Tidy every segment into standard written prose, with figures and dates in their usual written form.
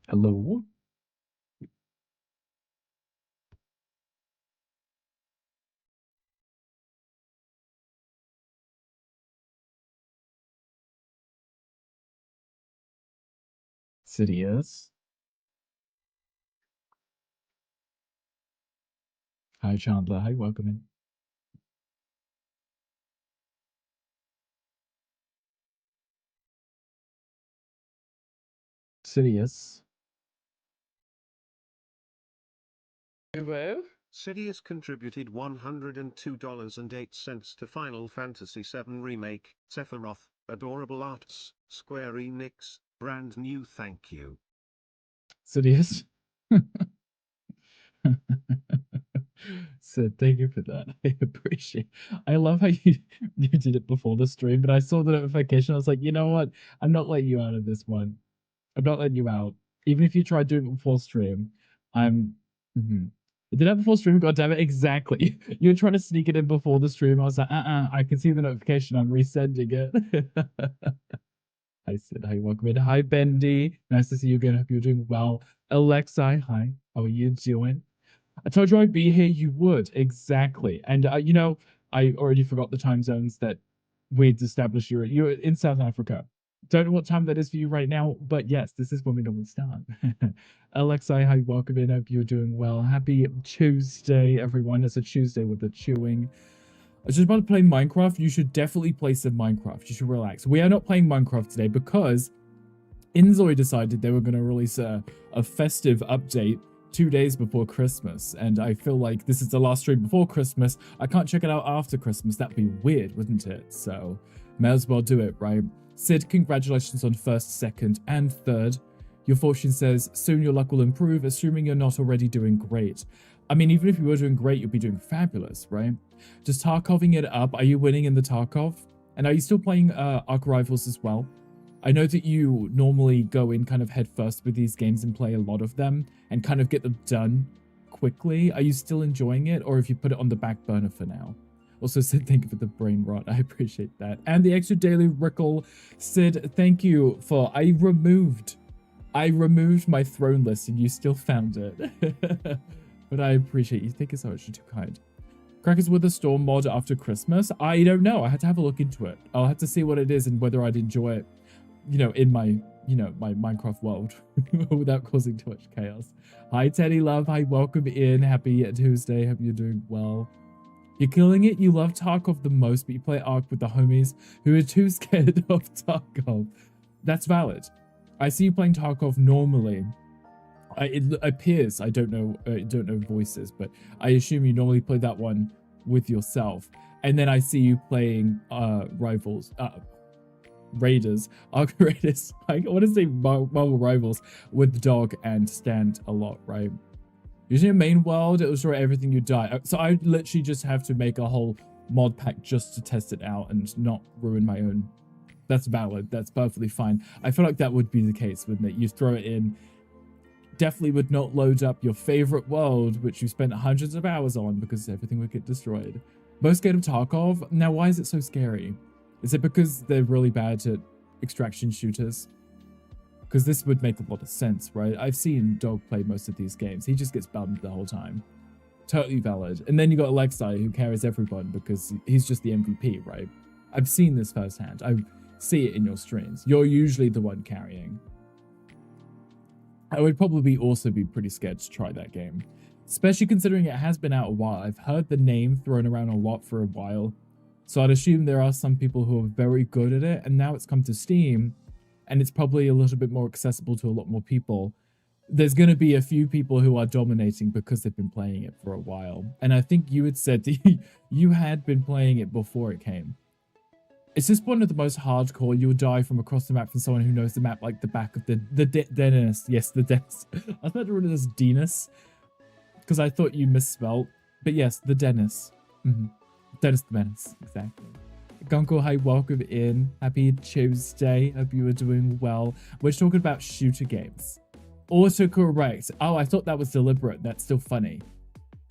Hello? Sidious. Hi, Chandler. Hi, welcome in. Sidious. Well, Sidious contributed $102.08 to Final Fantasy VII Remake. Sephiroth, adorable arts, Square Enix, brand new thank you. Sidious. So thank you for that. I appreciate. I love how you did it before the stream, but I saw the notification. I was like, you know what? I'm not letting you out of this one. I'm not letting you out. Even if you try doing it before stream, I'm. Mhm. Did that before stream? God damn it! Exactly. You were trying to sneak it in before the stream. I was like, I can see the notification. I'm resending it. I said, hi, welcome in. Hi, Bendy. Nice to see you again. Hope you're doing well. Alexi, hi. How are you doing? I told you I'd be here. You would. Exactly. And, I already forgot the time zones that we'd established. You're in South Africa. Don't know what time that is for you right now, but yes, this is when we normally start. Alexi, hi, welcome in. Hope you're doing well. Happy Tuesday, everyone. It's a Tuesday with the chewing. I was just about to play Minecraft. You should definitely play some Minecraft. You should relax. We are not playing Minecraft today because inZOI decided they were going to release a festive update 2 days before Christmas. And I feel like this is the last stream before Christmas. I can't check it out after Christmas. That'd be weird, wouldn't it? So may as well do it, right? Sid, congratulations on first, second, and third. Your fortune says soon your luck will improve, assuming you're not already doing great. I mean, even if you were doing great, you'd be doing fabulous, right? Just Tarkoving it up. Are you winning in the Tarkov? And are you still playing Arc Rivals as well? I know that you normally go in kind of head first with these games and play a lot of them and kind of get them done quickly. Are you still enjoying it, or have you put it on the back burner for now? Also, Sid, thank you for the brain rot. I appreciate that. And the extra daily Rickle. Sid, thank you for... I removed my throne list and you still found it. But I appreciate you. Thank you so much. You're too kind. Crackers with a Storm mod after Christmas? I don't know. I had to have a look into it. I'll have to see what it is and whether I'd enjoy it, in my, my Minecraft world without causing too much chaos. Hi, Teddy Love. Hi, welcome in. Happy Tuesday. Hope you're doing well. You're killing it. You love Tarkov the most, but you play Ark with the homies who are too scared of Tarkov. That's valid. I see you playing Tarkov normally. It appears, I don't know voices, but I assume you normally play that one with yourself. And then I see you playing Raiders, Ark Raiders. I want to say Marvel Rivals with Dog and Stand a lot, right? Using a main world, it will destroy everything you die. So I literally just have to make a whole mod pack just to test it out and not ruin my own. That's valid. That's perfectly fine. I feel like that would be the case, wouldn't it? You throw it in. Definitely would not load up your favorite world, which you spent hundreds of hours on because everything would get destroyed. Most scared of Tarkov? Now, why is it so scary? Is it because they're really bad at extraction shooters? Because this would make a lot of sense, right? I've seen Dog play most of these games. He just gets bummed the whole time. Totally valid. And then you got Alexei, who carries everyone because he's just the MVP, right? I've seen this firsthand. I see it in your streams. You're usually the one carrying. I would probably also be pretty scared to try that game, especially considering it has been out a while. I've heard the name thrown around a lot for a while, so I'd assume there are some people who are very good at it, and now it's come to Steam, and it's probably a little bit more accessible to a lot more people. There's going to be a few people who are dominating because they've been playing it for a while, and I think you had said that you had been playing it before it came. It's just one of the most hardcore. You'll die from across the map from someone who knows the map like the back of the Dennis. Yes, the Dennis. I was about to read it as Dennis because I thought you misspelled. But yes, the Dennis. Dennis the Menace. Exactly. Gunko, hi, welcome in. Happy Tuesday. Hope you are doing well. We're talking about shooter games. Autocorrect. Oh, I thought that was deliberate. That's still funny.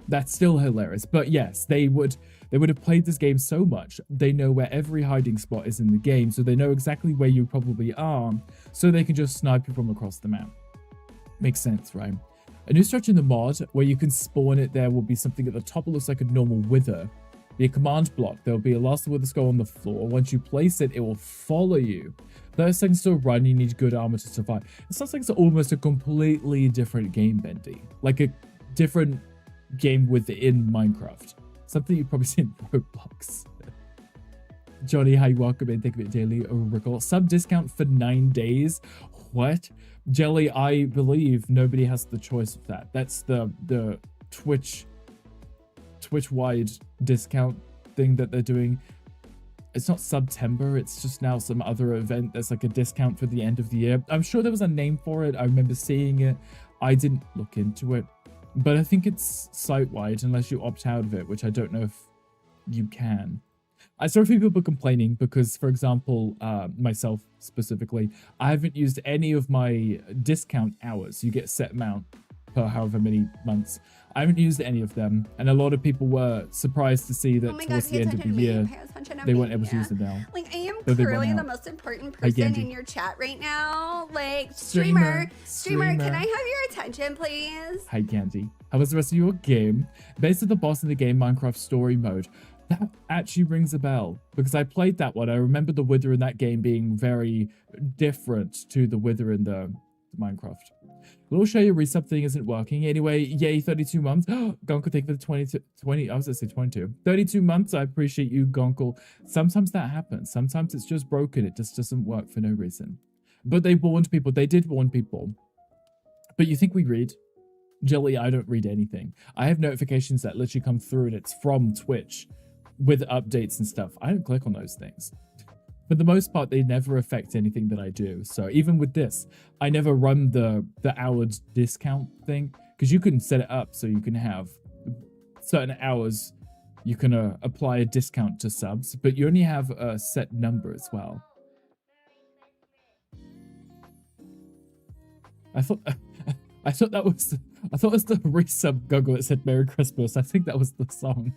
That's still hilarious. But yes, they would have played this game so much, they know where every hiding spot is in the game, so they know exactly where you probably are, so they can just snipe you from across the map. Makes sense, right? A new structure in the mod where you can spawn it, there will be something at the top that looks like a normal wither. Be a command block. There will be a last wither skull on the floor. Once you place it, it will follow you. 30 seconds to run, you need good armor to survive. It sounds like it's almost a completely different game, Bendy. Like a different game within Minecraft. Something you've probably seen in Roblox. Johnny, hi, welcome in. Think of it daily. Oracle. Sub discount for 9 days. What? Jelly, I believe nobody has the choice of that. That's the Twitch-wide discount thing that they're doing. It's not September, it's just now some other event that's like a discount for the end of the year. I'm sure there was a name for it. I remember seeing it. I didn't look into it, but I think it's site-wide unless you opt out of it, which I don't know if you can. I saw a few people complaining because, for example, myself specifically, I haven't used any of my discount hours. You get a set amount per however many months. I haven't used any of them, and a lot of people were surprised to see that towards the end of the year, they weren't able to use them now. Like, I am clearly the most important person in your chat right now. Like, streamer, can I have your attention, please? Hi, Candy. How was the rest of your game? Based on the boss in the game, Minecraft Story Mode. That actually rings a bell, because I played that one. I remember the Wither in that game being very different to the Wither in the Minecraft. We'll show you resub thing isn't working. Anyway, yay, 32 months. Gonkle, thank you for the 20, I was going to say 22. 32 months, I appreciate you, Gonkle. Sometimes that happens. Sometimes it's just broken. It just doesn't work for no reason. But they warned people. They did warn people. But you think we read? Jelly, I don't read anything. I have notifications that literally come through and it's from Twitch with updates and stuff. I don't click on those things. For the most part, they never affect anything that I do. So even with this, I never run the hours discount thing, because you can set it up so you can have certain hours. You can apply a discount to subs, but you only have a set number as well. I thought that was the resub Google that said Merry Christmas. I think that was the song.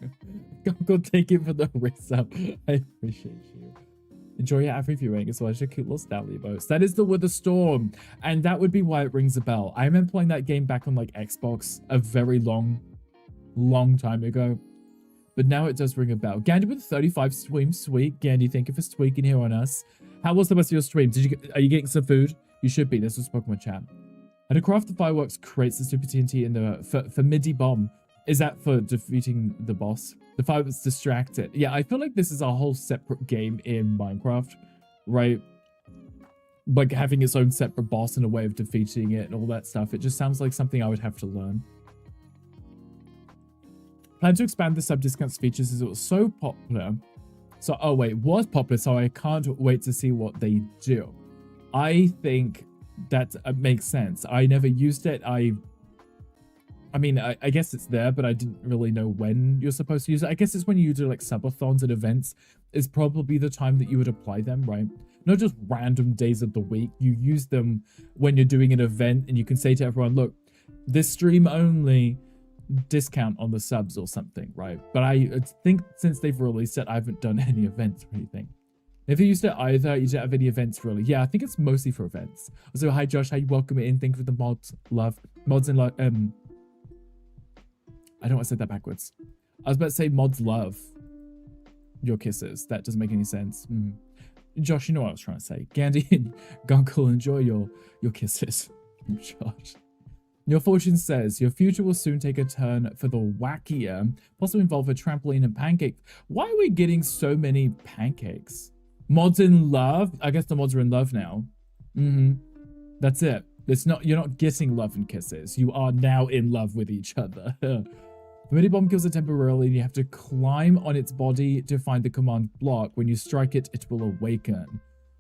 Google, take it for the resub. I appreciate you. Enjoy your every viewing as well as your cute little Stanley boats. That is the Wither Storm, and that would be why it rings a bell. I remember playing that game back on like Xbox a very long time ago, but now it does ring a bell. Gandhi with 35 streams, sweet. Gandhi, thank you for squeaking here on us. How was the rest of your stream? Are you getting some food? You should be. This was Pokemon chat. How to craft the fireworks creates the super TNT in the for midi bomb. Is that for defeating the boss? The fireworks distract it. Yeah, I feel like this is a whole separate game in Minecraft, right? Like having its own separate boss and a way of defeating it and all that stuff. It just sounds like something I would have to learn. Plan to expand the sub discounts features as it was so popular. So, oh wait, was popular, so I can't wait to see what they do. I think that makes sense. I never used it. I mean, I guess it's there, but I didn't really know when you're supposed to use it. I guess it's when you do like subathons and events is probably the time that you would apply them, right? Not just random days of the week. You use them when you're doing an event and you can say to everyone, look, this stream only discount on the subs or something, right? But I think since they've released it, I haven't done any events or anything. If you used it either, you don't have any events really. Yeah, I think it's mostly for events. Also, hi Josh, how you welcome it in. Thank you for the mods, love. Mods and like, I don't want to say that backwards. I was about to say mods love your kisses. That doesn't make any sense. Josh, you know what I was trying to say. Gandhi and Gunkle, enjoy your kisses. Josh. Your fortune says your future will soon take a turn for the wackier, possibly involve a trampoline and pancake. Why are we getting so many pancakes? Mods in love? I guess the mods are in love now. That's it. It's not, you're not getting love and kisses. You are now in love with each other. The mini bomb kills it temporarily and you have to climb on its body to find the command block. When you strike it, it will awaken.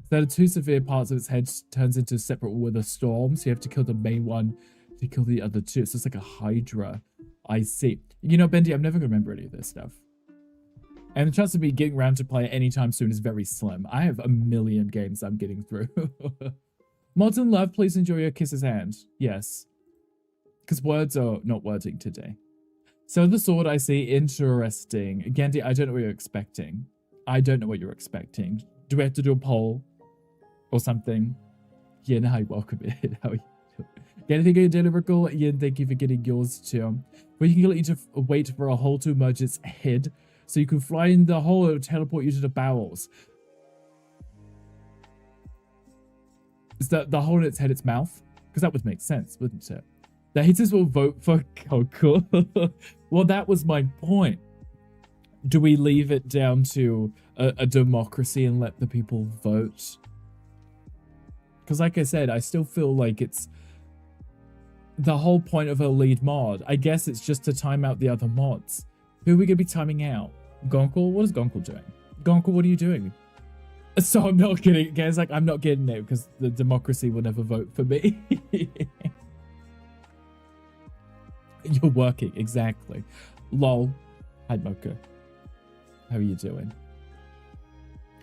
There are two severe parts of its head turns into separate wither storms. So you have to kill the main one to kill the other two. So it's like a hydra. I see. You know, Bendy, I'm never going to remember any of this stuff. And the chance of me getting around to play it anytime soon is very slim. I have a million games I'm getting through. Mods in love, please enjoy your kisses hand. Yes. Because words are not wording today. So the sword I see, interesting. Gandhi, I don't know what you're expecting. I don't know what you're expecting. Do we have to do a poll? Or something? Yeah, no, welcome it. How are you doing? Anything you did, Rickle? Ian, thank you for getting yours too. We can let you to wait for a hole to emerge its head, so you can fly in the hole and teleport you to the bowels. Is that the hole in its head, its mouth? Because that would make sense, wouldn't it? The haters will vote for Coco. Well, that was my point. Do we leave it down to a democracy and let the people vote? Because like I said, I still feel like it's the whole point of a lead mod. I guess it's just to time out the other mods. Who are we going to be timing out? Gonkel? What is Gonkel doing? Gonkel, what are you doing? So I'm not getting it. Guys, like, I'm not getting it because the democracy will never vote for me. You're working, exactly. Lol. Hi, Mocha. How are you doing?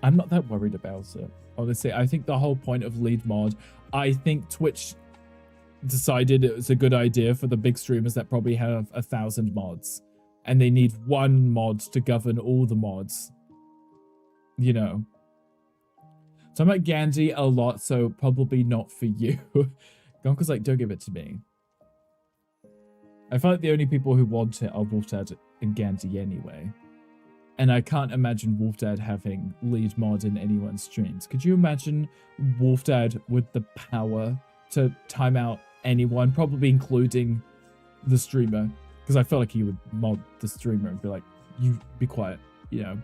I'm not that worried about it. Honestly, I think the whole point of lead mod, I think Twitch decided it was a good idea for the big streamers that probably have 1,000 mods. And they need one mod to govern all the mods. You know. So I'm at Gandhi a lot, so probably not for you. Gonko's like, don't give it to me. I feel like the only people who want it are Wolfdad and Gandhi anyway. And I can't imagine Wolfdad having lead mod in anyone's streams. Could you imagine Wolfdad with the power to time out anyone, probably including the streamer? Because I feel like he would mod the streamer and be like, you be quiet, you know.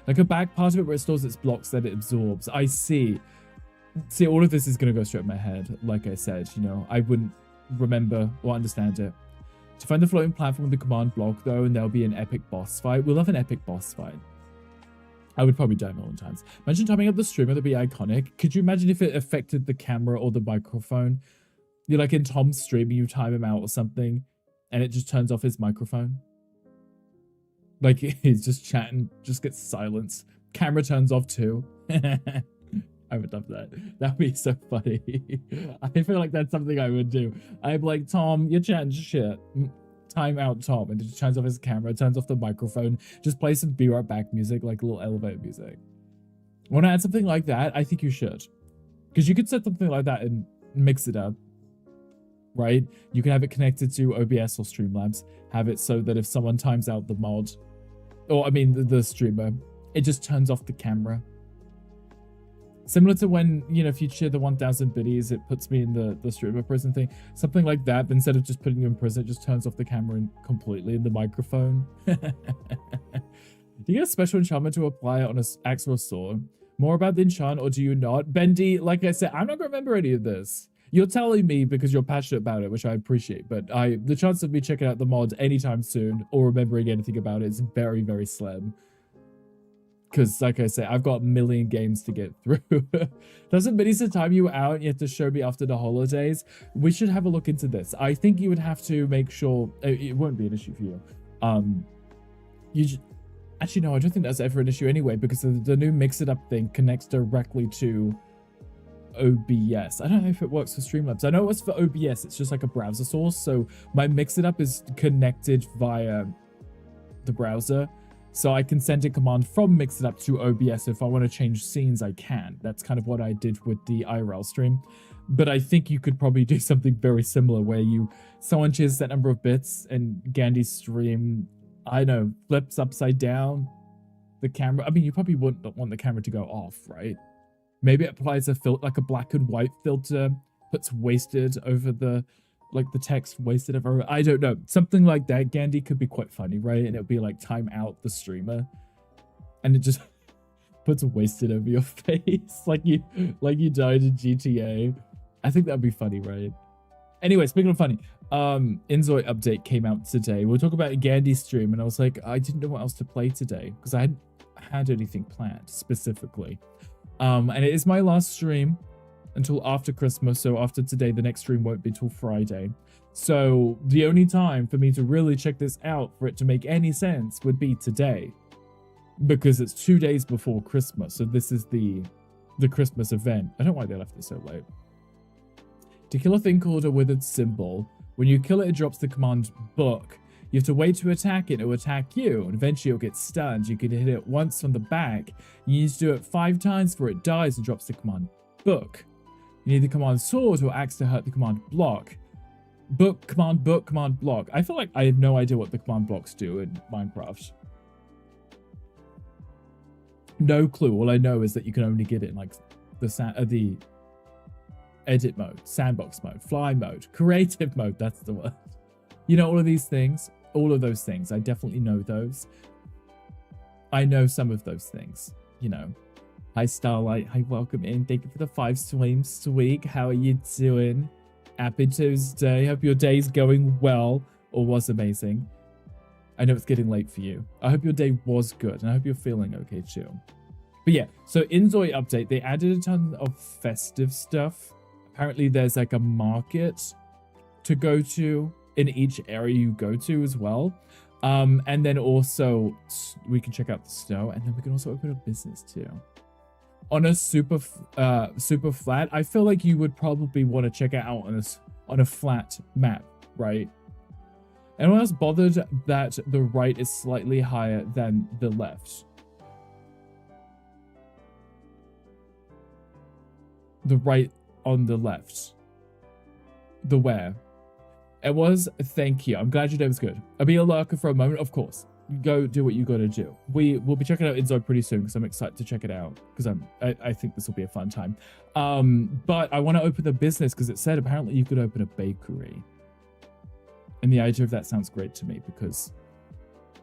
Like a back part of it where it stores its blocks that it absorbs. I see. See, all of this is going to go straight in my head. Like I said, you know, I wouldn't remember or understand it. To find the floating platform with the command block, though, and there'll be an epic boss fight. We'll have an epic boss fight. I would probably die a million times. Imagine timing up the streamer, that'd be iconic. Could you imagine if it affected the camera or the microphone? You're like in Tom's stream, you time him out or something, and it just turns off his microphone. Like, he's just chatting, just gets silence. Camera turns off too. I would love that. That would be so funny. I feel like that's something I would do. I'm like, Tom, you're chatting shit. Time out, Tom. And it just turns off his camera, turns off the microphone, just play some Be Right Back music, like little elevator music. Want to add something like that? I think you should. Because you could set something like that and mix it up. Right? You can have it connected to OBS or Streamlabs. Have it so that if someone times out the mod, or I mean the streamer, it just turns off the camera. Similar to when, you know, if you share the 1000 biddies, it puts me in the streamer prison thing. Something like that, but instead of just putting you in prison, it just turns off the camera and completely in the microphone. Do you get a special enchantment to apply on an axe or a sword? More about the enchant, or do you not? Bendy, like I said, I'm not going to remember any of this. You're telling me because you're passionate about it, which I appreciate, but the chance of me checking out the mod anytime soon or remembering anything about it is very, very slim. Because, like I say, I've got a million games to get through. Doesn't Minisa time you out and you have to show me after the holidays? We should have a look into this. I think you would have to make sure... It won't be an issue for you. Actually, no, I don't think that's ever an issue anyway, because the new Mix It Up thing connects directly to OBS. I don't know if it works for Streamlabs. I know it was for OBS. It's just like a browser source. So my Mix It Up is connected via the browser. So I can send a command from Mix It Up to OBS. If I want to change scenes, I can. That's kind of what I did with the IRL stream. But I think you could probably do something very similar where someone chooses that number of bits and Gandhi's stream, I don't know, flips upside down the camera. I mean, you probably wouldn't want the camera to go off, right? Maybe it applies a filter, like a black and white filter, puts wasted over the text wasted over. I don't know. Something like that. Gandhi could be quite funny, right? And it'll be like time out the streamer. And it just puts wasted over your face. like you died in GTA. I think that'd be funny, right? Anyway, speaking of funny, inZOI update came out today. We'll talk about Gandhi's stream, and I was like, I didn't know what else to play today because I hadn't had anything planned specifically. And it is my last stream until after Christmas, so after today, the next stream won't be till Friday. So the only time for me to really check this out, for it to make any sense, would be today, because it's 2 days before Christmas. So this is the Christmas event. I don't know why they left it so late. To kill a thing called a withered symbol, when you kill it, it drops the command book. You have to wait to attack it, it will attack you, and eventually you'll get stunned. You can hit it once from the back. You need to do it 5 times before it dies and drops the command book. You need the command sword or axe to hurt the command block. Book, command, block. I feel like I have no idea what the command blocks do in Minecraft. No clue. All I know is that you can only get it in like the edit mode, sandbox mode, fly mode, creative mode. That's the word. You know, all of these things, all of those things. I definitely know those. I know some of those things, you know. Hi, Starlight. Hi, welcome in. Thank you for the 5 streams a week. How are you doing? Happy Tuesday. Hope your day's going well or was amazing. I know it's getting late for you. I hope your day was good and I hope you're feeling okay too. But yeah, so inZOI update, they added a ton of festive stuff. Apparently there's like a market to go to in each area you go to as well. And then also we can check out the snow and then we can also open a business too. On a super flat, I feel like you would probably want to check it out on a flat map, right? Anyone else bothered that the right is slightly higher than the left? The right on the left. The where? It was, thank you. I'm glad your day was good. I'll be a lurker for a moment, of course. Go do what you gotta do. We'll be checking out inZOI pretty soon because I'm excited to check it out because I think this will be a fun time. But I want to open the business because it said apparently you could open a bakery. And the idea of that sounds great to me because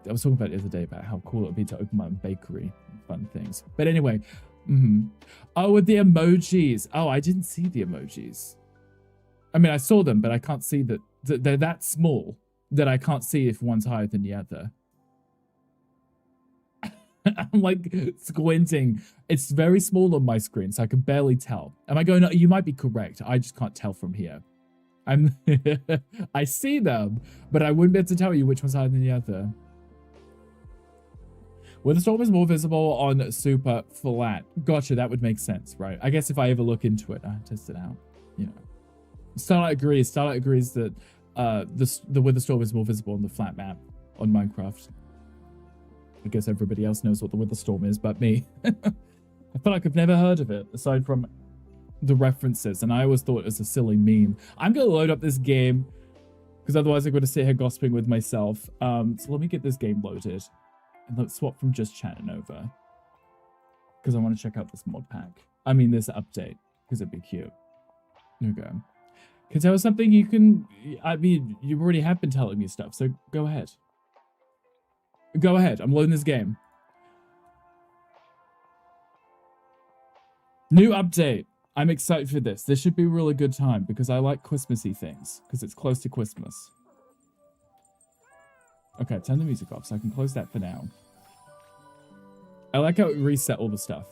I was talking about it the other day about how cool it would be to open my own bakery and fun things. But anyway, oh, with the emojis. Oh, I didn't see the emojis. I mean, I saw them, but I can't see that they're that small that I can't see if one's higher than the other. I'm like squinting. It's very small on my screen, so I can barely tell. Am I going, no, you might be correct. I just can't tell from here. I see them, but I wouldn't be able to tell you which one's higher than the other. Where the storm is more visible on super flat. Gotcha, that would make sense, right? I guess if I ever look into it, I test it out, you know. Starlight agrees that the weather storm is more visible on the flat map on Minecraft. I guess everybody else knows what the weather storm is but me. I feel like I've never heard of it aside from the references, and I always thought it was a silly meme. I'm gonna load up this game because otherwise I'm gonna sit here gossiping with myself. So let me get this game loaded and let's swap from just chatting over because I want to check out this mod pack. I mean this update because it'd be cute. There we go. Can tell us something you can. I mean, you already have been telling me stuff, so go ahead. Go ahead. I'm loading this game. New update. I'm excited for this. This should be a really good time because I like Christmassy things because it's close to Christmas. Okay, turn the music off so I can close that for now. I like how it reset all the stuff.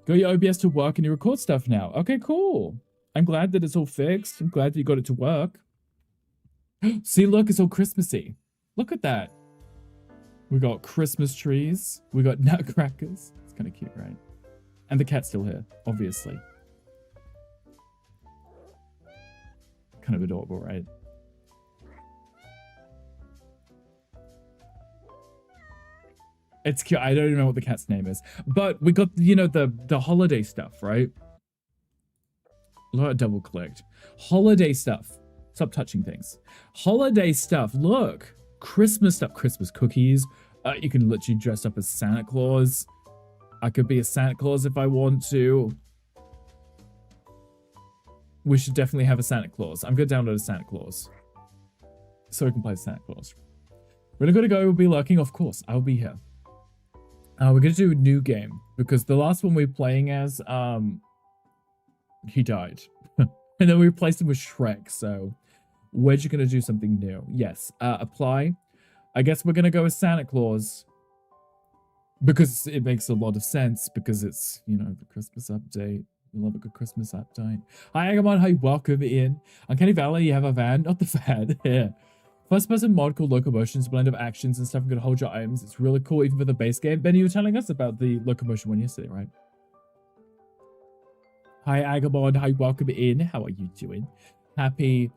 Got your OBS to work and you record stuff now. Okay, cool. I'm glad that it's all fixed. I'm glad that you got it to work. See, look, it's all Christmassy. Look at that. We got Christmas trees. We got nutcrackers. It's kind of cute, right? And the cat's still here, obviously. Kind of adorable, right? It's cute. I don't even know what the cat's name is. But we got, you know, the holiday stuff, right? A lot of double clicked. Holiday stuff. Stop touching things. Holiday stuff. Look. Christmas stuff. Christmas cookies. You can literally dress up as Santa Claus. I could be a Santa Claus if I want to. We should definitely have a Santa Claus. I'm going to download a Santa Claus. So we can play Santa Claus. We're going to go. We'll be lurking. Of course, I'll be here. We're going to do a new game. Because the last one we were playing as, he died. And then we replaced him with Shrek. So we're just going to do something new. Yes. Apply. I guess we're going to go with Santa Claus. Because it makes a lot of sense. Because it's, you know, the Christmas update. We love a good Christmas update. Hi, Agamon. Hi, welcome in. Uncanny Valley, you have a van. Not the van. Yeah. First person mod called Locomotions, blend of actions and stuff. I'm going to hold your items. It's really cool, even for the base game. Benny, you were telling us about the Locomotion one yesterday, right? Hi, Agamon. Hi, welcome in. How are you doing? Happy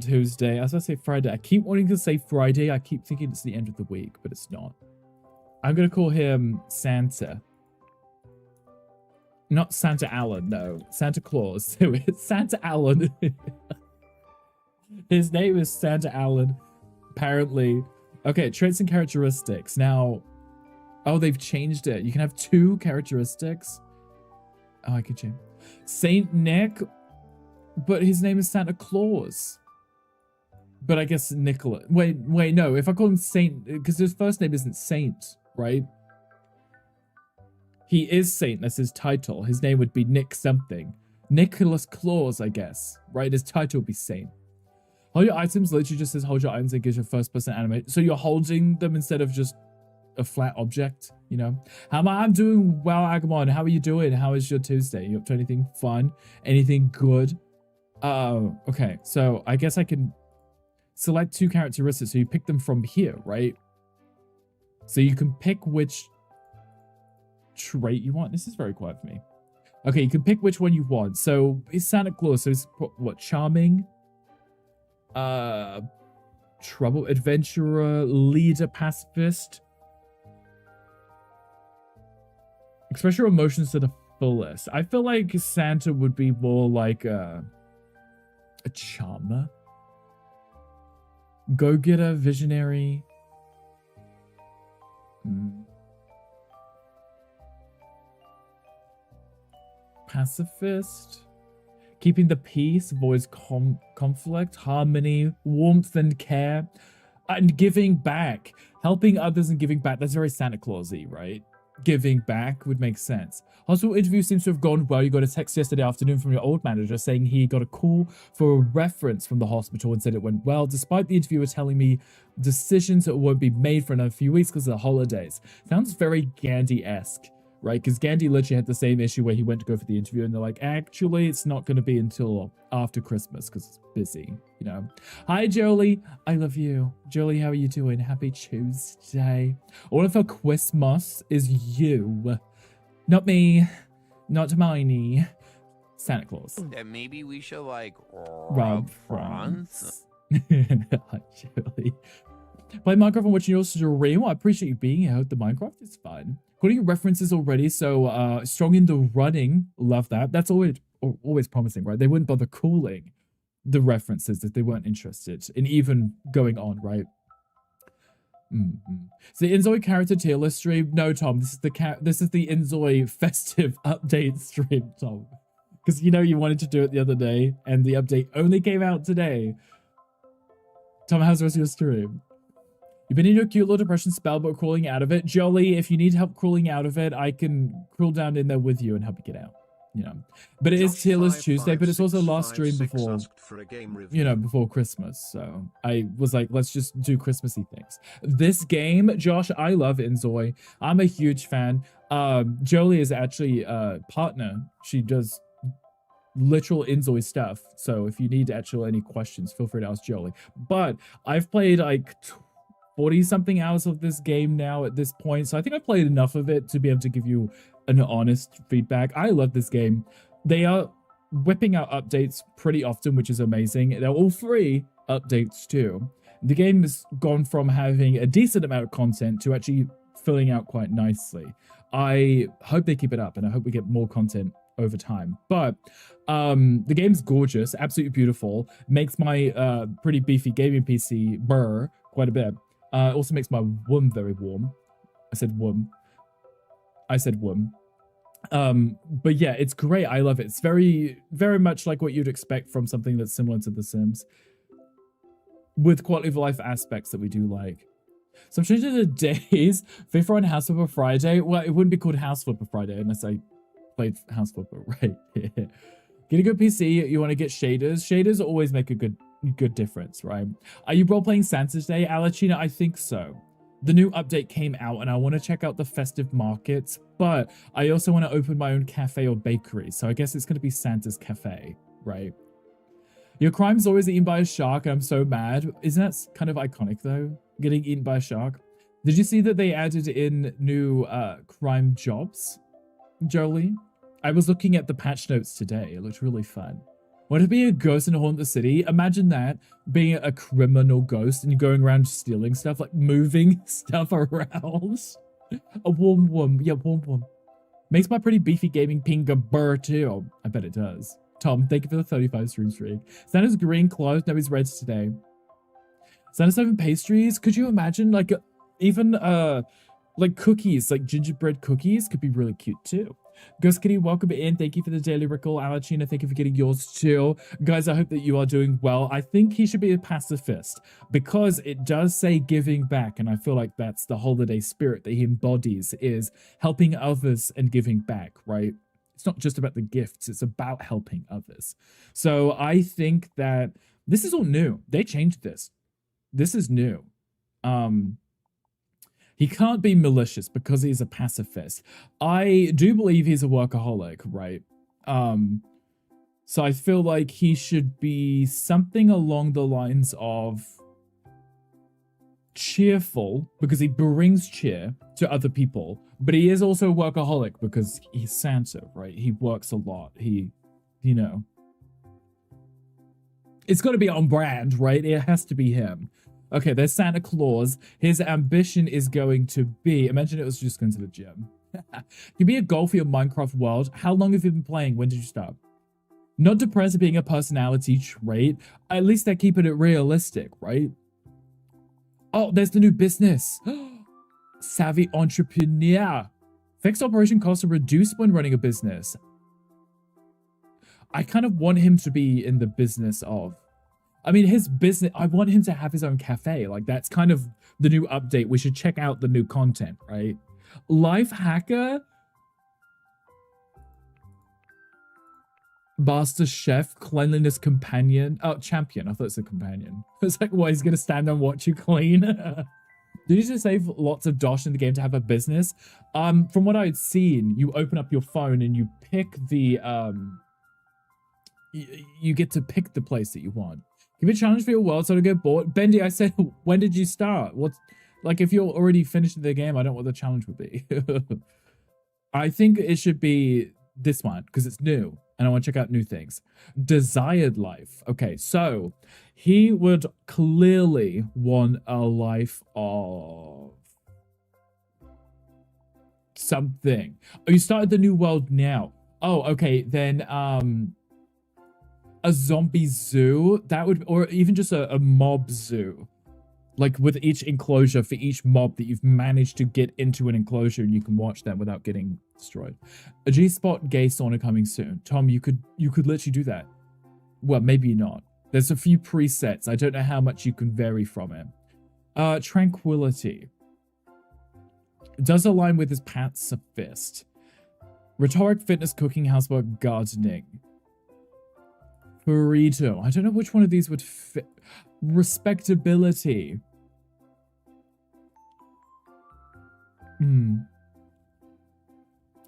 Tuesday. I was going to say Friday. I keep wanting to say Friday. I keep thinking it's the end of the week, but it's not. I'm going to call him Santa. Not Santa Allen, no. Santa Claus. It's Santa Allen. His name is Santa Allen, apparently. Okay, traits and characteristics. Now, oh, they've changed it. You can have 2 characteristics. Oh, I could change. Saint Nick, but his name is Santa Claus. But I guess Nicholas. Wait, no. If I call him Saint, because his first name isn't Saint, right? He is Saint. That's his title. His name would be Nick something. Nicholas Claus, I guess. Right? His title would be Saint. Hold your items literally just says hold your items and gives you first-person animation. So you're holding them instead of just a flat object, you know? I'm doing well, Agamon. How are you doing? How is your Tuesday? You up to anything fun? Anything good? Okay. So I guess I can select 2 characteristics. So you pick them from here, right? So you can pick which trait you want. This is very quiet for me. Okay, you can pick which one you want. So it's Santa Claus. So it's what? Charming? Trouble, adventurer, leader, pacifist. Express your emotions to the fullest. I feel like Santa would be more like a charmer. Go-getter, visionary. Pacifist. Keeping the peace, avoids conflict, harmony, warmth and care, and giving back. Helping others and giving back. That's very Santa Claus-y, right? Giving back would make sense. Hospital interview seems to have gone well. You got a text yesterday afternoon from your old manager saying he got a call for a reference from the hospital and said it went well, despite the interviewer telling me decisions that won't be made for another few weeks because of the holidays. Sounds very Gandhi-esque. Right, because Gandhi literally had the same issue where he went to go for the interview and they're like, actually, it's not going to be until after Christmas because it's busy, you know. Hi, Jolie. I love you. Jolie, how are you doing? Happy Tuesday. All of her Christmas is you. Not me. Not Hermione. Santa Claus. Then maybe we should, like, Rob France. Hi, Jolie. Play Minecraft and watching your stream. Well, I appreciate you being here. I hope the Minecraft is fun. Got your references already, so strong in the running. Love that. That's always promising, right? They wouldn't bother calling the references if they weren't interested in even going on, right? So the inZOI character tier list stream. No, Tom, this is the inZOI festive update stream, Tom. Because you know you wanted to do it the other day, and the update only came out today. Tom, how's the rest of your stream? You've been in your cute little depression spell, but crawling out of it. Jolie, if you need help crawling out of it, I can crawl down in there with you and help you get out. You know, but it is tier list Tuesday, but it's also last stream before, you know, before Christmas. So I was like, let's just do Christmassy things. This game, Josh, I love inZOI. I'm a huge fan. Jolie is actually a partner. She does literal inZOI stuff. So if you need actual any questions, feel free to ask Jolie. But I've played like 40-something hours of this game now at this point. So I think I've played enough of it to be able to give you an honest feedback. I love this game. They are whipping out updates pretty often, which is amazing. They're all free updates too. The game has gone from having a decent amount of content to actually filling out quite nicely. I hope they keep it up and I hope we get more content over time. But the game's gorgeous, absolutely beautiful. Makes my pretty beefy gaming PC burr quite a bit. Also makes my womb very warm. I said womb. But yeah, it's great. I love it. It's very, very much like what you'd expect from something that's similar to The Sims, with quality of life aspects that we do like. So I'm changing the days. FIFA on House Flipper Friday. Well, it wouldn't be called House Flipper Friday unless I played House Flipper, right? Get a good PC. You want to get shaders. Shaders always make a good difference, right? Are you role-playing Santa today, Alachina? I think so. The new update came out and I want to check out the festive markets, but I also want to open my own cafe or bakery. So I guess it's going to be Santa's Cafe, right? Your crime's always eaten by a shark and I'm so mad. Isn't that kind of iconic though? Getting eaten by a shark. Did you see that they added in new crime jobs, Jolie? I was looking at the patch notes today. It looked really fun. Want to be a ghost and haunt the city? Imagine that, being a criminal ghost and going around stealing stuff, like moving stuff around. A warm. Yeah, warm. Makes my pretty beefy gaming ping a burr too. I bet it does. Tom, thank you for the 35 stream streak. Santa's green clothes. No, he's red today. Santa's having pastries. Could you imagine, like, even, like cookies, like gingerbread cookies could be really cute too. Ghost Kitty, welcome in. Thank you for the daily rickle. Alachina, thank you for getting yours too. Guys, I hope that you are doing well. I think he should be a pacifist because it does say giving back. And I feel like that's the holiday spirit that he embodies, is helping others and giving back, right? It's not just about the gifts. It's about helping others. So I think that this is all new. They changed this. This is new. He can't be malicious because he's a pacifist. I do believe he's a workaholic, right? So I feel like he should be something along the lines of cheerful because he brings cheer to other people, but he is also a workaholic because he's Santa, right? He works a lot. He, you know, it's got to be on brand, right? It has to be him. Okay, there's Santa Claus. His ambition is going to be, imagine it was just going to the gym. You be a golfer in Minecraft world. How long have you been playing? When did you start? Not depressed being a personality trait. At least they're keeping it realistic, right? Oh, there's the new business. Savvy entrepreneur. Fixed operation costs are reduced when running a business. I kind of want him to be in the business of, I mean, his business, I want him to have his own cafe. Like, that's kind of the new update. We should check out the new content, right? Life hacker. Master chef, cleanliness companion. Oh, champion. I thought it's a companion. It's like, what, he's going to stand and watch you clean? Did you just save lots of dosh in the game to have a business? From what I'd seen, you open up your phone and you pick the, you get to pick the place that you want. Give it a challenge for your world so to get bored. Bendy, I said, when did you start? What's, like, if you're already finished the game, I don't know what the challenge would be. I think it should be this one because it's new and I want to check out new things. Desired life. Okay, so he would clearly want a life of something. Oh, you started the new world now. Oh, okay, then a zombie zoo, that would, or even just a mob zoo, like with each enclosure for each mob that you've managed to get into an enclosure and you can watch them without getting destroyed. A G-spot gay sauna coming soon. Tom, you could literally do that. Well, maybe not. There's a few presets. I don't know how much you can vary from it. Tranquility. It does align with his pacifist. Rhetoric, fitness, cooking, housework, gardening. Burrito. I don't know which one of these would fit. Respectability.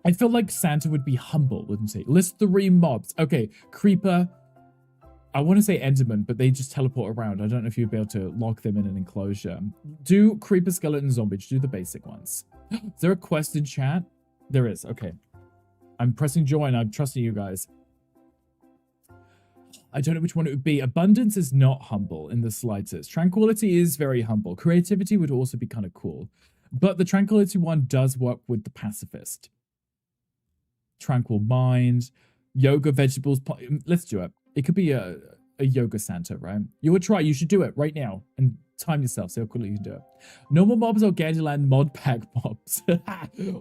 I feel like Santa would be humble, wouldn't he? List 3 mobs. Okay, Creeper. I want to say Enderman, but they just teleport around. I don't know if you'd be able to lock them in an enclosure. Do Creeper, Skeleton, Zombie. Just do the basic ones. Is there a quest in chat? There is. Okay. I'm pressing join. I'm trusting you guys. I don't know which one it would be. Abundance is not humble in the slightest. Tranquility is very humble. Creativity would also be kind of cool. But the Tranquility one does work with the pacifist. Tranquil mind. Yoga, vegetables. Let's do it. It could be a yoga Santa, right? You would try. You should do it right now. And time yourself. See how quickly you can do it. Normal mobs or Candyland mod pack mobs?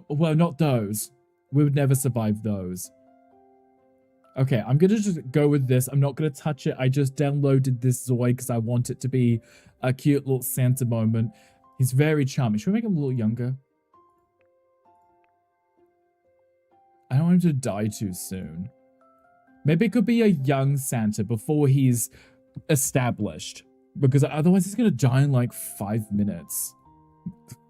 Well, not those. We would never survive those. Okay, I'm going to just go with this. I'm not going to touch it. I just downloaded this ZOI because I want it to be a cute little Santa moment. He's very charming. Should we make him a little younger? I don't want him to die too soon. Maybe it could be a young Santa before he's established. Because otherwise he's going to die in like 5 minutes.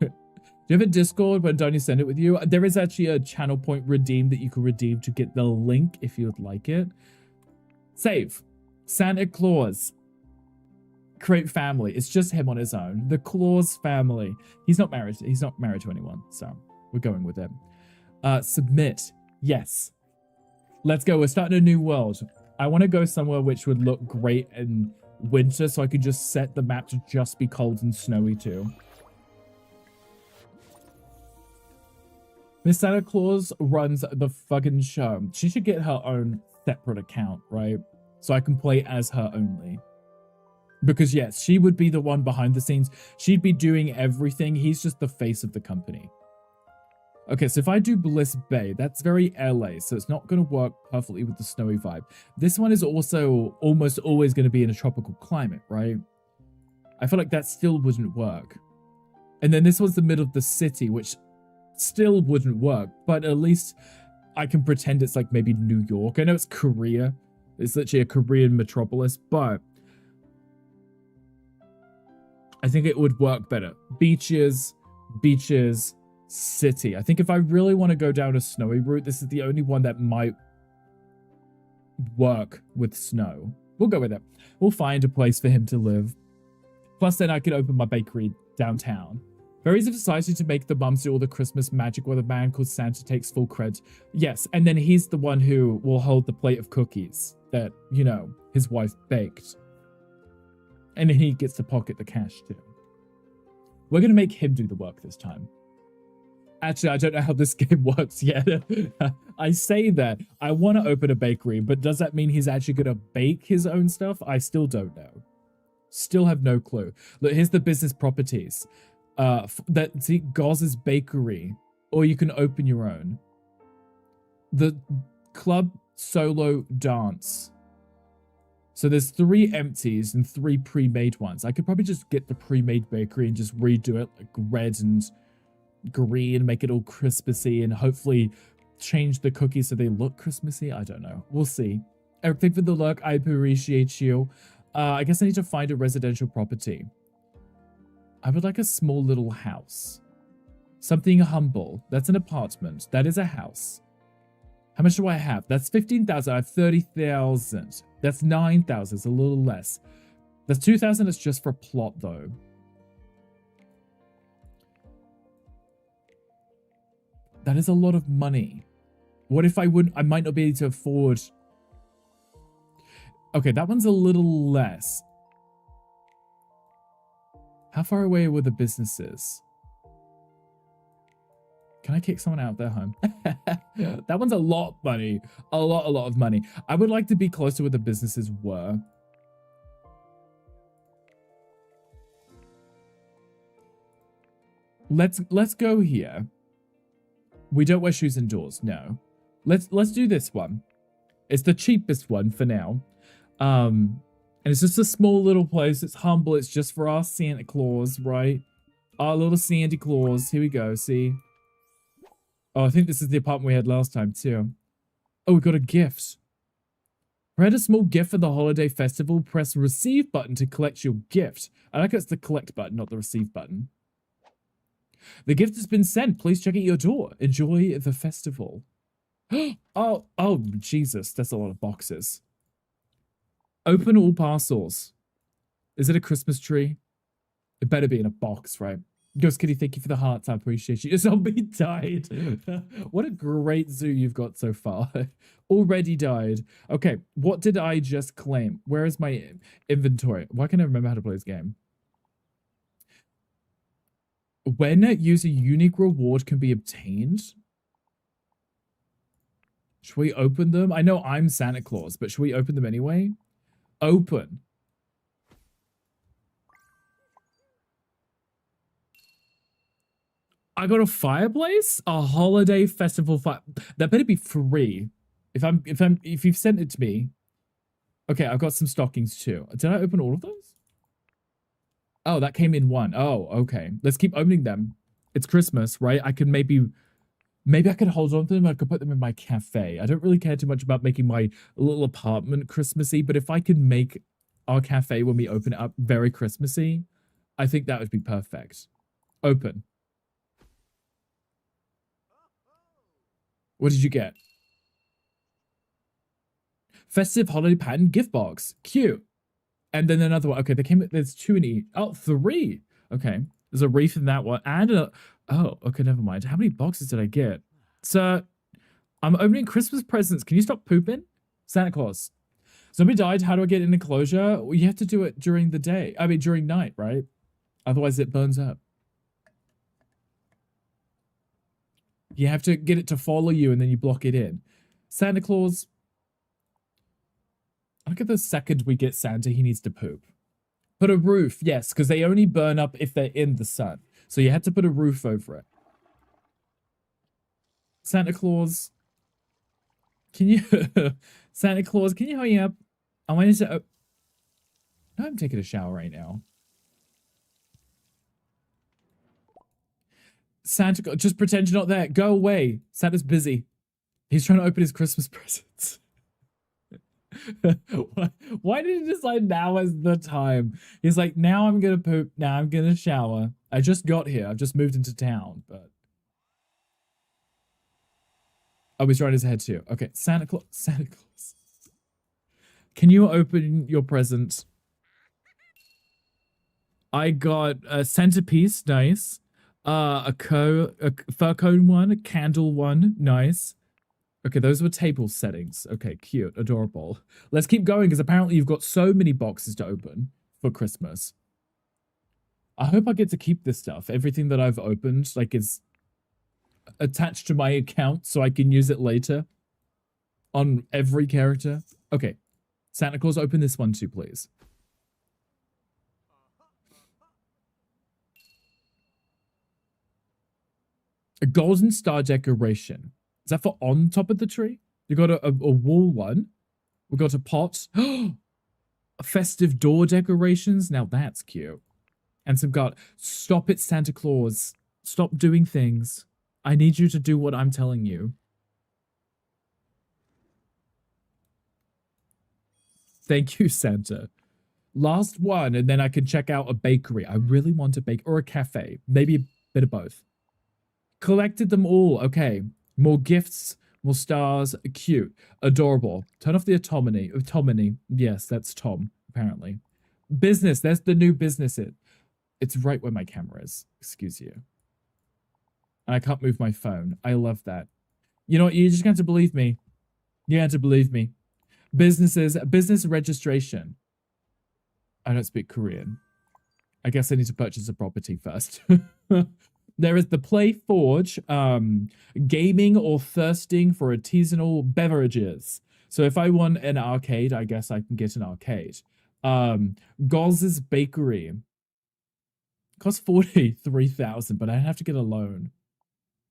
Do you have a Discord when Donnie send it with you? There is actually a channel point redeem that you can redeem to get the link if you would like it. Save. Santa Claus. Create family. It's just him on his own. The Claus family. He's not married. He's not married to anyone. So we're going with him. Submit. Yes. Let's go. We're starting a new world. I want to go somewhere which would look great in winter so I could just set the map to just be cold and snowy too. Miss Santa Claus runs the fucking show. She should get her own separate account, right? So I can play as her only. Because yes, she would be the one behind the scenes. She'd be doing everything. He's just the face of the company. Okay, so if I do Bliss Bay, that's very LA, so it's not going to work perfectly with the snowy vibe. This one is also almost always going to be in a tropical climate, right? I feel like that still wouldn't work. And then this one's the middle of the city, which still wouldn't work, but at least I can pretend it's like maybe New York. I know it's Korea. It's literally a Korean metropolis, but I think it would work better. Beaches, city. I think if I really want to go down a snowy route, this is the only one that might work with snow. We'll go with it. We'll find a place for him to live. Plus, then I could open my bakery downtown. Very easy decided to make the mums do all the Christmas magic while the man called Santa takes full credit. Yes, and then he's the one who will hold the plate of cookies that, you know, his wife baked. And then he gets to pocket the cash too. We're going to make him do the work this time. Actually, I don't know how this game works yet. I say that. I want to open a bakery, but does that mean he's actually going to bake his own stuff? I still don't know. Still have no clue. Look, here's the business properties. See, Goz's Bakery, or you can open your own. The club solo dance. So there's 3 empties and 3 pre-made ones. I could probably just get the pre-made bakery and just redo it like red and green, make it all Christmassy, and hopefully change the cookies so they look Christmassy. I don't know. We'll see. Eric, thank you for the lurk. I appreciate you. I guess I need to find a residential property. I would like a small little house. Something humble. That's an apartment. That is a house. How much do I have? That's 15,000. I have 30,000. That's 9,000. It's a little less. That's 2,000. It's just for plot, though. That is a lot of money. What if I might not be able to afford... Okay, that one's a little less. How far away were the businesses? Can I kick someone out of their home? That one's a lot of money. A lot of money. I would like to be close to where the businesses were. Let's go here. We don't wear shoes indoors, no. Let's do this one. It's the cheapest one for now. And it's just a small little place. It's humble. It's just for our Santa Claus, right? Our little Santa Claus. Here we go, see? Oh, I think this is the apartment we had last time, too. Oh, we got a gift. Read a small gift for the holiday festival. Press receive button to collect your gift. I like it's the collect button, not the receive button. The gift has been sent. Please check at your door. Enjoy the festival. Oh, Jesus. That's a lot of boxes. Open all parcels. Is it a Christmas tree? It better be in a box, right? Ghost Kitty, thank you for the hearts. I appreciate you. Your zombie died. What a great zoo you've got so far. Already died. Okay, what did I just claim? Where is my inventory? Why can't I remember how to play this game? When a user unique reward can be obtained? Should we open them? I know I'm Santa Claus, but should we open them anyway? Open. I got a fireplace? A holiday festival fire. That better be free. If you've sent it to me. Okay, I've got some stockings too. Did I open all of those? Oh, that came in one. Oh, okay. Let's keep opening them. It's Christmas, right? I could maybe I could hold on to them. I could put them in my cafe. I don't really care too much about making my little apartment Christmassy, but if I could make our cafe when we open it up very Christmassy, I think that would be perfect. Open. What did you get? Festive holiday pattern gift box. Cute. And then another one. Okay, there's 2 in each. Oh, 3. Okay. There's a wreath in that one. And oh, okay, never mind. How many boxes did I get? Sir, I'm opening Christmas presents. Can you stop pooping? Santa Claus. Somebody died. How do I get an enclosure? Well, you have to do it during the day. I mean, during night, right? Otherwise, it burns up. You have to get it to follow you, and then you block it in. Santa Claus, Look at the second we get Santa, he needs to poop. Put a roof, yes, because they only burn up if they're in the sun. So you had to put a roof over it. Santa Claus, can you... Santa Claus, can you hurry up? I wanted to... I'm taking a shower right now. Santa, just pretend you're not there. Go away. Santa's busy. He's trying to open his Christmas presents. Why did he decide now is the time? He's like, now I'm gonna poop. Now I'm gonna shower. I just got here. I've just moved into town, but... Oh, he's trying his head too. Okay, Santa Claus. Santa Claus. Can you open your present? I got a centerpiece, nice. A fur cone one, a candle one, nice. Okay, those were table settings. Okay, cute, adorable. Let's keep going because apparently you've got so many boxes to open for Christmas. I hope I get to keep this stuff. Everything that I've opened, like, is attached to my account so I can use it later on every character. Okay, Santa Claus, open this one too, please. A golden star decoration. Is that for on top of the tree? You got a wall one. We got a pot. Festive door decorations. Now that's cute. And some got. Stop it, Santa Claus. Stop doing things. I need you to do what I'm telling you. Thank you, Santa. Last one, and then I can check out a bakery. I really want a bake or a cafe. Maybe a bit of both. Collected them all. Okay. More gifts, more stars. Cute. Adorable. Turn off the autonomy. Yes, that's Tom, apparently. Business. There's the new business. It's right where my camera is. Excuse you. And I can't move my phone. I love that. You know what? You just have to believe me. You have to believe me. Businesses. Business registration. I don't speak Korean. I guess I need to purchase a property first. There is the Play Forge, gaming or thirsting for artisanal beverages. So if I want an arcade, I guess I can get an arcade. Goz's Bakery. Costs 43,000, but I have to get a loan.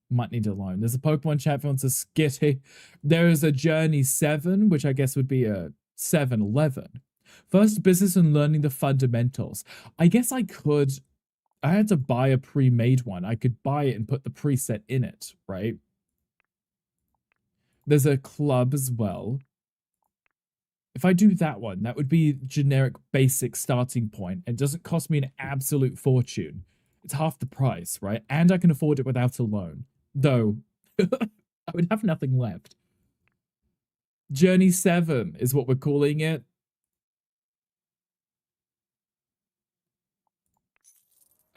Might need a loan. There's a Pokemon chat if wants a skitty. There is a Journey 7, which I guess would be a 7-Eleven. First business and learning the fundamentals. I guess I could... I had to buy a pre-made one. I could buy it and put the preset in it, right? There's a club as well. If I do that one, that would be generic basic starting point. It doesn't cost me an absolute fortune. It's half the price, right? And I can afford it without a loan. Though, I would have nothing left. Journey 7 is what we're calling it.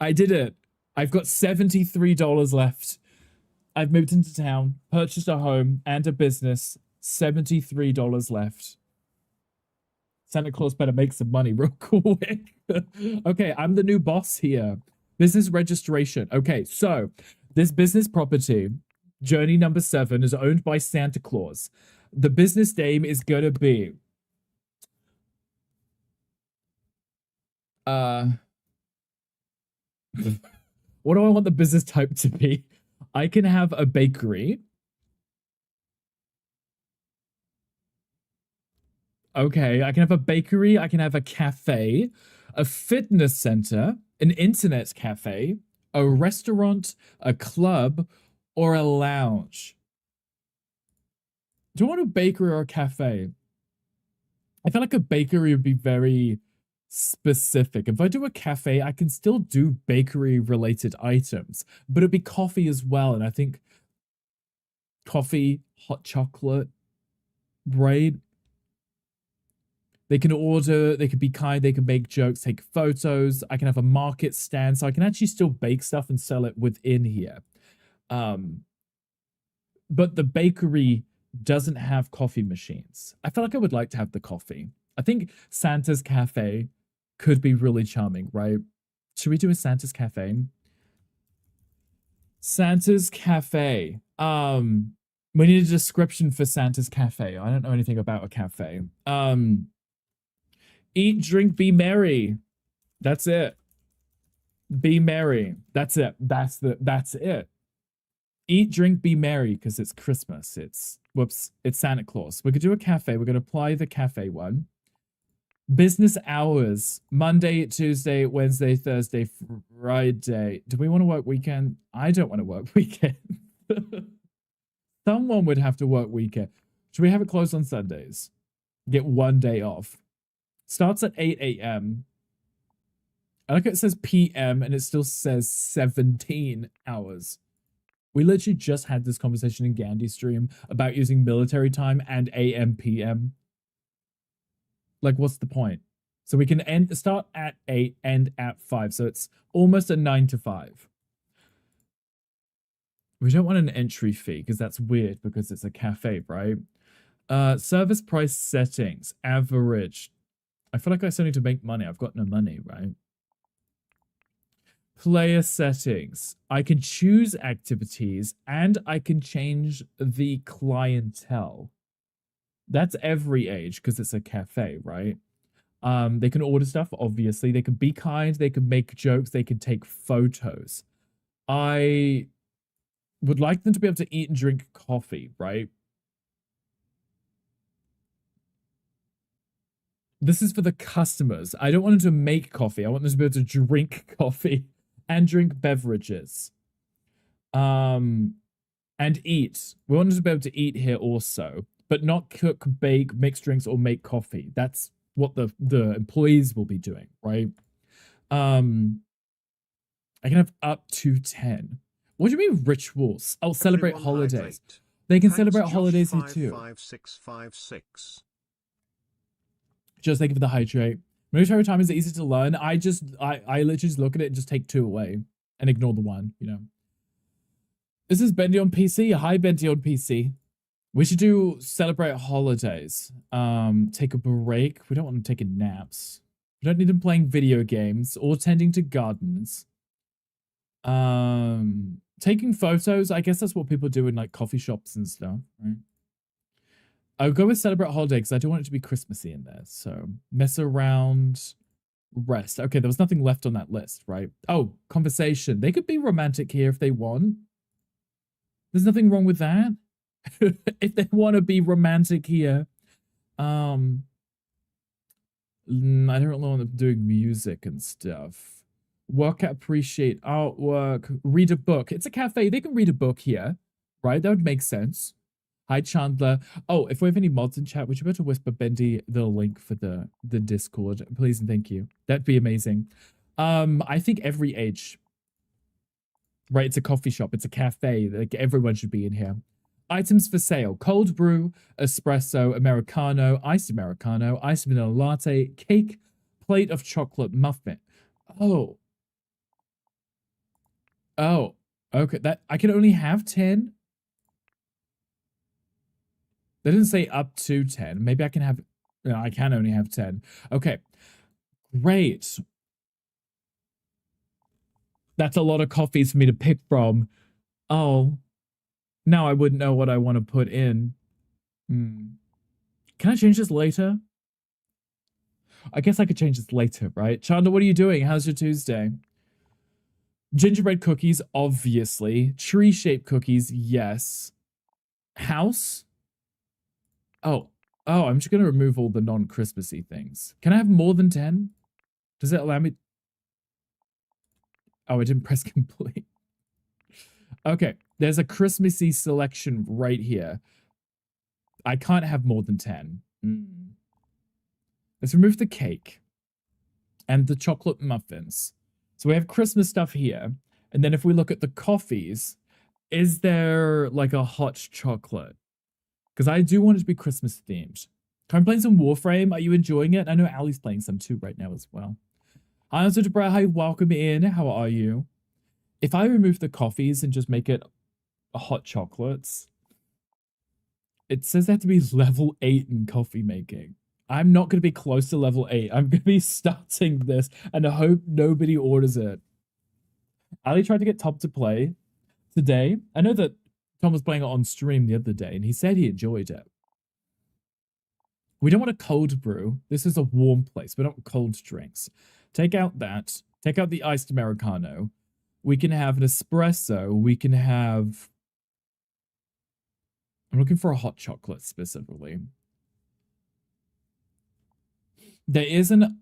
I did it. I've got $73 left. I've moved into town, purchased a home and a business. $73 left. Santa Claus better make some money real quick. Okay, I'm the new boss here. Business registration. Okay, so this business property, Journey number 7, is owned by Santa Claus. The business name is going to be... what do I want the business type to be? I can have a bakery. Okay, I can have a bakery, I can have a cafe, a fitness center, an internet cafe, a restaurant, a club, or a lounge. Do I want a bakery or a cafe? I feel like a bakery would be very specific. If I do a cafe, I can still do bakery-related items, but it'd be coffee as well, and I think coffee, hot chocolate, right? They can order, they can be kind, they can make jokes, take photos. I can have a market stand, so I can actually still bake stuff and sell it within here. But the bakery doesn't have coffee machines. I feel like I would like to have the coffee. I think Santa's Cafe could be really charming, right? Should we do a Santa's Cafe? Santa's Cafe. We need a description for Santa's Cafe. I don't know anything about a cafe. Eat, drink, be merry. That's it. Be merry. That's it. That's it. Eat, drink, be merry, because it's Christmas. It's Santa Claus. We could do a cafe. We're gonna apply the cafe one. Business hours: Monday, Tuesday, Wednesday, Thursday, Friday. Do we want to work weekend? I don't want to work weekend. Someone would have to work weekend. Should we have it closed on Sundays? Get 1 day off. Starts at 8 a.m. I like it says PM and it still says 17 hours. We literally just had this conversation in Gandhi stream about using military time and AM PM. Like, what's the point? So we can start at 8, end at 5. So it's almost a 9 to 5. We don't want an entry fee because that's weird because it's a cafe, right? Service price settings, average. I feel like I still need to make money. I've got no money, right? Player settings. I can choose activities and I can change the clientele. That's every age because it's a cafe, right? They can order stuff, obviously. They can be kind. They can make jokes. They can take photos. I would like them to be able to eat and drink coffee, right? This is for the customers. I don't want them to make coffee. I want them to be able to drink coffee and drink beverages. And eat. We want them to be able to eat here also, but not cook, bake, mix drinks, or make coffee. That's what the employees will be doing, right? I can have up to 10. What do you mean rituals? Oh, celebrate holidays. They can celebrate holidays here too. 5656. Just thank you for the hydrate. Military time is easy to learn. I literally just look at it and just take 2 away and ignore the 1, you know. This is Bendy on PC. Hi, Bendy on PC. We should do celebrate holidays. Take a break. We don't want them taking naps. We don't need them playing video games or tending to gardens. Taking photos. I guess that's what people do in like coffee shops and stuff, right? I'll go with celebrate holiday because I don't want it to be Christmassy in there. So mess around, rest. Okay, there was nothing left on that list, right? Oh, conversation. They could be romantic here if they want. There's nothing wrong with that. If they want to be romantic here. I don't really want them doing music and stuff. Work at appreciate artwork. Read a book. It's a cafe. They can read a book here, right? That would make sense. Hi, Chandler. Oh, if we have any mods in chat, would you be able to whisper Bendy the link for the Discord? Please and thank you. That'd be amazing. I think every age. Right, it's a coffee shop. It's a cafe. Like, everyone should be in here. Items for sale. Cold brew, espresso, Americano, iced vanilla latte, cake, plate of chocolate muffin. Oh. Oh. Okay, that I can only have 10? They didn't say up to 10. Maybe I can have... No, I can only have 10. Okay. Great. That's a lot of coffees for me to pick from. Oh. Now I wouldn't know what I want to put in. Can I change this later? I guess I could change this later, right? Chandler, what are you doing? How's your Tuesday? Gingerbread cookies, obviously. Tree-shaped cookies, yes. House? Oh, I'm just going to remove all the non-Christmassy things. Can I have more than 10? Does it allow me? Oh, I didn't press complete. Okay, there's a Christmassy selection right here. I can't have more than 10. Let's remove the cake and the chocolate muffins. So we have Christmas stuff here. And then if we look at the coffees, is there like a hot chocolate? Because I do want it to be Christmas themed. I'm playing some Warframe. Are you enjoying it? I know Ali's playing some too right now as well. Hi, I'm Debra. Hi, welcome in. How are you? If I remove the coffees and just make it hot chocolates, it says they have to be level 8 in coffee making. I'm not going to be close to level 8. I'm going to be starting this and I hope nobody orders it. Ali tried to get Tom to play today. I know that Tom was playing it on stream the other day and he said he enjoyed it. We don't want a cold brew. This is a warm place. We don't want cold drinks. Take out that. Take out the iced Americano. We can have an espresso. We can have... I'm looking for a hot chocolate specifically. There isn't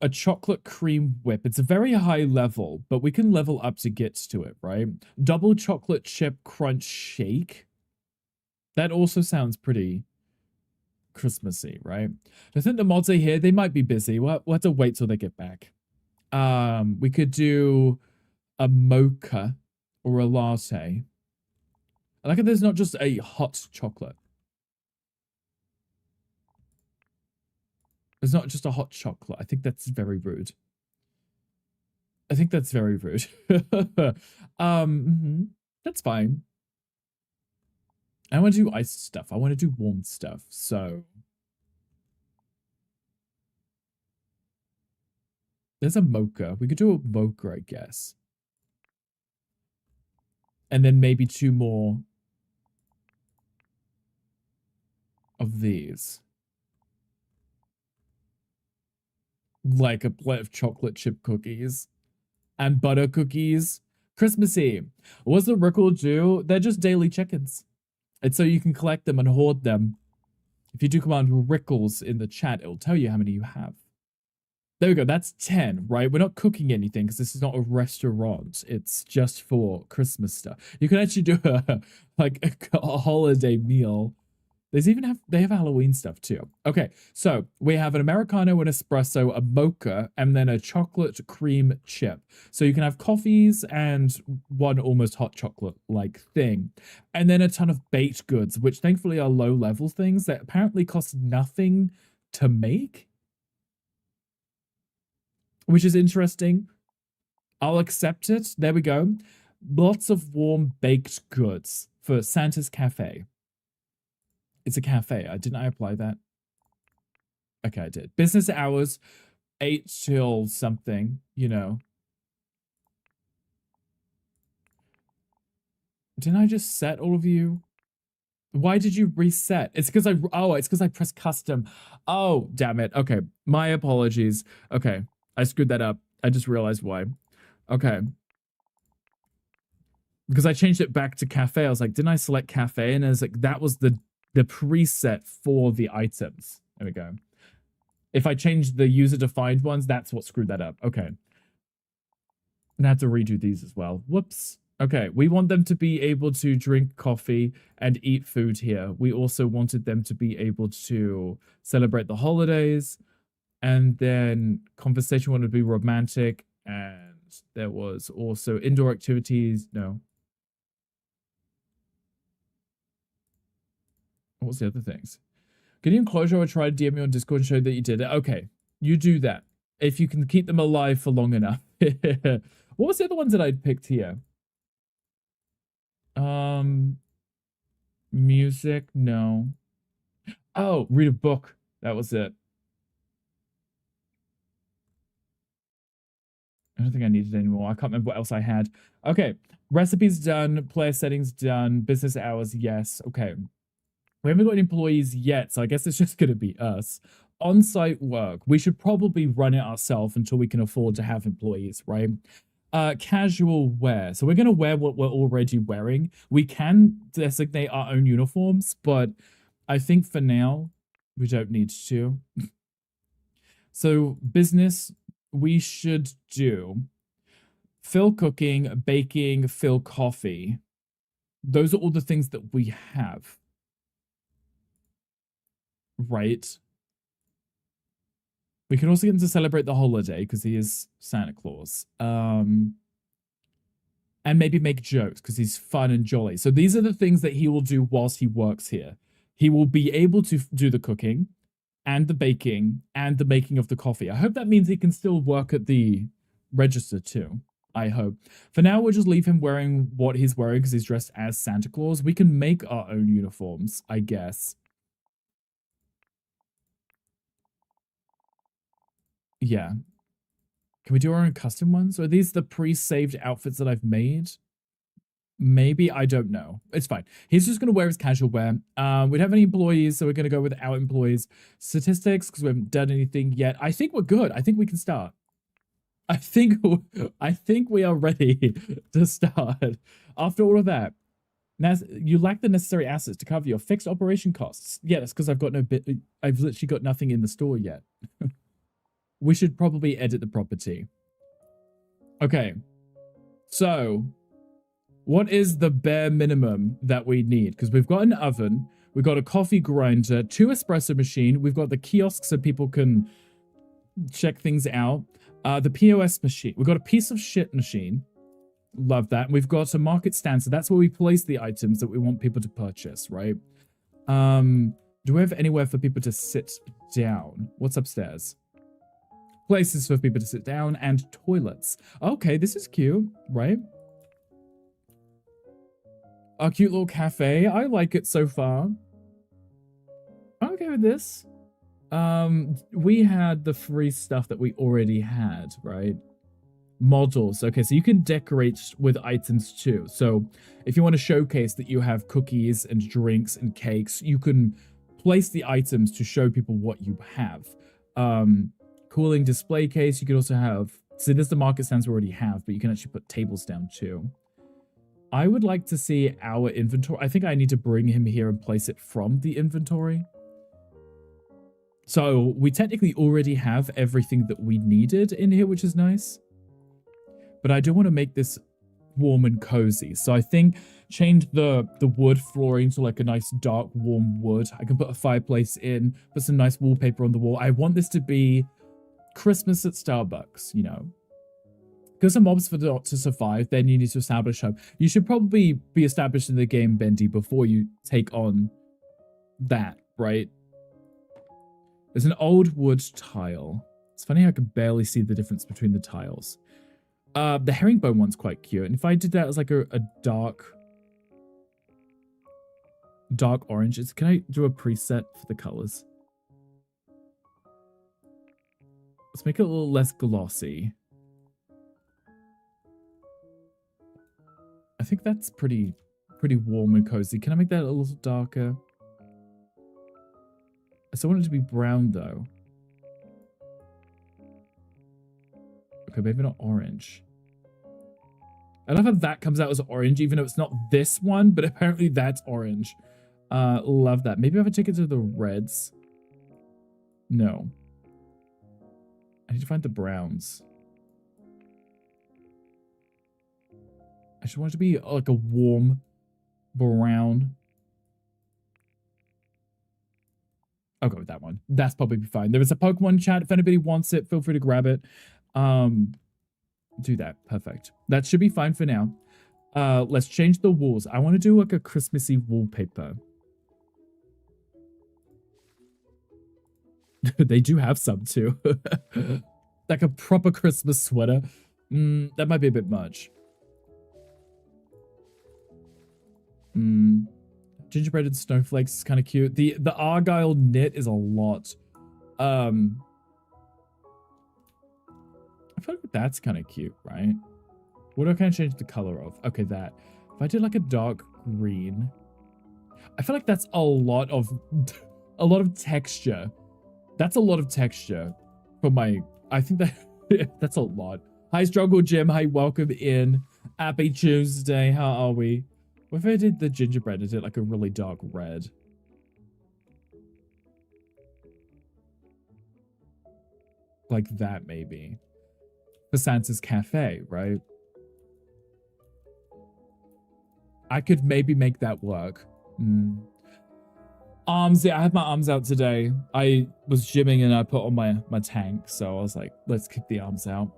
a chocolate cream whip. It's a very high level, but we can level up to get to it, right? Double chocolate chip crunch shake. That also sounds pretty Christmassy, right? I think the mods are here. They might be busy. We'll have to wait till they get back. We could do a mocha or a latte. I like it. There's not just a hot chocolate. There's not just a hot chocolate. I think that's very rude. I think that's very rude. That's fine. I want to do iced stuff. I want to do warm stuff. So there's a mocha. We could do a mocha, I guess. And then maybe 2 more of these. Like a plate of chocolate chip cookies and butter cookies. Christmassy. What's the Rickle do? They're just daily chickens. It's so you can collect them and hoard them. If you do command Rickles in the chat, it'll tell you how many you have. There we go. That's 10, right? We're not cooking anything because this is not a restaurant. It's just for Christmas stuff. You can actually do a holiday meal. They have Halloween stuff too. Okay, so we have an Americano, an espresso, a mocha, and then a chocolate cream chip. So you can have coffees and one almost hot chocolate-like thing. And then a ton of baked goods, which thankfully are low-level things that apparently cost nothing to make. Which is interesting. I'll accept it. There we go. Lots of warm baked goods for Santa's Cafe. It's a cafe. Didn't I apply that? Okay, I did. Business hours, 8 till something, you know. Didn't I just set all of you? Why did you reset? It's because I pressed custom. Oh, damn it. Okay, my apologies. Okay, I screwed that up. I just realized why. Okay. Because I changed it back to cafe. I was like, didn't I select cafe? And I was like, that was the preset for the items. There we go. If I change the user-defined ones, that's what screwed that up. Okay. And I have to redo these as well. Whoops. Okay, we want them to be able to drink coffee and eat food here. We also wanted them to be able to celebrate the holidays. And then conversation wanted to be romantic. And there was also indoor activities. No. What was the other things? Getting closure or try to DM me on Discord and show that you did it. Okay, you do that. If you can keep them alive for long enough. What was the other ones that I'd picked here? Music, no. Oh, read a book. That was it. I don't think I needed anymore. I can't remember what else I had. Okay, recipes done. Player settings done. Business hours, yes. Okay. We haven't got any employees yet, so I guess it's just going to be us. On-site work. We should probably run it ourselves until we can afford to have employees, right? Casual wear. So we're going to wear what we're already wearing. We can designate our own uniforms, but I think for now, we don't need to. So business, we should do Phil cooking, baking, Phil coffee. Those are all the things that we have. Right. We can also get him to celebrate the holiday because he is Santa Claus. And maybe make jokes because he's fun and jolly. So these are the things that he will do whilst he works here. He will be able to do the cooking and the baking and the making of the coffee. I hope that means he can still work at the register too. I hope. For now, we'll just leave him wearing what he's wearing because he's dressed as Santa Claus. We can make our own uniforms, I guess. Yeah. Can we do our own custom ones? Or are these the pre-saved outfits that I've made? Maybe, I don't know. It's fine. He's just going to wear his casual wear. We don't have any employees, so we're going to go without employees. Statistics, because we haven't done anything yet. I think we're good. I think we can start. I think we are ready to start. After all of that, now you lack the necessary assets to cover your fixed operation costs. Yeah, that's because I've literally got nothing in the store yet. We should probably edit the property. Okay. So, what is the bare minimum that we need? Because we've got an oven, we've got a coffee grinder, 2 espresso machine, we've got the kiosk so people can check things out, the POS machine, we've got a piece of shit machine, love that, and we've got a market stand, so that's where we place the items that we want people to purchase, right? Do we have anywhere for people to sit down? What's upstairs? Places for people to sit down and toilets. Okay, this is cute, right? A cute little cafe. I like it so far. I'm okay with this. We had the free stuff that we already had, right? Models. Okay, so you can decorate with items too. So if you want to showcase that you have cookies and drinks and cakes, you can place the items to show people what you have. Cooling display case. You could also have, so this is the market stands we already have, but you can actually put tables down too. I would like to see our inventory. I think I need to bring him here and place it from the inventory. So we technically already have everything that we needed in here, which is nice. But I do want to make this warm and cozy. So I think change the wood flooring to like a nice dark warm wood. I can put a fireplace in, put some nice wallpaper on the wall. I want this to be Christmas at Starbucks, you know. Because the mobs to survive, then you need to establish hope. You should probably be established in the game, Bendy, before you take on that, right? There's an old wood tile. It's funny how I can barely see the difference between the tiles. The herringbone one's quite cute. And if I did that as like a dark orange, can I do a preset for the colors? Let's make it a little less glossy. I think that's pretty warm and cozy. Can I make that a little darker? I still want it to be brown though. Okay, maybe not orange. I love how that comes out as orange, even though it's not this one, but apparently that's orange. Love that. Maybe if I take it to the reds. No. I need to find the browns. I just want it to be like a warm brown. I'll go with that one. That's probably fine. There is a Pokemon chat. If anybody wants it, feel free to grab it. Do that. Perfect. That should be fine for now. Let's change the walls. I want to do like a Christmassy wallpaper. They do have some too. Like a proper Christmas sweater. That might be a bit much. Gingerbread and snowflakes is kind of cute. The Argyle knit is a lot. I feel like that's kind of cute, right? What do I kind of change the color of? Okay, that. If I did like a dark green, I feel like that's a lot of texture. That's a lot of texture for my. I think that that's a lot. Hi, Struggle Jim. Hi, welcome in. Happy Tuesday. How are we? What if I did the gingerbread? Is it like a really dark red? Like that, maybe. For Santa's Cafe, right? I could maybe make that work. Arms, yeah, I had my arms out today. I was gymming and I put on my tank, so I was like, let's kick the arms out.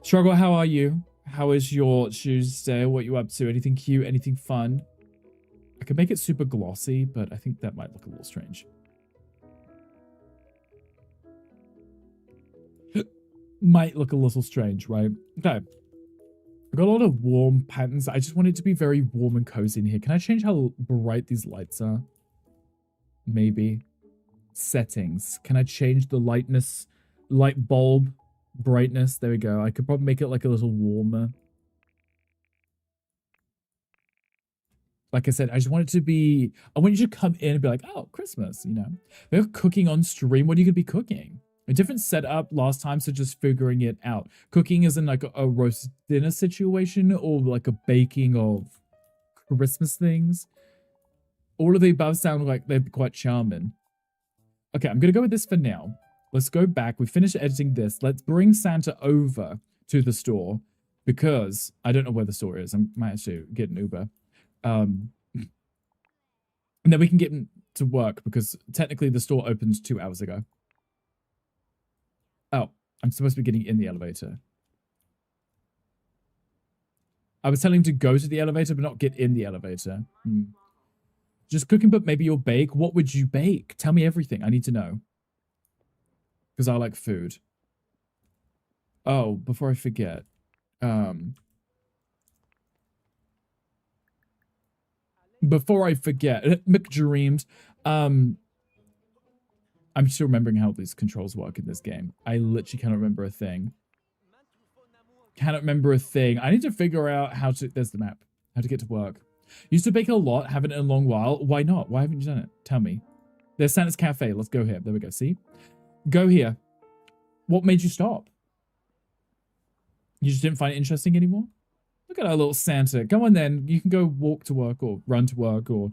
Struggle, how are you? How is your Tuesday? What you up to? Anything cute? Anything fun? I could make it super glossy, but I think that might look a little strange. Might look a little strange, right? Okay. I've got a lot of warm patterns. I just want it to be very warm and cozy in here. Can I change how bright these lights are? Maybe. Settings. Can I change the lightness? Light bulb brightness. There we go. I could probably make it like a little warmer. Like I said, I just want it to be, I want you to come in and be like, oh, Christmas, you know. We're cooking on stream. What are you going to be cooking? A different setup last time, so just figuring it out. Cooking is in like a roast dinner situation or like a baking of Christmas things. All of the above sound like they'd be quite charming. Okay, I'm going to go with this for now. Let's go back. We finished editing this. Let's bring Santa over to the store because I don't know where the store is. I might actually get an Uber. And then we can get to work because technically the store opened 2 hours ago. Oh, I'm supposed to be getting in the elevator. I was telling him to go to the elevator, but not get in the elevator. Just cooking, but maybe you'll bake. What would you bake? Tell me everything. I need to know. Because I like food. Oh, before I forget. Before I forget, McDreamed. I'm still remembering how these controls work in this game. I literally cannot remember a thing. Cannot remember a thing. I need to figure out how to... There's the map. How to get to work. Used to bake a lot. Haven't in a long while. Why not? Why haven't you done it? Tell me. There's Santa's Cafe. Let's go here. There we go. See? Go here. What made you stop? You just didn't find it interesting anymore? Look at our little Santa. Come on then. You can go walk to work or run to work or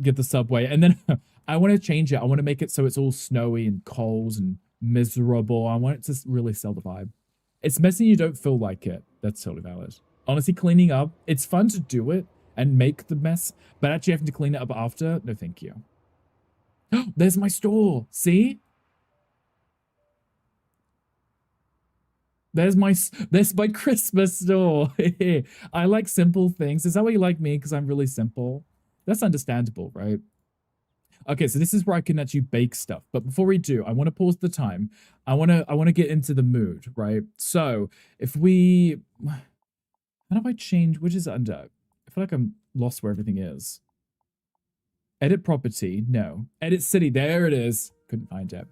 get the subway. And then I want to change it. I want to make it so it's all snowy and cold and miserable. I want it to really sell the vibe. It's messy. You don't feel like it. That's totally valid. Honestly, cleaning up, it's fun to do it and make the mess, but actually having to clean it up after, no thank you. There's my store. See? There's my Christmas store. I like simple things. Is that why you like me? Because I'm really simple. That's understandable, right? Okay, so this is where I can actually bake stuff. But before we do, I want to pause the time. I want to get into the mood, right? So if we, how do I change? Which is under? I feel like I'm lost where everything is. Edit property. No. Edit city. There it is. Couldn't find it.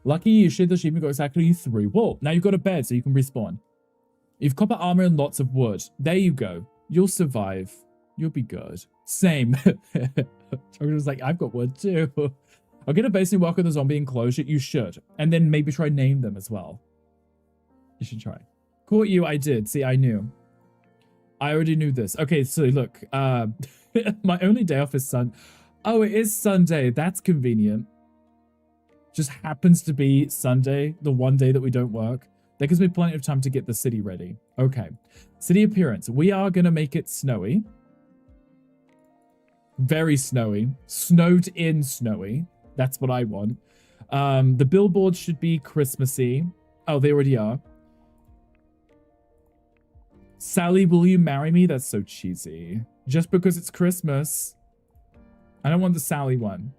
Lucky you, shared the achievement got exactly 3. Whoa, now you've got a bed so you can respawn. You've copper armor and lots of wood. There you go. You'll survive. You'll be good. Same. I was like, I've got wood too. I'll get a base and work on the zombie enclosure. You should. And then maybe try name them as well. You should try. Caught you, I did. See, I knew. I already knew this. Okay, so look. My only day off is Sunday. Oh, it is Sunday. That's convenient. Just happens to be Sunday, the one day that we don't work. That gives me plenty of time to get the city ready. Okay. City appearance. We are going to make it snowy. Very snowy. Snowed in snowy. That's what I want. The billboards should be Christmassy. Oh, they already are. Sally, will you marry me? That's so cheesy. Just because it's Christmas. I don't want the Sally one.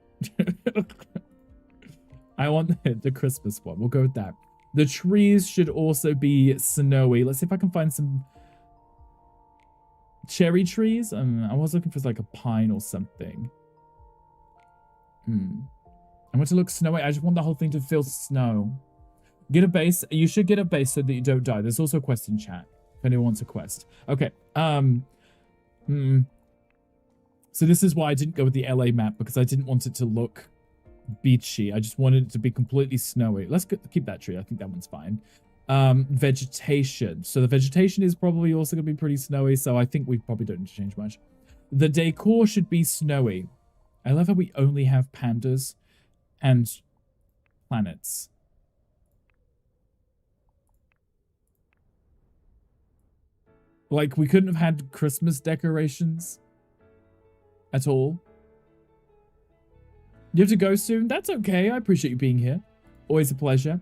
I want the Christmas one. We'll go with that. The trees should also be snowy. Let's see if I can find some cherry trees. I was looking for like a pine or something. I want to look snowy. I just want the whole thing to feel snow. Get a base. You should get a base so that you don't die. There's also a quest in chat if anyone wants a quest. Okay. So this is why I didn't go with the LA map, because I didn't want it to look beachy. I just wanted it to be completely snowy. Let's keep that tree. I think that one's fine. Vegetation. So the vegetation is probably also going to be pretty snowy, so I think we probably don't need to change much. The decor should be snowy. I love how we only have pandas and planets. Like, we couldn't have had Christmas decorations at all. You have to go soon? That's okay. I appreciate you being here. Always a pleasure.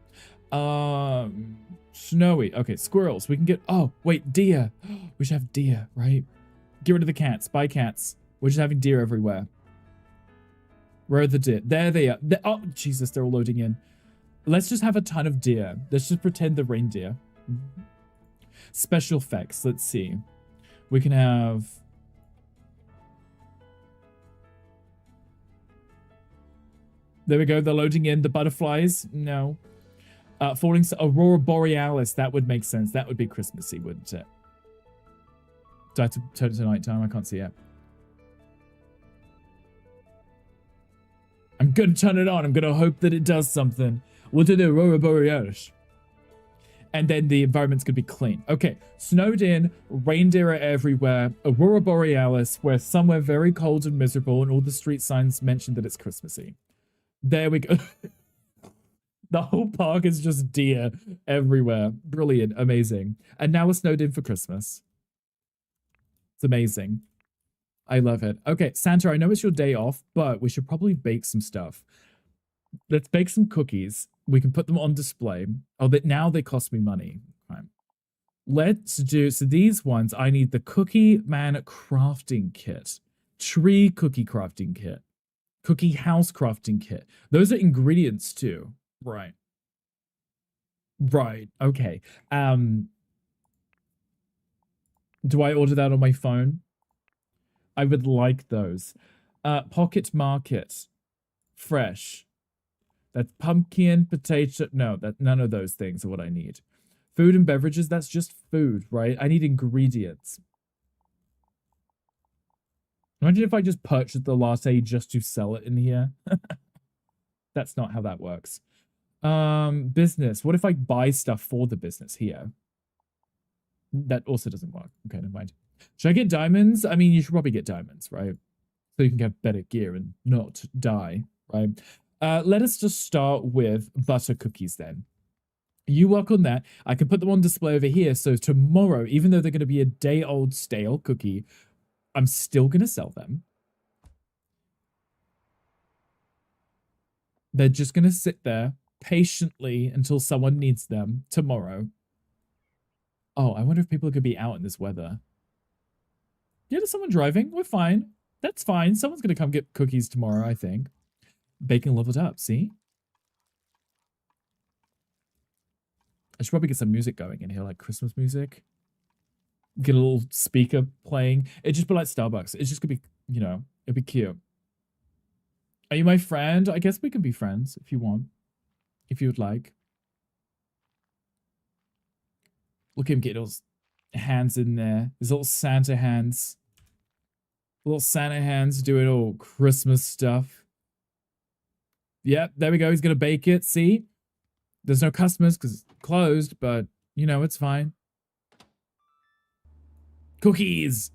Snowy. Okay, squirrels. We can get... Oh, wait, deer. We should have deer, right? Get rid of the cats. Bye, cats. We're just having deer everywhere. Where are the deer? There they are. Oh, Jesus, they're all loading in. Let's just have a ton of deer. Let's just pretend the reindeer. Special effects. Let's see. We can have... There we go. They're loading in the butterflies. No. Falling Aurora Borealis. That would make sense. That would be Christmassy, wouldn't it? Do I have to turn it to nighttime? I can't see it. gonna turn it on. I'm gonna hope that it does something. We'll do the Aurora Borealis. And then the environment's gonna be clean. Okay, snowed in, reindeer are everywhere, Aurora Borealis, we're somewhere very cold and miserable, and all the street signs mention that it's Christmassy. There we go. The whole park is just deer everywhere. Brilliant, amazing. And now we're snowed in for Christmas. It's amazing. I love it. Okay, Santa, I know it's your day off, but we should probably bake some stuff. Let's bake some cookies. We can put them on display. Oh, but now they cost me money. Right. Let's do, so these ones, I need the Cookie Man crafting kit, tree cookie crafting kit, cookie house crafting kit. Those are ingredients too. Right. Right. Okay. Do I order that on my phone? I would like those. Pocket Market. Fresh. That's pumpkin, potato. No, that none of those things are what I need. Food and beverages, that's just food, right? I need ingredients. Imagine if I just purchased the latte just to sell it in here. That's not how that works. Business. What if I buy stuff for the business here? That also doesn't work. Okay, never mind. Should I get diamonds? I mean, you should probably get diamonds, right? So you can get better gear and not die, right? Let us just start with butter cookies then. You work on that. I can put them on display over here. So tomorrow, even though they're going to be a day-old stale cookie, I'm still going to sell them. They're just going to sit there patiently until someone needs them tomorrow. Oh, I wonder if people are going to be out in this weather. Yeah, there's someone driving. We're fine. That's fine. Someone's going to come get cookies tomorrow, I think. Bacon leveled up, see? I should probably get some music going in here, like Christmas music. Get a little speaker playing. It'd just be like Starbucks. It's just going to be, you know, it'd be cute. Are you my friend? I guess we can be friends if you want. If you would like. Look at him get those hands in there. His little Santa hands. Little Santa hands doing all Christmas stuff. Yep, there we go. He's going to bake it. See? There's no customers because it's closed, but, you know, it's fine. Cookies!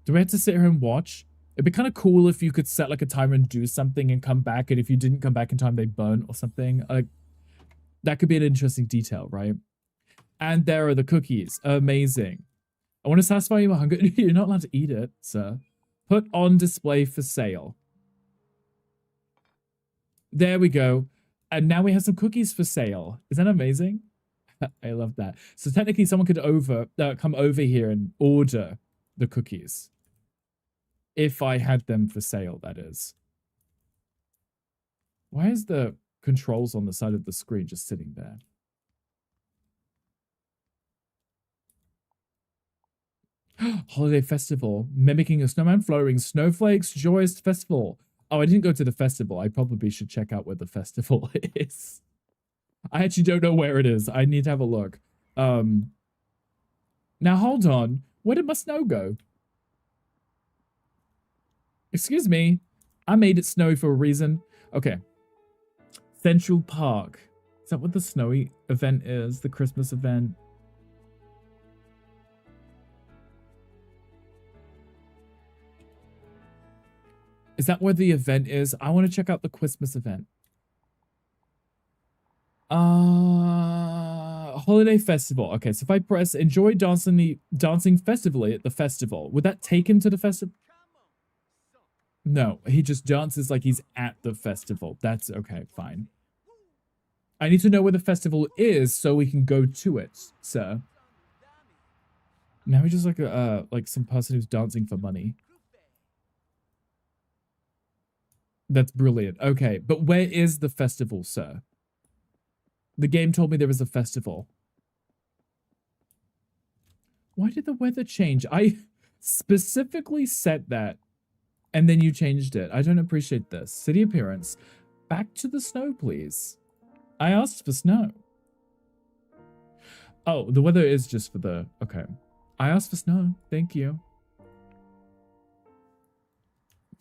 Do we have to sit here and watch? It'd be kind of cool if you could set like a timer and do something and come back, and if you didn't come back in time, they burn or something. Like, that could be an interesting detail, right? And there are the cookies. Amazing. I want to satisfy your hunger. You're not allowed to eat it, sir. Put on display for sale. There we go. And now we have some cookies for sale. Is that amazing? I love that. So technically someone could come over here and order the cookies. If I had them for sale, that is. Why is the controls on the side of the screen just sitting there? Holiday festival. Mimicking a snowman, flowering snowflakes, joyous festival. Oh, I didn't go to the festival. I probably should check out where the festival is. I actually don't know where it is. I need to have a look. Now, hold on. Where did my snow go? Excuse me. I made it snowy for a reason. Okay. Central Park. Is that what the snowy event is? The Christmas event? Is that where the event is? I want to check out the Christmas event. Holiday festival. Okay, so if I press enjoy dancing festivally at the festival, would that take him to the festival? No, he just dances like he's at the festival. That's okay, fine. I need to know where the festival is so we can go to it, sir. Now he's just like some person who's dancing for money. That's brilliant. Okay, but where is the festival, sir? The game told me there was a festival. Why did the weather change? I specifically set that, and then you changed it. I don't appreciate this. City appearance. Back to the snow, please. I asked for snow. Oh, the weather is just for the... Okay. I asked for snow. Thank you.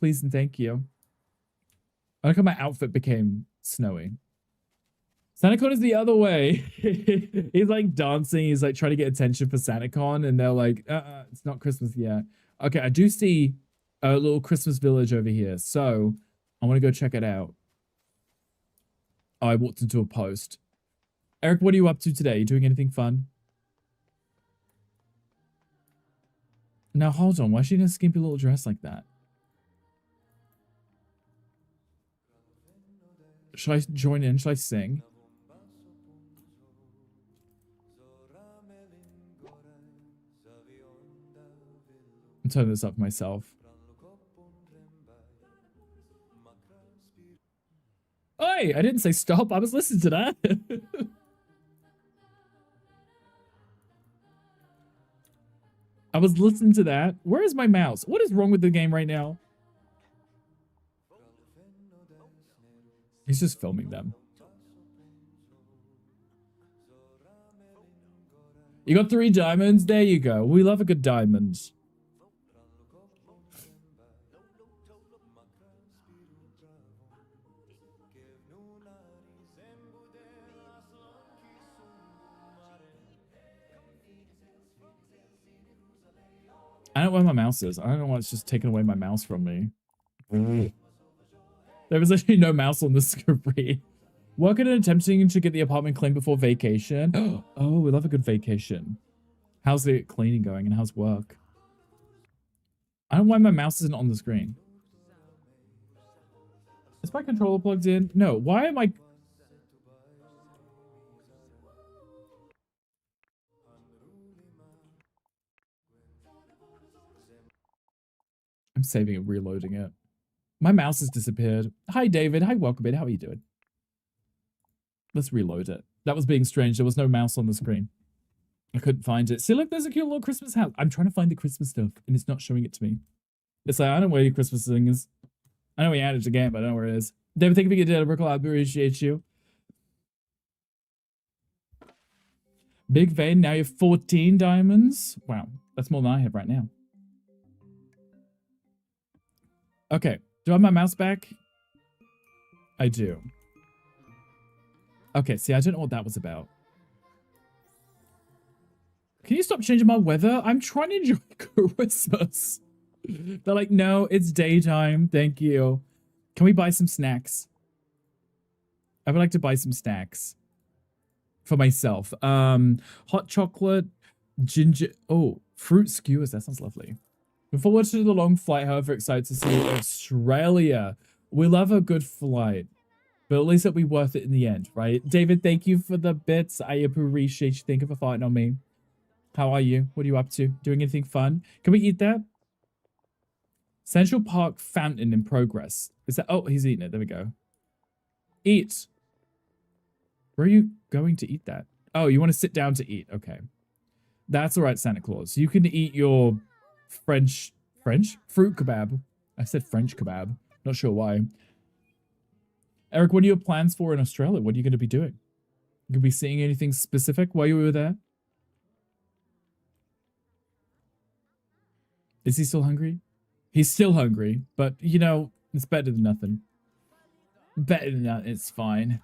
Please and thank you. I like how my outfit became snowy. SantaCon is the other way. He's like dancing. He's like trying to get attention for SantaCon, and they're like, it's not Christmas yet. Okay, I do see a little Christmas village over here, so I want to go check it out. Oh, I walked into a post. Eric, what are you up to today? You doing anything fun? Now, hold on. Why is she in a skimpy little dress like that? Should I join in? Should I sing? I'm turning this up myself. Oi! I didn't say stop. I was listening to that. I was listening to that. Where is my mouse? What is wrong with the game right now? He's just filming them. You got 3 diamonds? There you go. We love a good diamond. I don't know where my mouse is. I don't know why it's just taking away my mouse from me. There was actually no mouse on the screen. Working and attempting to get the apartment clean before vacation. Oh, we love a good vacation. How's the cleaning going and how's work? I don't know why my mouse isn't on the screen. Is my controller plugged in? No. Why am I... I'm saving it, reloading it. My mouse has disappeared. Hi, David. Hi, welcome in. How are you doing? Let's reload it. That was being strange. There was no mouse on the screen. I couldn't find it. See, look, there's a cute little Christmas house. I'm trying to find the Christmas stuff, and it's not showing it to me. It's like, I don't know where your Christmas thing is. I know we added it again, but I don't know where it is. David, thank you for your data, Rickle. I appreciate you. Big vein. Now you have 14 diamonds. Wow. That's more than I have right now. Okay. Do I have my mouse back? I do. Okay, see, I don't know what that was about. Can you stop changing my weather? I'm trying to enjoy Christmas. They're like, no, it's daytime. Thank you. Can we buy some snacks? I would like to buy some snacks. For myself. Hot chocolate, ginger... Oh, fruit skewers. That sounds lovely. Look forward to the long flight, however excited to see Australia. We love a good flight. But at least it'll be worth it in the end, right? David, thank you for the bits. I appreciate you. Thank you for fighting on me. How are you? What are you up to? Doing anything fun? Can we eat that? Central Park fountain in progress. Is that... Oh, he's eating it. There we go. Eat. Where are you going to eat that? Oh, you want to sit down to eat. Okay. That's all right, Santa Claus. You can eat your French fruit kebab. I said French kebab. Not sure why. Eric, what are your plans for in Australia? What are you going to be doing? You could be seeing anything specific while you were there? Is he still hungry? He's still hungry, but, you know, it's better than nothing. Better than that, it's fine.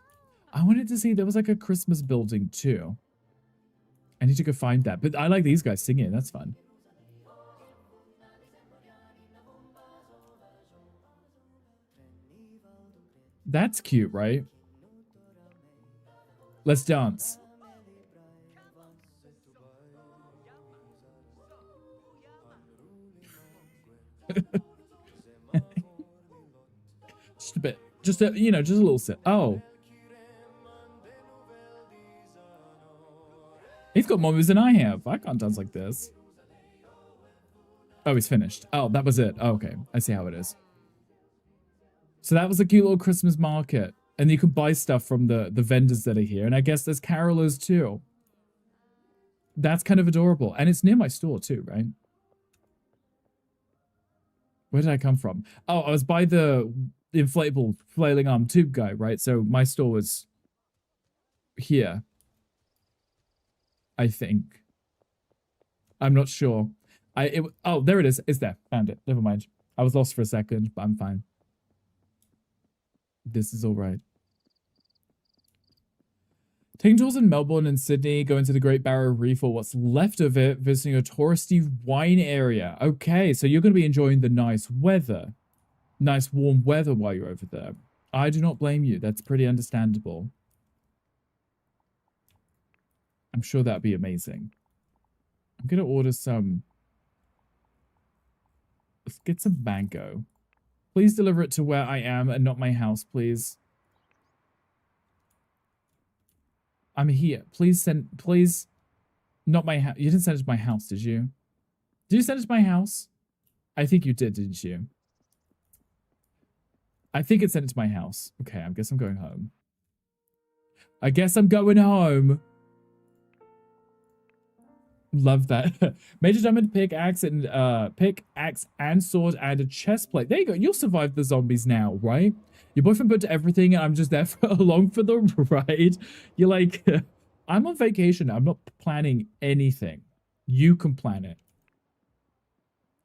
I wanted to see, there was like a Christmas building too. I need to go find that. But I like these guys singing. That's fun. That's cute, right? Let's dance. Just a bit. Just a, you know, just a little sip. Oh. He's got more moves than I have. I can't dance like this. Oh, he's finished. Oh, that was it. Oh, okay. I see how it is. So that was a cute little Christmas market. And you can buy stuff from the vendors that are here. And I guess there's carolers too. That's kind of adorable. And it's near my store too, right? Where did I come from? Oh, I was by the inflatable flailing arm tube guy, right? So my store was here. I think. I'm not sure. Oh, there it is. It's there. Found it. Never mind. I was lost for a second, but I'm fine. This is all right. Taking tours in Melbourne and Sydney, going to the Great Barrier Reef or what's left of it, visiting a touristy wine area. Okay, so you're going to be enjoying the nice weather. Nice warm weather while you're over there. I do not blame you. That's pretty understandable. I'm sure that'd be amazing. I'm going to order some... Let's get some mango. Please deliver it to where I am and not my house, please. I'm here. Please not my house. You didn't send it to my house, did you? Did you send it to my house? I think you did, didn't you? I think it sent it to my house. Okay, I guess I'm going home. I guess I'm going home. Love that. Major diamond pickaxe and sword and a chest plate. There you go. You'll survive the zombies now, right? Your boyfriend put everything and I'm just there along for the ride. You're like, I'm on vacation. I'm not planning anything. You can plan it.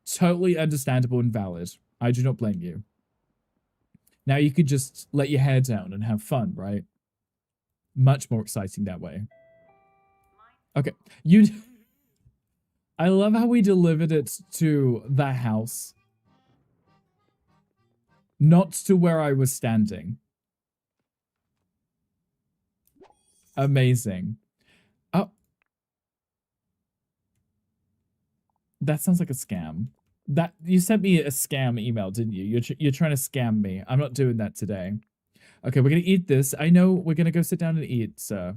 Totally understandable and valid. I do not blame you. Now you could just let your hair down and have fun, right? Much more exciting that way. Okay. I love how we delivered it to the house. Not to where I was standing. Amazing. Oh. That sounds like a scam. That you sent me a scam email, didn't you? You're trying to scam me. I'm not doing that today. Okay, we're going to eat this. I know we're going to go sit down and eat, sir.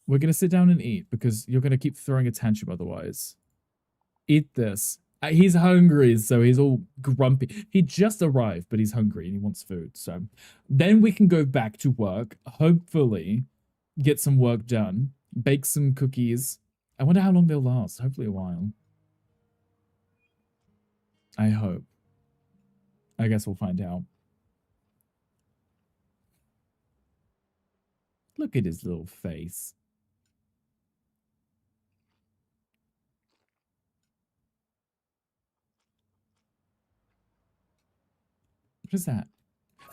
We're going to sit down and eat because you're going to keep throwing a tantrum otherwise. Eat this. He's hungry, so he's all grumpy. He just arrived, but he's hungry and he wants food. So then we can go back to work, hopefully get some work done, bake some cookies. I wonder how long they'll last. Hopefully a while. I hope. I guess we'll find out. Look at his little face. What is that?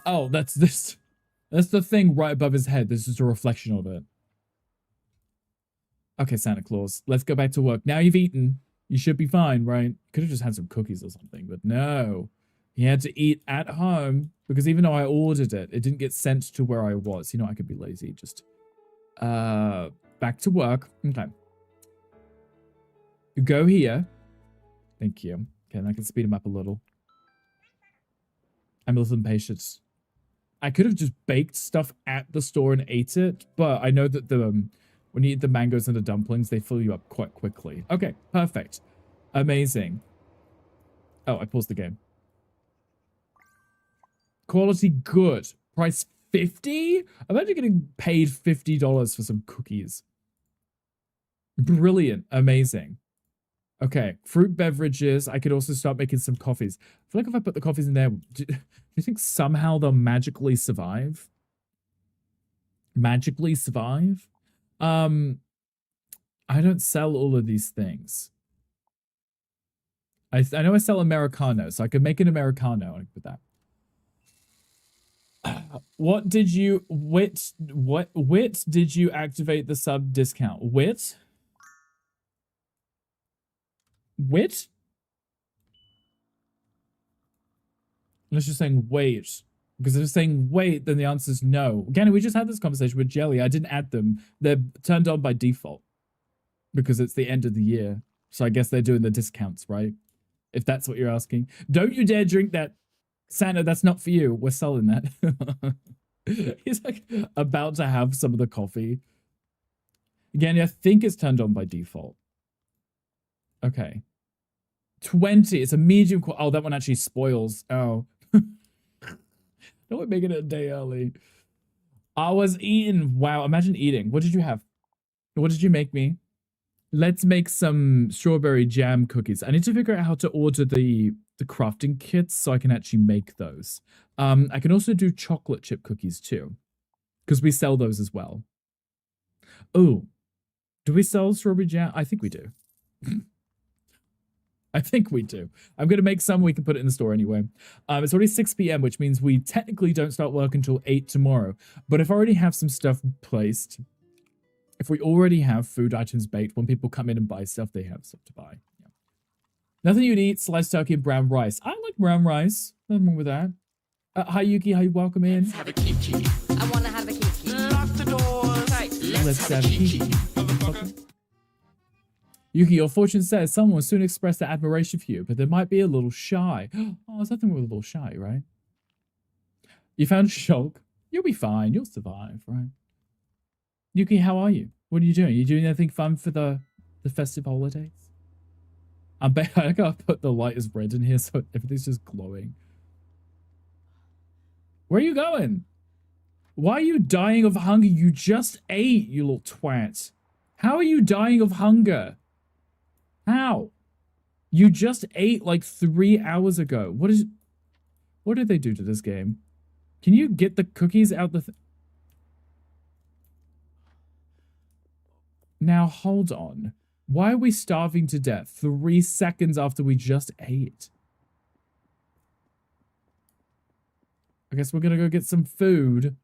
Oh, that's this. That's the thing right above his head. This is a reflection of it. Okay, Santa Claus. Let's go back to work. Now you've eaten. You should be fine, right? Could have just had some cookies or something, but no. He had to eat at home because even though I ordered it, it didn't get sent to where I was. You know, I could be lazy. Just, back to work. Okay. Go here. Thank you. Okay, and I can speed him up a little. I'm a little impatient. I could have just baked stuff at the store and ate it, but I know that when you eat the mangoes and the dumplings, they fill you up quite quickly. Okay, perfect. Amazing. Oh, I paused the game. Quality good. Price 50? I'm actually getting paid $50 for some cookies. Brilliant. Amazing. Okay, fruit beverages. I could also start making some coffees. I feel like if I put the coffees in there, do you think somehow they'll magically survive? Magically survive? I don't sell all of these things. I know I sell Americano, so I could make an Americano with that. What did you wit did you activate the sub discount? Wit? Let's just saying wait. Because if it's saying wait, then the answer is no. Again, we just had this conversation with Jelly. I didn't add them. They're turned on by default. Because it's the end of the year. So I guess they're doing the discounts, right? If that's what you're asking. Don't you dare drink that. Santa, that's not for you. We're selling that. He's like about to have some of the coffee. Again, I think it's turned on by default. Okay. 20. It's a medium. Oh, that one actually spoils. Oh. No, we're making it a day early. I was eating. Wow. Imagine eating. What did you have? What did you make me? Let's make some strawberry jam cookies. I need to figure out how to order the crafting kits so I can actually make those. I can also do chocolate chip cookies too, because we sell those as well. Oh, do we sell strawberry jam? I think we do. I think we do. I'm going to make some. We can put it in the store anyway. It's already 6 p.m., which means we technically don't start work until 8 tomorrow. But if I already have some stuff placed, if we already have food items baked, when people come in and buy stuff, they have stuff to buy. Yeah. Nothing you'd eat, sliced turkey and brown rice. I like brown rice. Nothing wrong with that. Hi, Yuki. How you welcome in? Let's have a kiki. I want to have a kiki. Lock the doors. Right. Let's have a kiki. Motherfucker. Yuki, your fortune says someone will soon express their admiration for you, but they might be a little shy. Oh, there's nothing with a little shy, right? You found Shulk. You'll be fine. You'll survive, right? Yuki, how are you? What are you doing? Are you doing anything fun for the festive holidays? I gotta put the light as red in here so everything's just glowing. Where are you going? Why are you dying of hunger? You just ate, you little twat. How are you dying of hunger? How? You just ate like 3 hours ago. What did they do to this game? Can you get the cookies out the Now hold on. Why are we starving to death 3 seconds after we just ate? I guess we're gonna go get some food.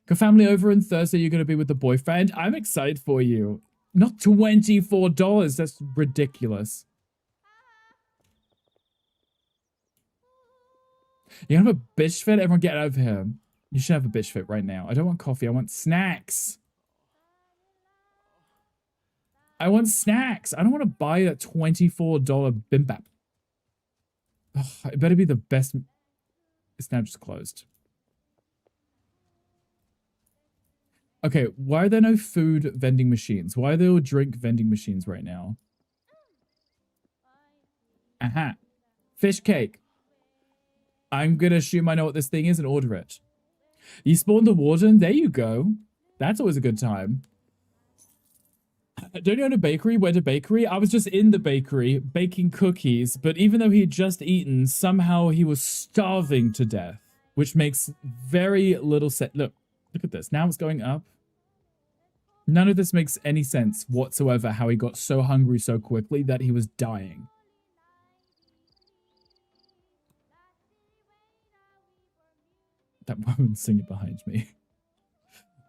Got family over on Thursday. You're gonna be with the boyfriend. I'm excited for you. Not $24. That's ridiculous. You have a bitch fit? Everyone get out of here. You should have a bitch fit right now. I don't want coffee. I want snacks. I want snacks. I don't want to buy a $24 bimbap. Ugh, it better be the best. It's now just closed. Okay, why are there no food vending machines? Why are there all drink vending machines right now? Aha. Fish cake. I'm gonna assume I know what this thing is and order it. You spawned the warden? There you go. That's always a good time. Don't you own a bakery? Where the bakery? I was just in the bakery baking cookies, but even though he had just eaten, somehow he was starving to death, which makes very little sense. Look at this. Now it's going up. None of this makes any sense whatsoever, how he got so hungry so quickly that he was dying. That woman singing behind me.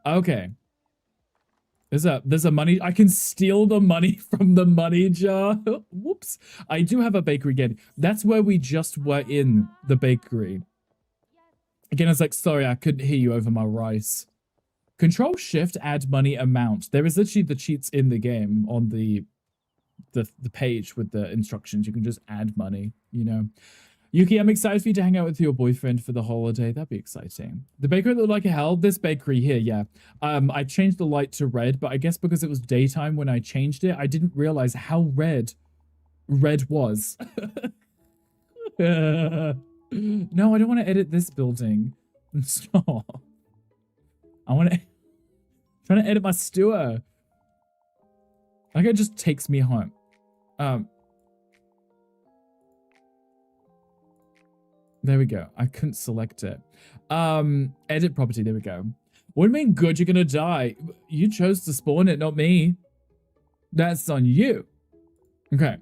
Okay. There's a money. I can steal the money from the money jar. Whoops. I do have a bakery again. That's where we just were in the bakery. Again, I was like, sorry, I couldn't hear you over my rice. Control Shift, add money amount. There is literally the cheats in the game on the page with the instructions. You can just add money, you know. Yuki, I'm excited for you to hang out with your boyfriend for the holiday. That'd be exciting. The bakery looked like hell. This bakery here, yeah. I changed the light to red, but I guess because it was daytime when I changed it, I didn't realize how red was. No, I don't want to edit this building. Stop. I'm trying to edit my stewer. Like it just takes me home. There we go. I couldn't select it. Edit property. There we go. What do you mean good? You're gonna die. You chose to spawn it, not me. That's on you. Okay.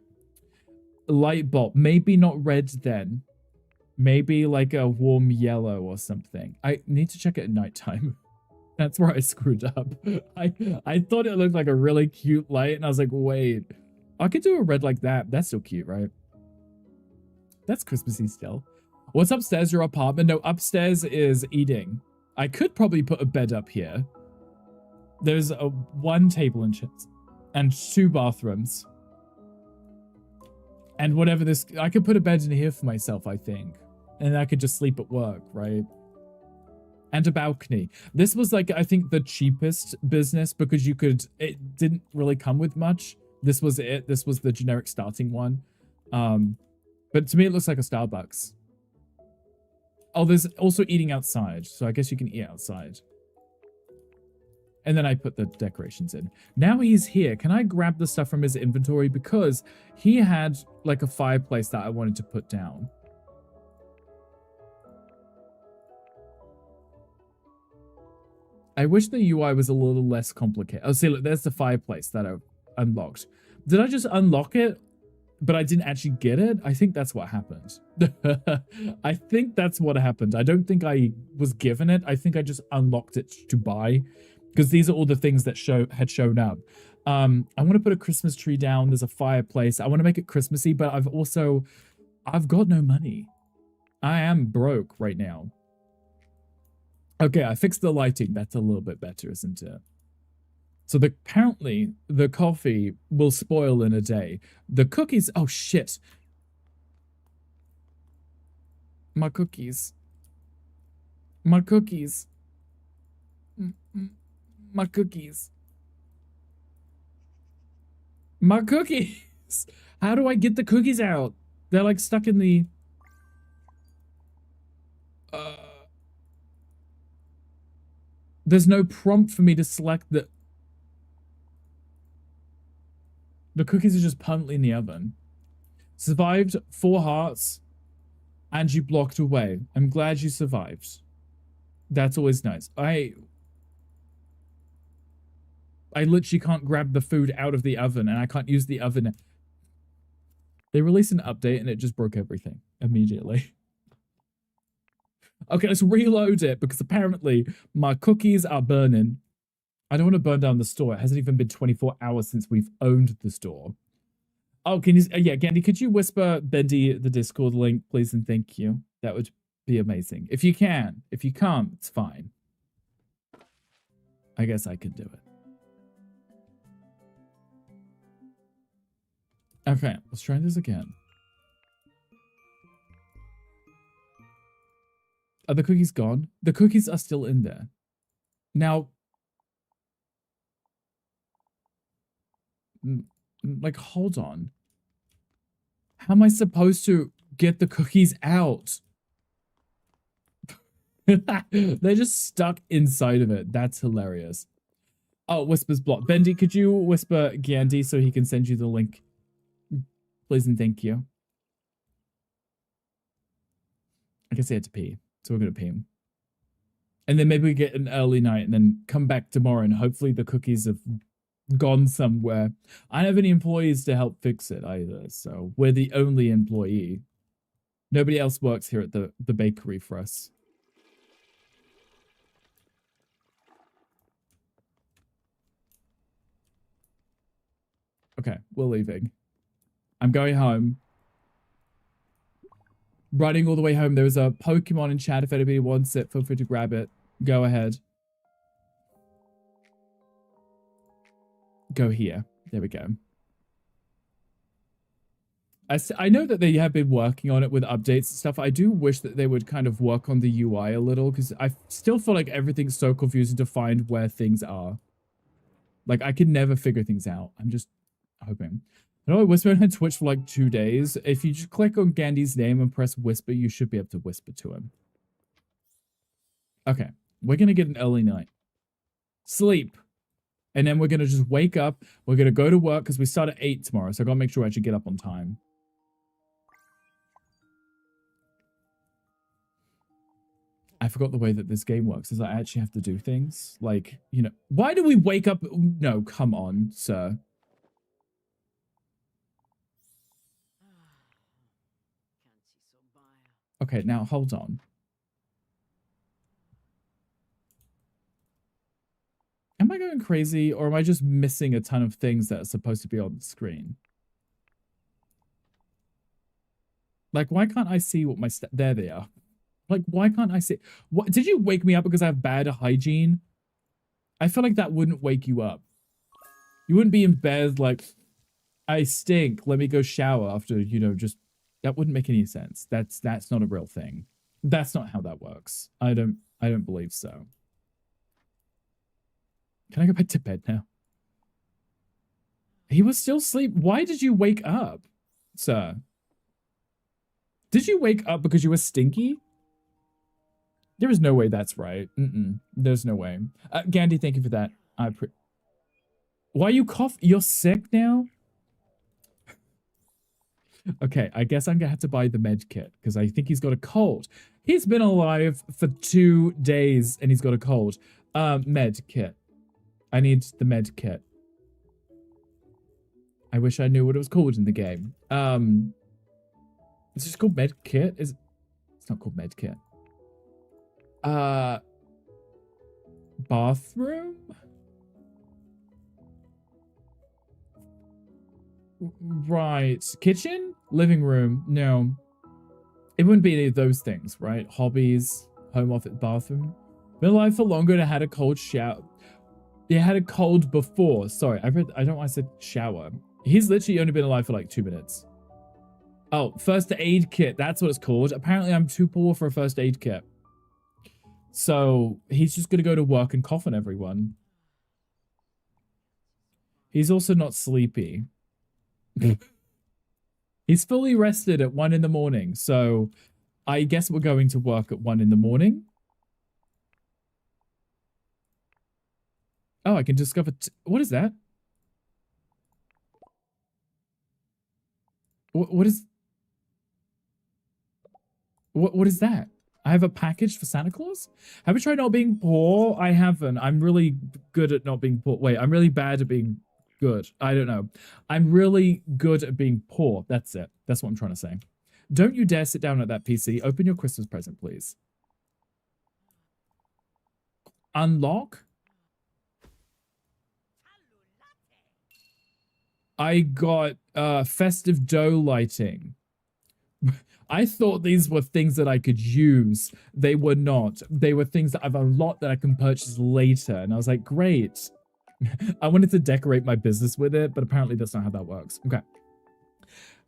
Light bulb. Maybe not red then. Maybe like a warm yellow or something. I need to check it at nighttime. That's where I screwed up. I thought it looked like a really cute light, and I was like, wait. I could do a red like that. That's still cute, right? That's Christmassy still. What's upstairs? Your apartment? No, upstairs is eating. I could probably put a bed up here. There's one table and chairs. And 2 bathrooms. And whatever this... I could put a bed in here for myself, I think. And I could just sleep at work, right? And a balcony. This was like, I think, the cheapest business because you could... It didn't really come with much. This was it. This was the generic starting one. But to me, it looks like a Starbucks. Oh, there's also eating outside. So I guess you can eat outside. And then I put the decorations in. Now he's here. Can I grab the stuff from his inventory? Because he had like a fireplace that I wanted to put down. I wish the UI was a little less complicated. Oh, see, look, there's the fireplace that unlocked. Did I just unlock it, but I didn't actually get it? I think that's what happened. I think that's what happened. I don't think I was given it. I think I just unlocked it to buy, because these are all the things that had shown up. I want to put a Christmas tree down. There's a fireplace. I want to make it Christmassy, but I've got no money. I am broke right now. Okay, I fixed the lighting. That's a little bit better, isn't it? So apparently the coffee will spoil in a day. The cookies, oh shit. My cookies. My cookies. My cookies. My cookies. How do I get the cookies out? They're like stuck in the... There's no prompt for me to select the... The cookies are just permanently in the oven. Survived 4 hearts, and you blocked away. I'm glad you survived. That's always nice. I literally can't grab the food out of the oven, and I can't use the oven. They released an update, and it just broke everything immediately. Okay, let's reload it, because apparently my cookies are burning. I don't want to burn down the store. It hasn't even been 24 hours since we've owned the store. Oh, can you... yeah, Gandhi, could you whisper Bendy the Discord link, please, and thank you? That would be amazing. If you can. If you can't, it's fine. I guess I can do it. Okay, let's try this again. Are the cookies gone? The cookies are still in there. Now... like, hold on. How am I supposed to get the cookies out? They're just stuck inside of it. That's hilarious. Oh, Whisper's blocked. Bendy, could you whisper Gandhi so he can send you the link? Please and thank you. I guess he had to pee, so we're going to pee him. And then maybe we get an early night and then come back tomorrow and hopefully the cookies have gone somewhere. I don't have any employees to help fix it either, so we're the only employee. Nobody else works here at the bakery for us. Okay, we're leaving. I'm going home. Running all the way home. There was a Pokemon in chat. If anybody wants it, feel free to grab it. Go ahead. Go here. There we go. I know that they have been working on it with updates and stuff. I do wish that they would kind of work on the UI a little, because I still feel like everything's so confusing to find where things are. Like, I can never figure things out. I'm just hoping. I know I whispered on Twitch for like 2 days. If you just click on Gandhi's name and press whisper, you should be able to whisper to him. Okay. We're going to get an early night. Sleep. And then we're going to just wake up. We're going to go to work because we start at 8 tomorrow. So I got to make sure I actually get up on time. I forgot the way that this game works is I actually have to do things. Like, you know, why do we wake up? No, come on, sir. Okay, now hold on. Am I going crazy, or am I just missing a ton of things that are supposed to be on the screen? Like, why can't I see what my there they are. Like, why can't I see? What, did you wake me up because I have bad hygiene? I feel like that wouldn't wake you up. You wouldn't be in bed like, I stink, let me go shower after, you know, just... That wouldn't make any sense. That's not a real thing. That's not how that works. I don't believe so. Can I go back to bed now? He was still asleep. Why did you wake up, sir? Did you wake up because you were stinky? There is no way that's right. There's no way. Gandhi, thank you for that. Why are you coughing? You're sick now? Okay, I guess I'm gonna have to buy the med kit because I think he's got a cold. He's been alive for 2 days and he's got a cold. Med kit. I need the med kit. I wish I knew what it was called in the game. Is this called med kit? It's not called med kit. Bathroom? Right. Kitchen? Living room? No. It wouldn't be any of those things, right? Hobbies, home office, bathroom. Been alive for longer and I had a cold shower. Yeah, I had a cold before. Sorry, I don't know why I said shower. He's literally only been alive for like 2 minutes. Oh, first aid kit. That's what it's called. Apparently, I'm too poor for a first aid kit. So he's just going to go to work and cough on everyone. He's also not sleepy. He's fully rested at 1 in the morning. So I guess we're going to work at 1 in the morning. Oh, I can discover... what is that? What is... What is that? I have a package for Santa Claus? Have you tried not being poor? I haven't. I'm really good at not being poor. Wait, I'm really bad at being good. I don't know. I'm really good at being poor. That's it. That's what I'm trying to say. Don't you dare sit down at that PC. Open your Christmas present, please. Unlock? I got festive dough lighting. I thought these were things that I could use. They were not. They were things that I've unlocked that I can purchase later. And I was like, great. I wanted to decorate my business with it, but apparently that's not how that works. Okay.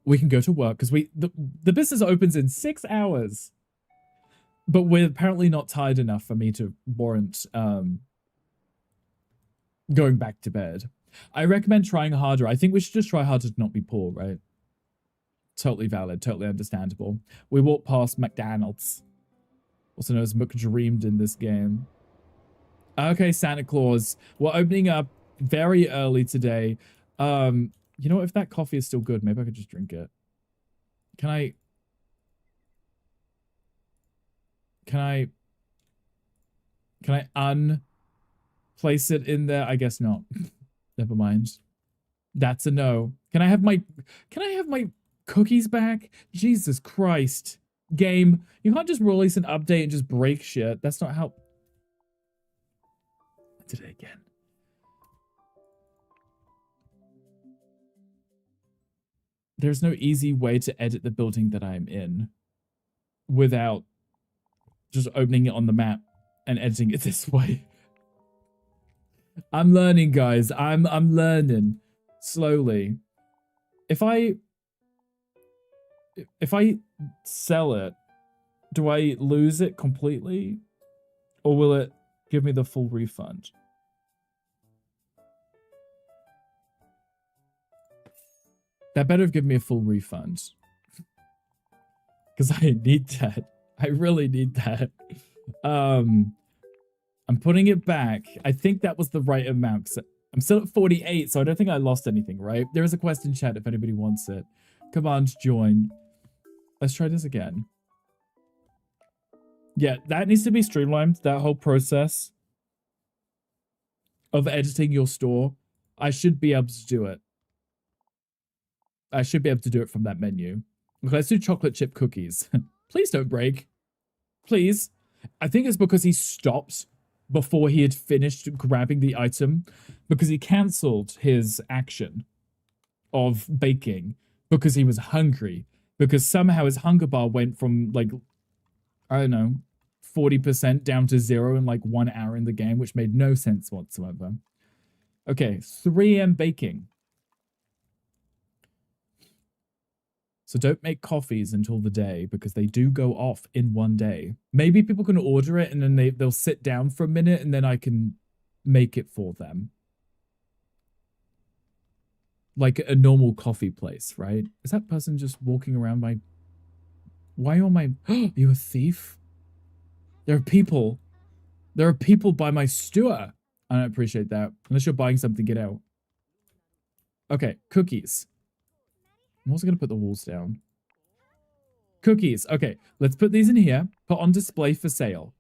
We can go to work because the business opens in 6 hours. But we're apparently not tired enough for me to warrant going back to bed. I recommend trying harder. I think we should just try harder to not be poor, right? Totally valid, totally understandable. We walked past McDonald's, also known as McDreamed in this game. Okay, Santa Claus. We're opening up very early today. You know what? If that coffee is still good, maybe I could just drink it. Can I unplace it in there? I guess not. Never mind. That's a no. Can I have my cookies back? Jesus Christ. Game, you can't just release an update and just break shit. That's not how... I did it again. There's no easy way to edit the building that I'm in without just opening it on the map and editing it this way. I'm learning, guys. I'm learning slowly. If I sell it, do I lose it completely? Or will it give me the full refund? That better have given me a full refund. Because I need that. I really need that. I'm putting it back. I think that was the right amount. I'm still at 48, so I don't think I lost anything, right? There is a quest in chat if anybody wants it. Command join. Let's try this again. Yeah, that needs to be streamlined. That whole process of editing your store. I should be able to do it. I should be able to do it from that menu. Okay, let's do chocolate chip cookies. Please don't break. Please. I think it's because he stopped before he had finished grabbing the item, because he cancelled his action of baking because he was hungry, because somehow his hunger bar went from, like, I don't know, 40% down to 0 in like 1 hour in the game, which made no sense whatsoever. Okay, 3 AM baking. So don't make coffees until the day, because they do go off in 1 day. Maybe people can order it and then they'll sit down for a minute and then I can make it for them. Like a normal coffee place, right? Is that person just walking around my... Why are my... Are you a thief? There are people. There are people by my store. I don't appreciate that. Unless you're buying something, get out. Okay, cookies. I'm also going to put the walls down. Cookies. Okay, let's put these in here. Put on display for sale.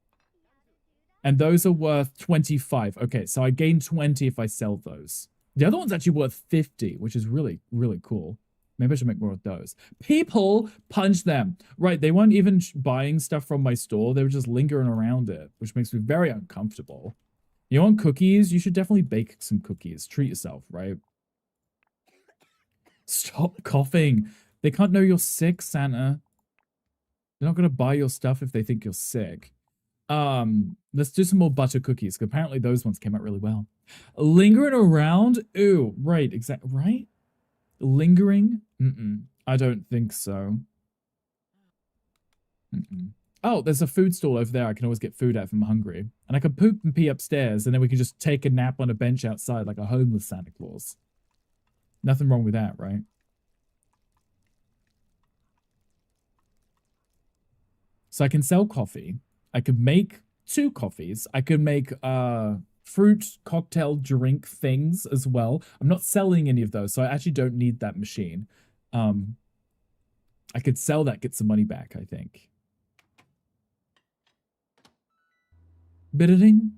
And those are worth 25. Okay, so I gain 20 if I sell those. The other one's actually worth 50, which is really, really cool. Maybe I should make more of those. People punch them. Right, they weren't even buying stuff from my store. They were just lingering around it, which makes me very uncomfortable. You want cookies? You should definitely bake some cookies. Treat yourself, right? Stop coughing. They can't know you're sick, Santa. They're not going to buy your stuff if they think you're sick. Let's do some more butter cookies. Apparently those ones came out really well. Lingering around? Ooh, right, exactly, right? Lingering? I don't think so. Oh, there's a food stall over there. I can always get food out if I'm hungry. And I can poop and pee upstairs, and then we can just take a nap on a bench outside like a homeless Santa Claus. Nothing wrong with that, right? So I can sell coffee. I could make 2 coffees. I could make fruit cocktail drink things as well. I'm not selling any of those, so I actually don't need that machine. I could sell that, get some money back, I think. Bidding.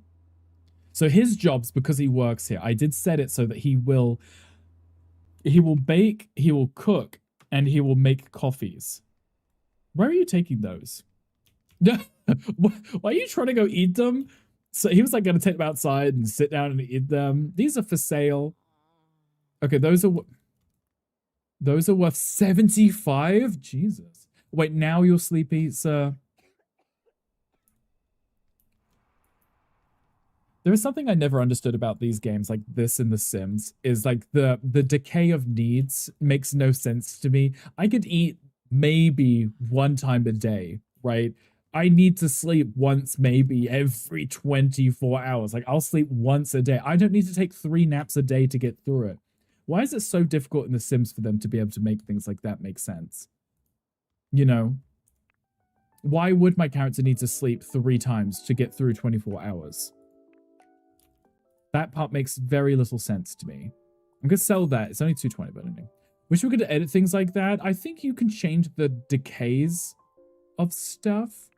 So his jobs, because he works here, I did set it so that he will bake, he will cook, and he will make coffees. Where are you taking those? Why are you trying to go eat them? So he was like going to take them outside and sit down and eat them. These are for sale. Okay, those are worth 75. Jesus. Wait, now you're sleepy, sir. There is something I never understood about these games like this in The Sims, is like the decay of needs makes no sense to me. I could eat maybe 1 time a day, right? I need to sleep once maybe every 24 hours. Like I'll sleep once a day. I don't need to take 3 naps a day to get through it. Why is it so difficult in The Sims for them to be able to make things like that make sense? You know? Why would my character need to sleep 3 times to get through 24 hours? That part makes very little sense to me. I'm gonna sell that. It's only 220, but anyway. Wish we could edit things like that. I think you can change the decays of stuff.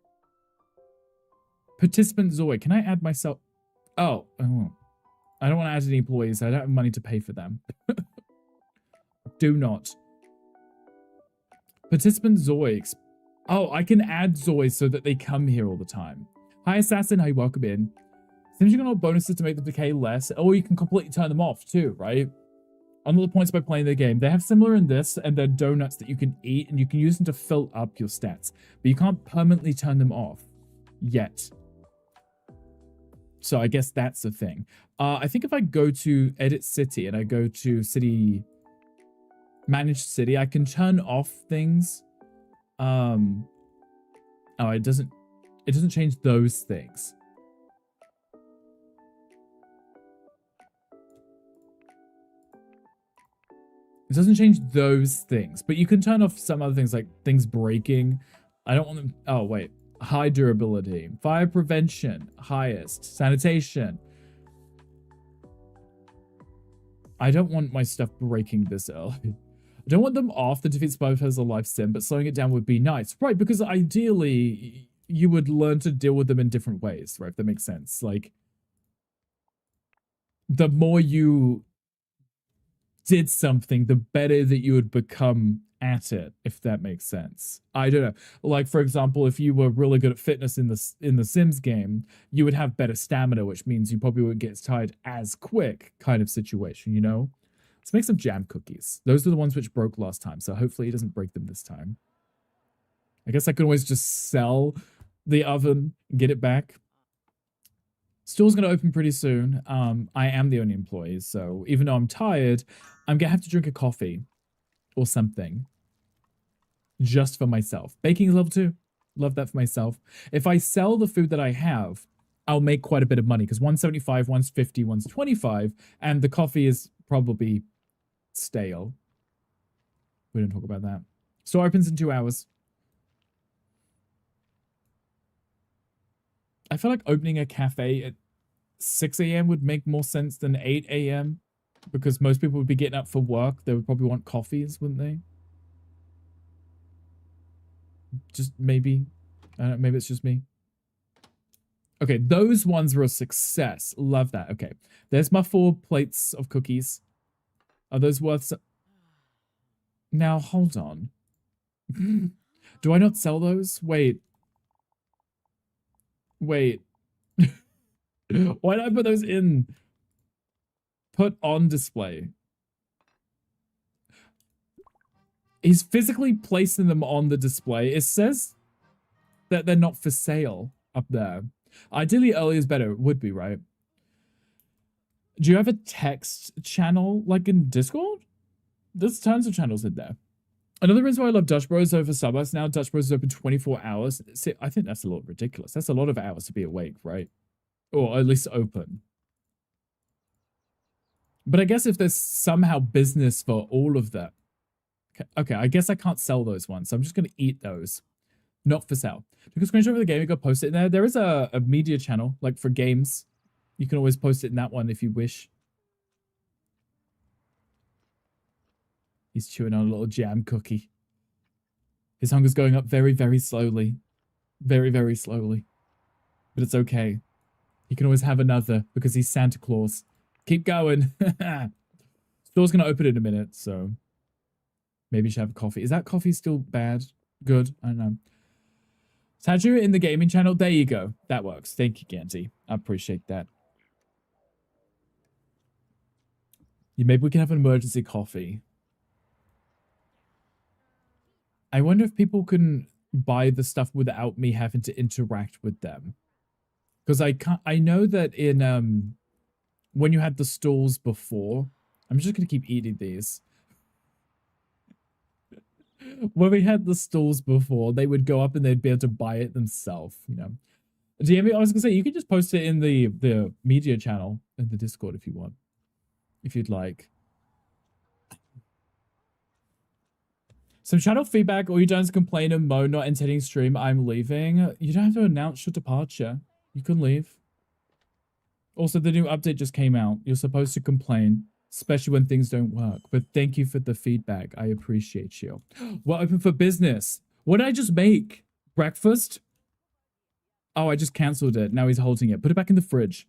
Participant Zoe, can I add myself? Oh. I don't want to add any employees. I don't have money to pay for them. Do not. Participant Zoe. Oh, I can add Zoe so that they come here all the time. Hi, Assassin. How you welcome in. Seems you can have bonuses to make the decay less, or you can completely turn them off too, right? Unlock the points by playing the game. They have similar in this, and they're donuts that you can eat, and you can use them to fill up your stats. But you can't permanently turn them off yet. So I guess that's the thing. I think if I go to Edit City and I go to City, Manage City, I can turn off things. Oh, it doesn't change those things. It doesn't change those things, but you can turn off some other things like things breaking. I don't want them. Oh, wait. High durability, fire prevention, highest, sanitation. I don't want my stuff breaking this early. I don't want them off. The defeat both has a life sim, but slowing it down would be nice. Right, because ideally you would learn to deal with them in different ways, right? If that makes sense. Like, the more you did something, the better that you would become at it, if that makes sense. I don't know. Like, for example, if you were really good at fitness in the Sims game, you would have better stamina, which means you probably wouldn't get tired as quick kind of situation, you know? Let's make some jam cookies. Those are the ones which broke last time, so hopefully he doesn't break them this time. I guess I could always just sell the oven and get it back. Store's going to open pretty soon. I am the only employee, so even though I'm tired, I'm going to have to drink a coffee or something just for myself. Baking is level 2. Love that for myself. If I sell the food that I have, I'll make quite a bit of money because one's 75, one's 50, one's 25, and the coffee is probably stale. We didn't talk about that. Store opens in 2 hours. I feel like opening a cafe at 6 a.m. would make more sense than 8 a.m. because most people would be getting up for work. They would probably want coffees, wouldn't they? Just maybe. I don't know, maybe it's just me. Okay, those ones were a success. Love that. Okay, there's my 4 plates of cookies. Are those worth Now, hold on. Do I not sell those? Wait. Why did I put those in? Put on display. He's physically placing them on the display. It says that they're not for sale up there. Ideally, early is better. It would be, right? Do you have a text channel like in Discord? There's tons of channels in there. Another reason why I love Dutch Bros over Starbucks now, Dutch Bros is open 24 hours. See, I think that's a little ridiculous. That's a lot of hours to be awake, right? Or at least open. But I guess if there's somehow business for all of that. Okay, I guess I can't sell those ones. So I'm just going to eat those. Not for sale. Because screenshot of the game, you got post it in there. There is a media channel, like for games. You can always post it in that one if you wish. He's chewing on a little jam cookie. His hunger's going up very, very slowly. Very, very slowly. But it's okay. He can always have another because he's Santa Claus. Keep going. Store's going to open in a minute, so maybe you should have coffee. Is that coffee still bad? Good? I don't know. Taju in the gaming channel. There you go. That works. Thank you, Ganty. I appreciate that. Yeah, maybe we can have an emergency coffee. I wonder if people can buy the stuff without me having to interact with them. Because I know that in when you had the stalls before, I'm just gonna keep eating these. When we had the stalls before, they would go up and they'd be able to buy it themselves, you know. DM, I was gonna say you can just post it in the media channel in the Discord if you want. If you'd like. Some channel feedback. All you done is complain and moan, not intending stream. I'm leaving. You don't have to announce your departure. You can leave. Also, the new update just came out. You're supposed to complain, especially when things don't work. But thank you for the feedback. I appreciate you. We're open for business. What did I just make? Breakfast? Oh, I just cancelled it. Now he's holding it. Put it back in the fridge.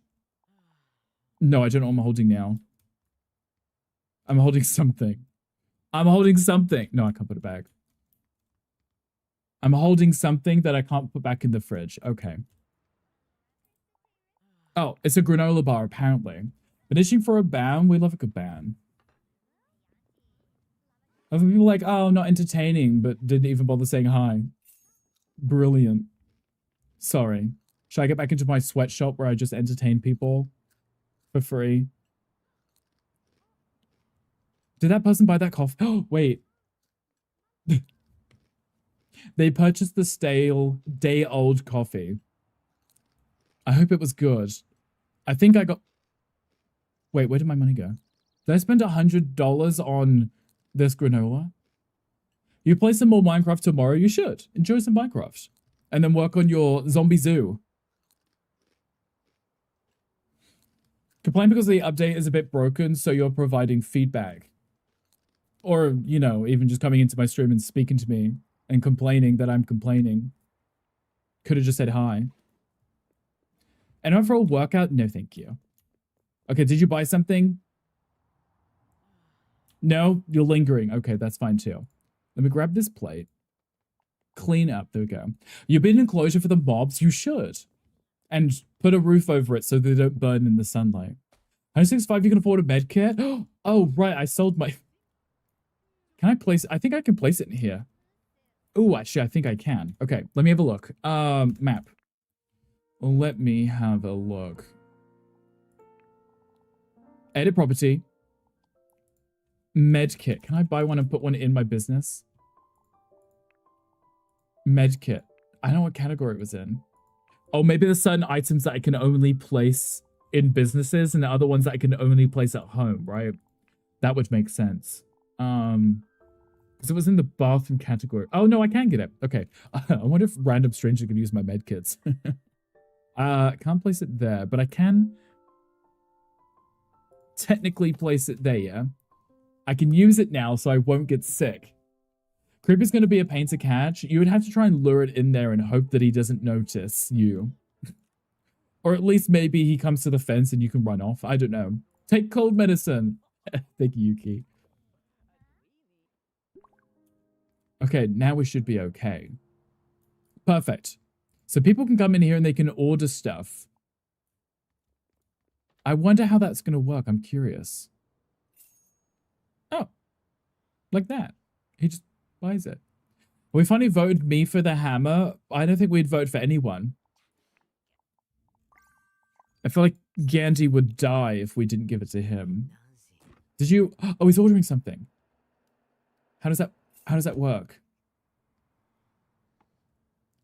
No, I don't know what I'm holding now. I'm holding something. I'm holding something. No, I can't put it back. I'm holding something that I can't put back in the fridge. Okay. Oh, it's a granola bar, apparently. But itching for a ban? We love a good ban. Other people like, oh, not entertaining, but didn't even bother saying hi. Brilliant. Sorry. Should I get back into my sweatshop where I just entertain people for free? Did that person buy that coffee? Oh, wait. They purchased the stale, day-old coffee. I hope it was good. I think I got... Wait, where did my money go? Did I spend $100 on this granola? You play some more Minecraft tomorrow? You should. Enjoy some Minecraft. And then work on your zombie zoo. Complain because the update is a bit broken, so you're providing feedback. Or, you know, even just coming into my stream and speaking to me and complaining that I'm complaining. Could have just said hi. An overall workout? No, thank you. Okay, did you buy something? No? You're lingering. Okay, that's fine too. Let me grab this plate. Clean up. There we go. You've been in enclosure for the mobs? You should. And put a roof over it so they don't burn in the sunlight. 165, you can afford a med kit? Oh, right. I sold my... Can I place... I think I can place it in here. Oh, actually, I think I can. Okay, let me have a look. Map. Let me have a look. Edit property. Med kit. Can I buy one and put one in my business? Med kit. I don't know what category it was in. Oh, maybe there's certain items that I can only place in businesses and the other ones that I can only place at home, right? That would make sense. Because it was in the bathroom category. Oh, no, I can get it. Okay. I wonder if random stranger can use my med kits. I can't place it there, but I can technically place it there, yeah? I can use it now so I won't get sick. Creeper's going to be a pain to catch. You would have to try and lure it in there and hope that he doesn't notice you. Or at least maybe he comes to the fence and you can run off. I don't know. Take cold medicine. Thank you, Yuki. Okay, now we should be okay. Perfect. So people can come in here and they can order stuff. I wonder how that's going to work. I'm curious. Oh, like that. He just buys it. We finally voted me for the hammer. I don't think we'd vote for anyone. I feel like Gandhi would die if we didn't give it to him. Did you? Oh, he's ordering something. How does that work?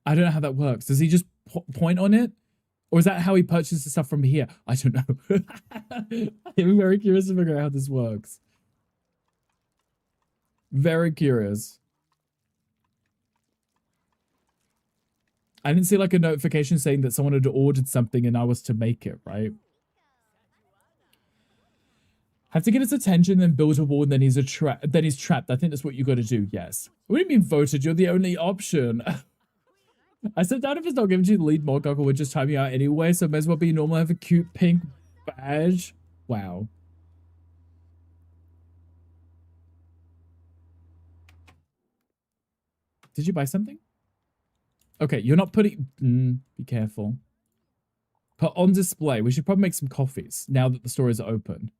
I don't know how that works. Does he just point on it? Or is that how he purchases the stuff from here? I don't know. I'm very curious to figure out how this works. Very curious. I didn't see like a notification saying that someone had ordered something and I was to make it, right? Have to get his attention, then build a wall, and then he's trapped. I think that's what you got to do. Yes. What do you mean voted? You're the only option. I said that if it's not given to you the lead mod, Goggle would just time you out anyway, so it may as well be normal. Have a cute pink badge. Wow. Did you buy something? Okay, you're not putting... be careful. Put on display. We should probably make some coffees now that the store is open.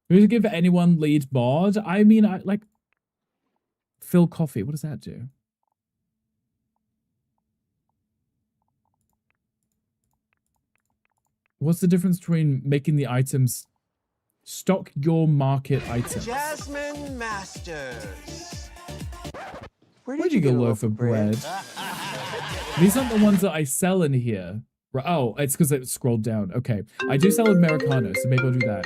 We should give anyone lead mod. I mean, I like... Fill coffee. What does that do? What's the difference between making the items... Stock your market items. Jasmine Masters. Where'd you get a loaf of bread? These aren't the ones that I sell in here. Oh, it's because it scrolled down. Okay. I do sell Americano, so maybe I'll do that.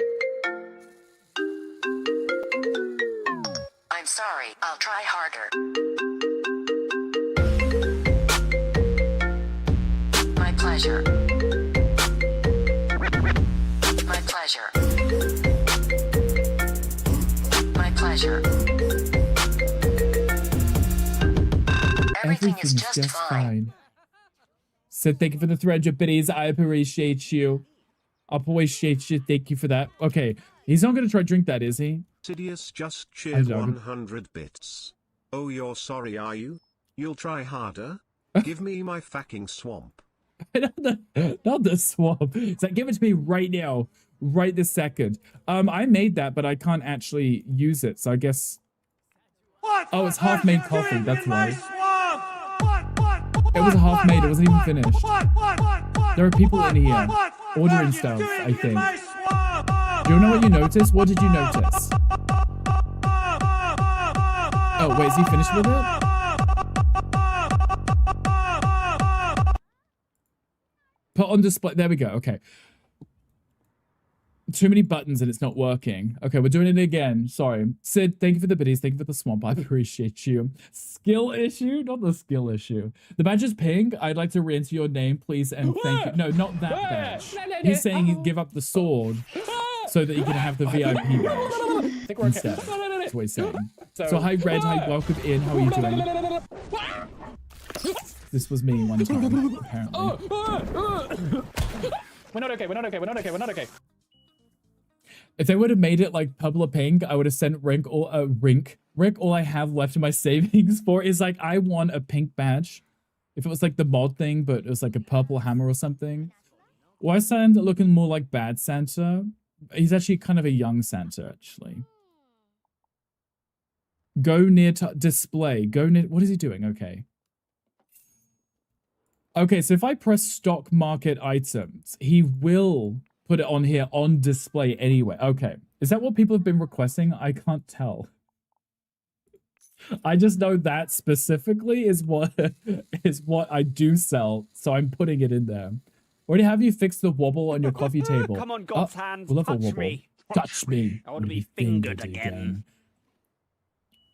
I'm sorry. I'll try harder. My pleasure. My pleasure. My pleasure. Everything's just fine. So thank you for the 300 biddies. I appreciate you. I appreciate you. Thank you for that. Okay. He's not going to try to drink that, is he? Sidious just cheered 100 bits. Oh, you're sorry, are you? You'll try harder? Give me my fucking swamp. not the swamp. It's like, give it to me right now. Right this second. I made that, but I can't actually use it. So I guess... Oh, it's half-made coffee. That's why. It was a half-made. It wasn't even finished. There are people in here ordering stuff, I think. Do you know what you noticed? What did you notice? Oh, wait, is he finished with it? Put on display. There we go. Okay. Too many buttons and it's not working. Okay, we're doing it again. Sorry. Sid, thank you for the biddies. Thank you for the swamp. I appreciate you. Skill issue? Not the skill issue. The badge is pink. I'd like to re-enter your name, please, and thank you. No, not that badge. He's saying he'd give up the sword so that he can have the VIP badge instead. That's what he's saying. So hi, Red. Hi, welcome in. How are you doing? This was me one time, apparently. We're not okay. We're not okay. We're not okay. We're not okay. If they would have made it like purple pink, I would have sent Rick all I have left in my savings for is like, I want a pink badge. If it was like the mod thing, but it was like a purple hammer or something. Why is Santa looking more like bad Santa? He's actually kind of a young Santa, actually. Go near display. Go near. What is he doing? Okay. Okay, so if I press stock market items, he will put it on here on display anyway. Okay. Is that what people have been requesting? I can't tell. I just know that specifically is what I do sell, so I'm putting it in there. Already have you fixed the wobble on your coffee table? Come on, God's hands, touch me. Touch me. I want to be fingered again.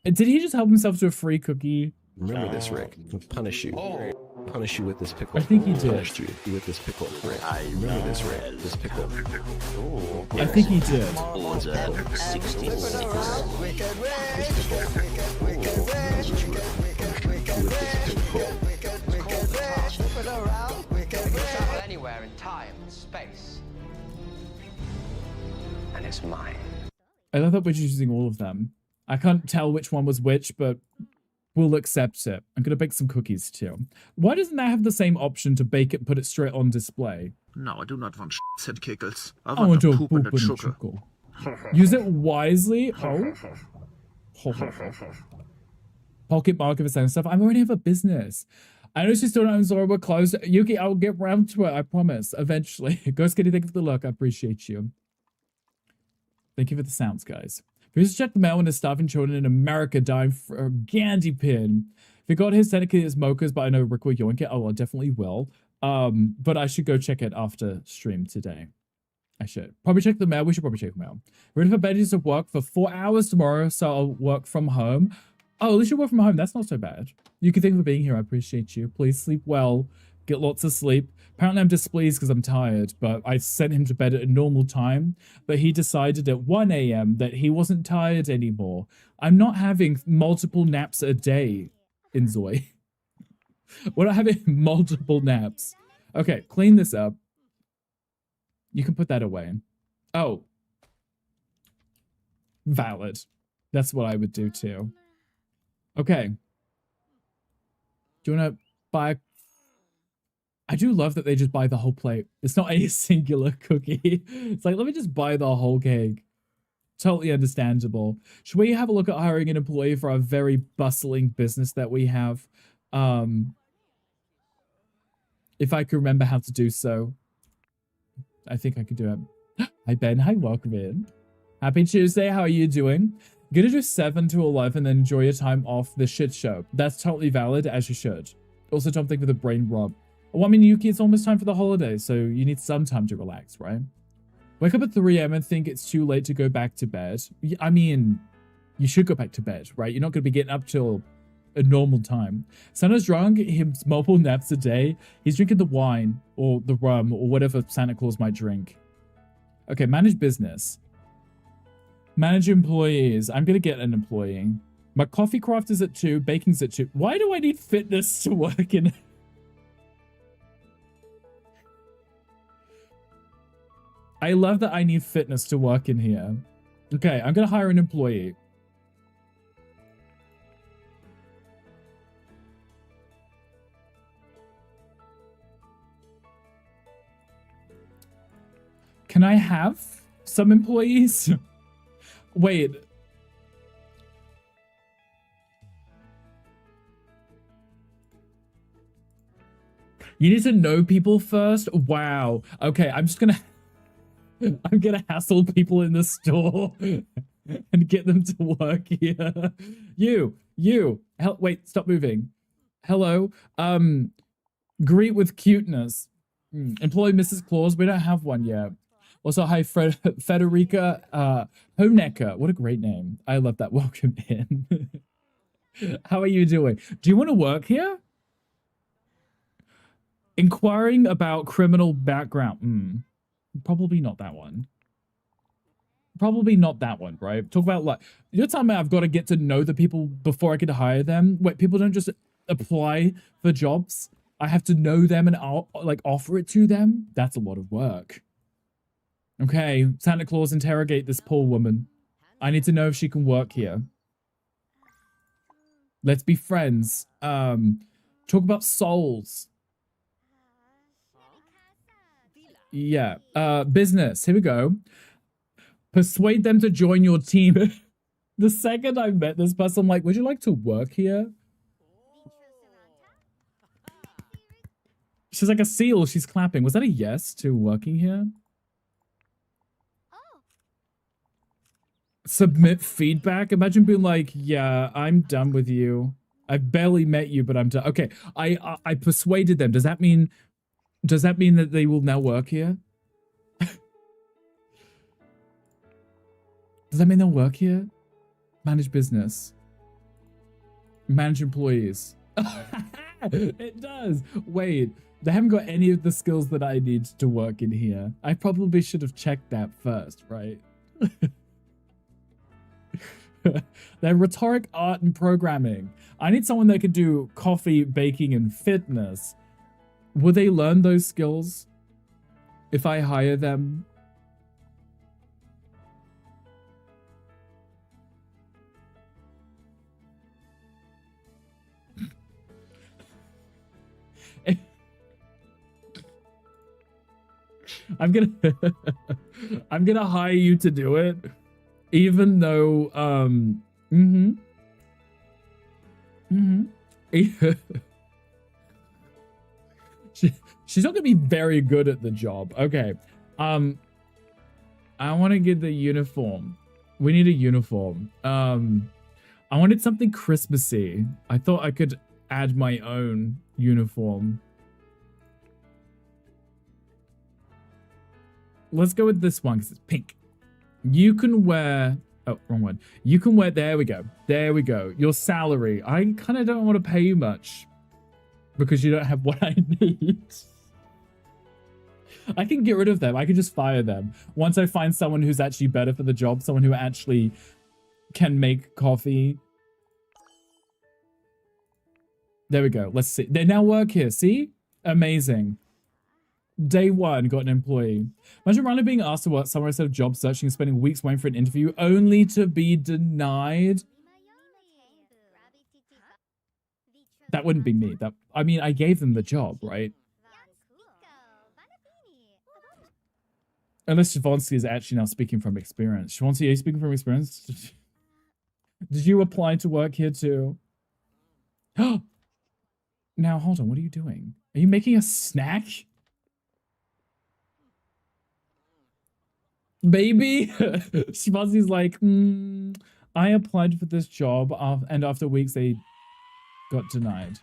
Did he just help himself to a free cookie? Remember this, Rick. I'll punish you. Punish you with this pickle. I think he did. Punished you with this pickle, Rick. Remember this, Rick. This pickle. Oh, I think he did. Order 66. Anywhere in time and space. And it's mine. I love that we're using all of them. I can't tell which one was which, but we'll accept it. I'm gonna bake some cookies too. Why doesn't that have the same option to bake it and put it straight on display? No, I do not want said kickles. I I want to to poop in the sugar. Use it wisely. Oh. Pocket market for selling stuff. I already have a business. I know she's still not in Zora. We're closed. Yuki, I'll get round to it. I promise. Eventually. Ghost Kitty, thank you for the look. I appreciate you. Thank you for the sounds, guys. Please check the mail when the starving children in America dying for a Gandhi pin. If you got his, technically it's Mocha's, but I know Rick will yoink it. Oh, I definitely will. But I should go check it after stream today. I should. Probably check the mail. We should probably check the mail. Ready for Benji's to work for 4 hours tomorrow, so I'll work from home. Oh, at least you work from home. That's not so bad. You can thank you for being here. I appreciate you. Please sleep well. Get lots of sleep. Apparently I'm displeased because I'm tired, but I sent him to bed at a normal time. But he decided at 1 a.m. that he wasn't tired anymore. I'm not having multiple naps a day, inZOI. We're not having multiple naps. Okay, clean this up. You can put that away. Oh. Valid. That's what I would do too. Okay. Do you want to buy... I do love that they just buy the whole plate. It's not a singular cookie. It's like, let me just buy the whole cake. Totally understandable. Should we have a look at hiring an employee for our very bustling business that we have? If I can remember how to do so. I think I could do it. Hi, Ben. Hi, welcome in. Happy Tuesday. How are you doing? Gonna do 7 to 11 and enjoy your time off the shit show. That's totally valid, as you should. Also, don't think with a brain rub. Well, I mean, Yuki, it's almost time for the holidays, so you need some time to relax, right? Wake up at 3 a.m. and think it's too late to go back to bed. I mean, you should go back to bed, right? You're not going to be getting up till a normal time. Santa's drunk, he's multiple naps a day. He's drinking the wine or the rum or whatever Santa Claus might drink. Okay, manage business. Manage employees. I'm going to get an employee. My coffee craft is at 2, baking's at 2. Why do I need fitness to work in... I love that I need fitness to work in here. Okay, I'm going to hire an employee. Can I have some employees? Wait. You need to know people first? Wow. Okay, I'm gonna hassle people in the store and get them to work here. Wait, stop moving. Hello. Greet with cuteness. Employee Mrs. Claus. We don't have one yet. Also, hi, Federica Honecker. What a great name. I love that. Welcome in. How are you doing? Do you want to work here? Inquiring about criminal background. Probably not that one. Probably not that one, right? Talk about like, you're telling me I've got to get to know the people before I can hire them? Wait, people don't just apply for jobs? I have to know them and I'll like offer it to them? That's a lot of work. Okay, Santa Claus, interrogate this poor woman. I need to know if she can work here. Let's be friends. Talk about souls. Yeah. Business. Here we go. Persuade them to join your team. The second I met this person, I'm like, would you like to work here? She's like a seal. She's clapping. Was that a yes to working here? Submit feedback. Imagine being like, yeah, I'm done with you. I barely met you, but I'm done. Okay. I persuaded them. Does that mean that they will now work here? Does that mean they'll work here? Manage business. Manage employees. It does. Wait, they haven't got any of the skills that I need to work in here. I probably should have checked that first, right? They're rhetoric, art, and programming. I need someone that could do coffee, baking, and fitness. Will they learn those skills if I hire them? I'm gonna I'm gonna hire you to do it, even though she's not gonna be very good at the job. Okay. I want to get the uniform. We need a uniform. I wanted something Christmassy. I thought I could add my own uniform. Let's go with this one because it's pink. You can wear... Oh, wrong one. You can wear... There we go. There we go. Your salary. I kind of don't want to pay you much because you don't have what I need. I can get rid of them. I can just fire them. Once I find someone who's actually better for the job, someone who actually can make coffee. There we go. Let's see. They now work here. See? Amazing. Day one, got an employee. Imagine randomly being asked to work somewhere instead of job searching and spending weeks waiting for an interview only to be denied. That wouldn't be me. I mean, I gave them the job, right? Unless Shavonsky is actually now speaking from experience. Shavonsky, are you speaking from experience? Did you apply to work here too? Now, hold on. What are you doing? Are you making a snack? Baby? Shavonsky's like, I applied for this job and after weeks they got denied.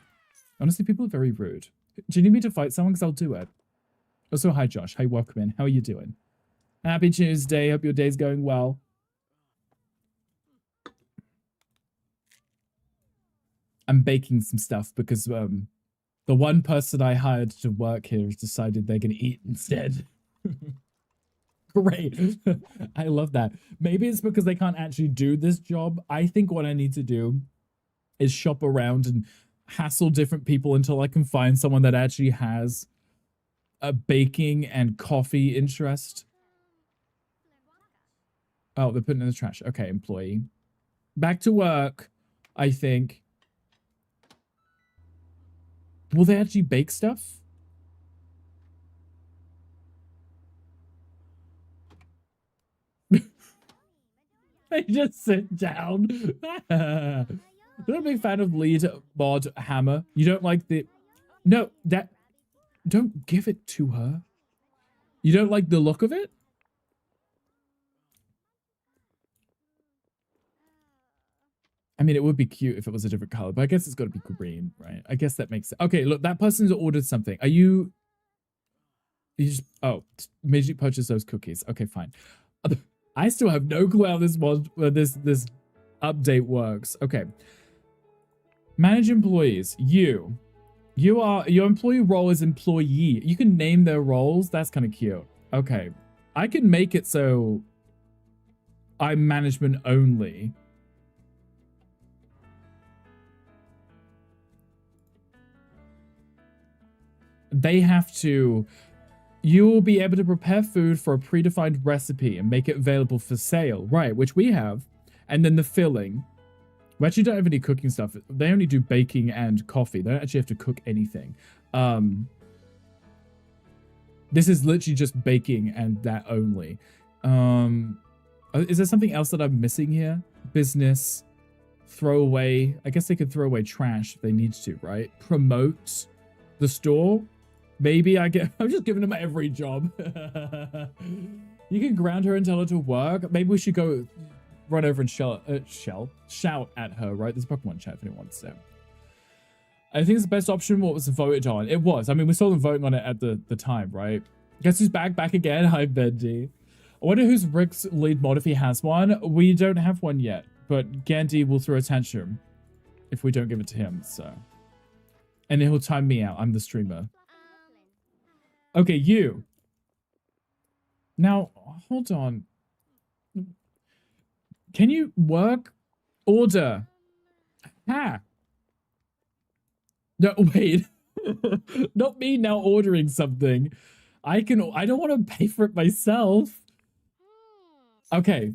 Honestly, people are very rude. Do you need me to fight someone? Because I'll do it. Also, hi Josh. Hi, welcome in. How are you doing? Happy Tuesday. Hope your day's going well. I'm baking some stuff because the one person I hired to work here has decided they're going to eat instead. Great. I love that. Maybe it's because they can't actually do this job. I think what I need to do is shop around and hassle different people until I can find someone that actually has a baking and coffee interest. Oh, they're putting it in the trash. Okay, employee. Back to work, I think. Will they actually bake stuff? They just sit down. I'm not a big fan of lead mod hammer. You don't like the... No, that... Don't give it to her. You don't like the look of it? I mean, it would be cute if it was a different color, but I guess it's got to be green, right? I guess that makes sense. Okay, look, that person's ordered something. Are you... You just... Oh, Magic purchased those cookies. Okay, fine. I still have no clue how this mod, this update works. Okay. Manage employees. Your employee role is employee. You can name their roles. That's kind of cute. Okay. I can make it so I'm management only. They have to... You will be able to prepare food for a predefined recipe and make it available for sale. Right, which we have. And then the filling. We actually don't have any cooking stuff. They only do baking and coffee. They don't actually have to cook anything. This is literally just baking and that only. Is there something else that I'm missing here? Business. Throw away. I guess they could throw away trash if they need to, right? Promote the store. Maybe I'm just giving them every job. You can ground her and tell her to work. Maybe we should go run over and shout at her, right? There's Pokemon chat if anyone wants to. I think it's the best option. What was voted on? It was. I mean, we saw them voting on it at the time, right? Guess who's back again? Hi, Benji. I wonder who's Rick's lead mod if he has one. We don't have one yet, but Gandhi will throw a tantrum if we don't give it to him, so. And he'll time me out. I'm the streamer. Okay, you. Now, hold on. Can you work? Order. Ha. No, wait. Not me now ordering something. I don't want to pay for it myself. Okay.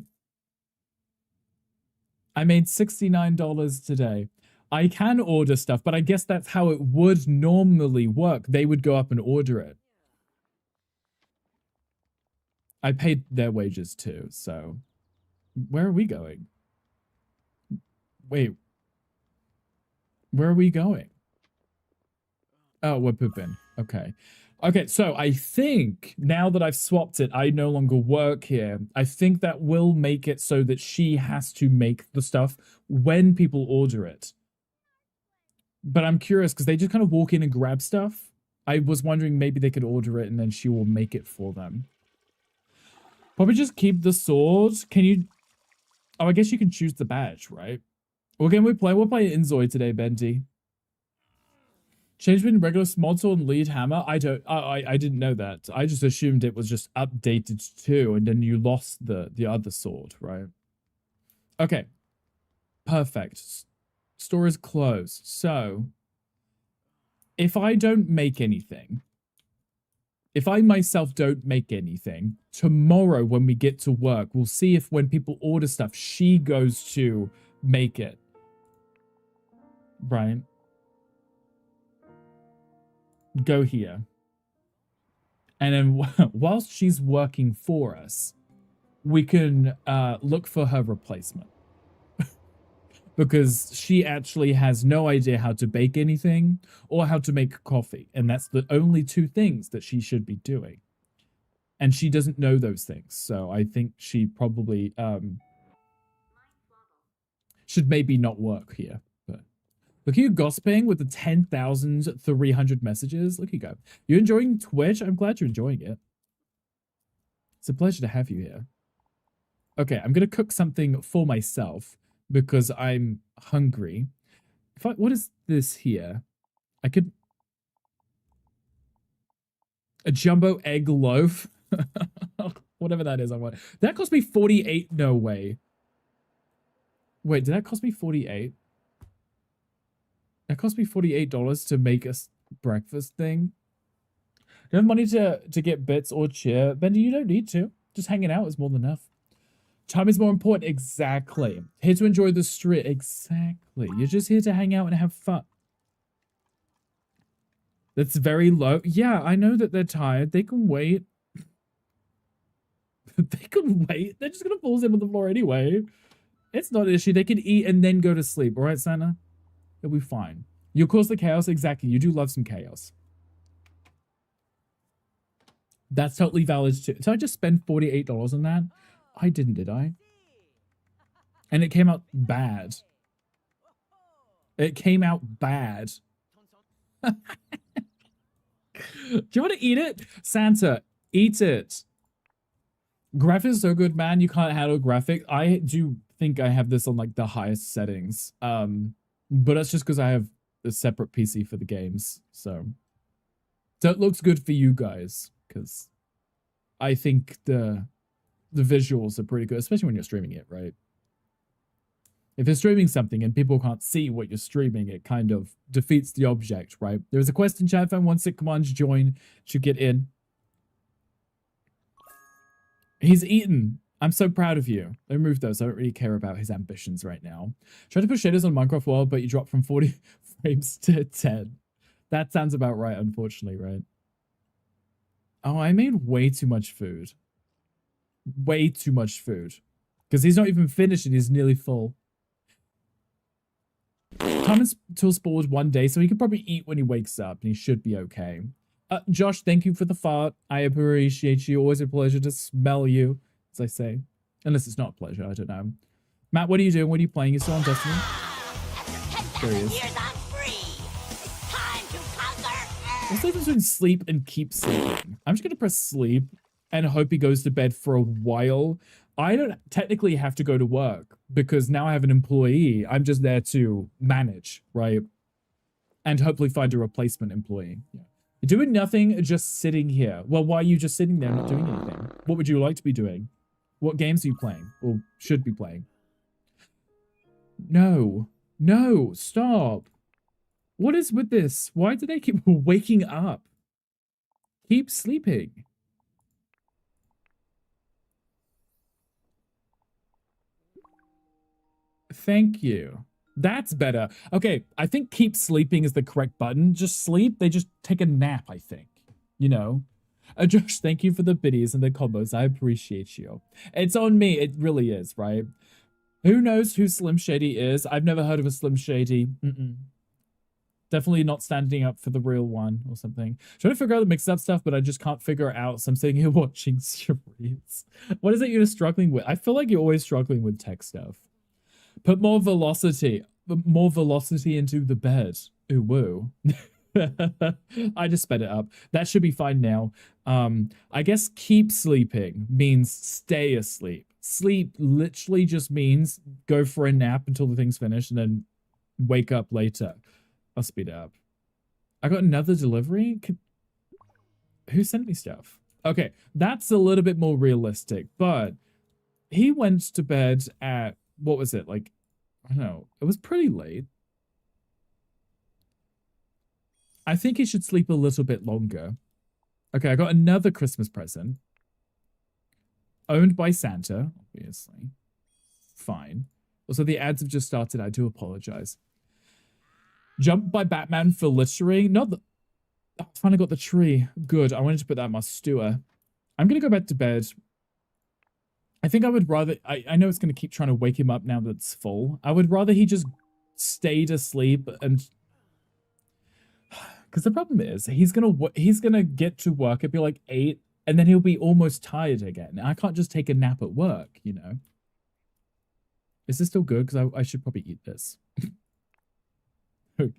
I made $69 today. I can order stuff, but I guess that's how it would normally work. They would go up and order it. I paid their wages too, so where are we going? Wait, where are we going? Oh, we're pooping. Okay. Okay, so I think now that I've swapped it, I no longer work here. I think that will make it so that she has to make the stuff when people order it. But I'm curious because they just kind of walk in and grab stuff. I was wondering maybe they could order it and then she will make it for them. Probably just keep the sword. Can you... Oh, I guess you can choose the badge, right? What game we play? We're playing inZOI today, Bendy. Change between regular small sword and lead hammer? I didn't know that. I just assumed it was just updated too, and then you lost the other sword, right? Okay. Perfect. Store is closed. So, if I don't make anything, if I myself don't make anything, tomorrow when we get to work, we'll see if when people order stuff, she goes to make it. Brian. Go here. And then whilst she's working for us, we can look for her replacement. Because she actually has no idea how to bake anything or how to make coffee. And that's the only two things that she should be doing. And she doesn't know those things. So I think she probably should maybe not work here. But look at you gossiping with the 10,300 messages. Look at you go. You enjoying Twitch? I'm glad you're enjoying it. It's a pleasure to have you here. Okay, I'm going to cook something for myself because I'm hungry. What is this here? I could... A jumbo egg loaf? Whatever that is, I want. That cost me 48. No way. Wait, did that cost me 48? That cost me $48 to make a breakfast thing. Do you have money to get bits or cheer? Bendy, you don't need to. Just hanging out is more than enough. Time is more important. Exactly. Here to enjoy the street. Exactly. You're just here to hang out and have fun. That's very low. Yeah, I know that they're tired. They can wait. They can wait. They're just going to fall asleep on the floor anyway. It's not an issue. They can eat and then go to sleep. All right, Santa? It'll be fine. You'll cause the chaos. Exactly. You do love some chaos. That's totally valid too. Did I just spend $48 on that? I didn't, did I? And it came out bad. It came out bad. Do you want to eat it? Santa, eat it. Graphics is so good, man. You can't handle graphic. I do think I have this on like the highest settings. But that's just because I have a separate PC for the games. So it looks good for you guys because I think the visuals are pretty good, especially when you're streaming it, right? If you're streaming something and people can't see what you're streaming, it kind of defeats the object, right? There's a quest in chat. If anyone wants it, come on, join. Should get in. He's eaten. I'm so proud of you. Let me move those. I don't really care about his ambitions right now. Try to push shaders on Minecraft world, but you drop from 40 frames to 10. That sounds about right, unfortunately, right? Oh, I made way too much food. Way too much food. Because he's not even finished and he's nearly full. Time until sport one day, so he could probably eat when he wakes up and he should be okay. Josh, thank you for the fart. I appreciate you. Always a pleasure to smell you, as I say. Unless it's not a pleasure, I don't know. Matt, what are you doing? What are you playing? You're still on Destiny? There he is. What's the difference between sleep and keep sleeping? I'm just going to press sleep and hope he goes to bed for a while. I don't technically have to go to work because now I have an employee. I'm just there to manage, right? And hopefully find a replacement employee. Yeah. You're doing nothing, just sitting here. Well, why are you just sitting there not doing anything? What would you like to be doing? What games are you playing or should be playing? No. No, stop. What is with this? Why do they keep waking up? Keep sleeping. Thank you. That's better. Okay, I think keep sleeping is the correct button. Just sleep. They just take a nap, I think. You know? Josh, thank you for the biddies and the combos. I appreciate you. It's on me. It really is, right? Who knows who Slim Shady is? I've never heard of a Slim Shady. Definitely not standing up for the real one or something. Trying to figure out the mixed up stuff, but I just can't figure it out. So I'm sitting here watching streams. What is it you're struggling with? I feel like you're always struggling with tech stuff. Put more velocity into the bed. Ooh, woo. I just sped it up. That should be fine now. I guess keep sleeping means stay asleep. Sleep literally just means go for a nap until the thing's finished and then wake up later. I'll speed it up. I got another delivery? Who sent me stuff? Okay, that's a little bit more realistic, but he went to bed at, what was it? Like, I don't know. It was pretty late. I think he should sleep a little bit longer. Okay, I got another Christmas present. Owned by Santa, obviously. Fine. Also, the ads have just started. I do apologize. Jumped by Batman for littering. Not the... I finally got the tree. Good. I wanted to put that in my stewer. I'm going to go back to bed. I think I would rather... I know it's going to keep trying to wake him up now that it's full. I would rather he just stayed asleep and... Because the problem is, he's gonna get to work at be like 8, and then he'll be almost tired again. I can't just take a nap at work, you know? Is this still good? Because I should probably eat this. Okay.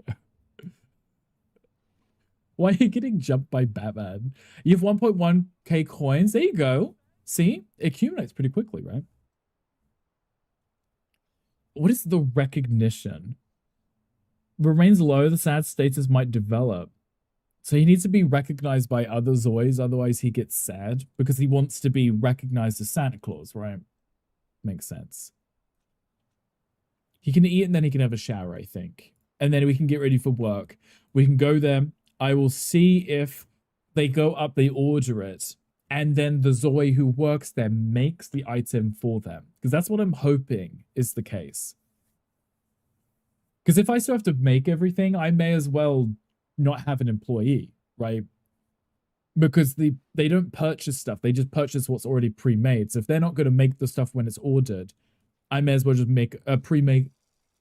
Why are you getting jumped by Batman? You have 1.1k coins. There you go. See? It accumulates pretty quickly, right? What is the recognition? Remains low, the sad status might develop. So he needs to be recognized by other Zois, otherwise he gets sad, because he wants to be recognized as Santa Claus, right? Makes sense. He can eat and then he can have a shower, I think. And then we can get ready for work. We can go there. I will see if they go up, they order it, and then the Zoi who works there makes the item for them. Because that's what I'm hoping is the case. Because if I still have to make everything, I may as well not have an employee, right? Because they don't purchase stuff. They just purchase what's already pre-made. So if they're not going to make the stuff when it's ordered, I may as well just pre-make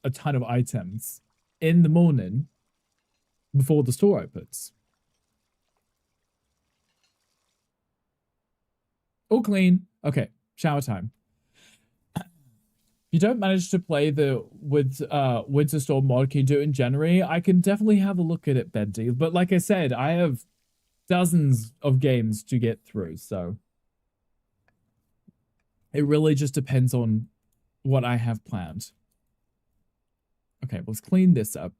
a ton of items in the morning before the store opens. All clean. Okay, shower time. You don't manage to play the Winter Storm mod, can you do it in January? I can definitely have a look at it, Bendy. But like I said, I have dozens of games to get through, so it really just depends on what I have planned. Okay, let's clean this up.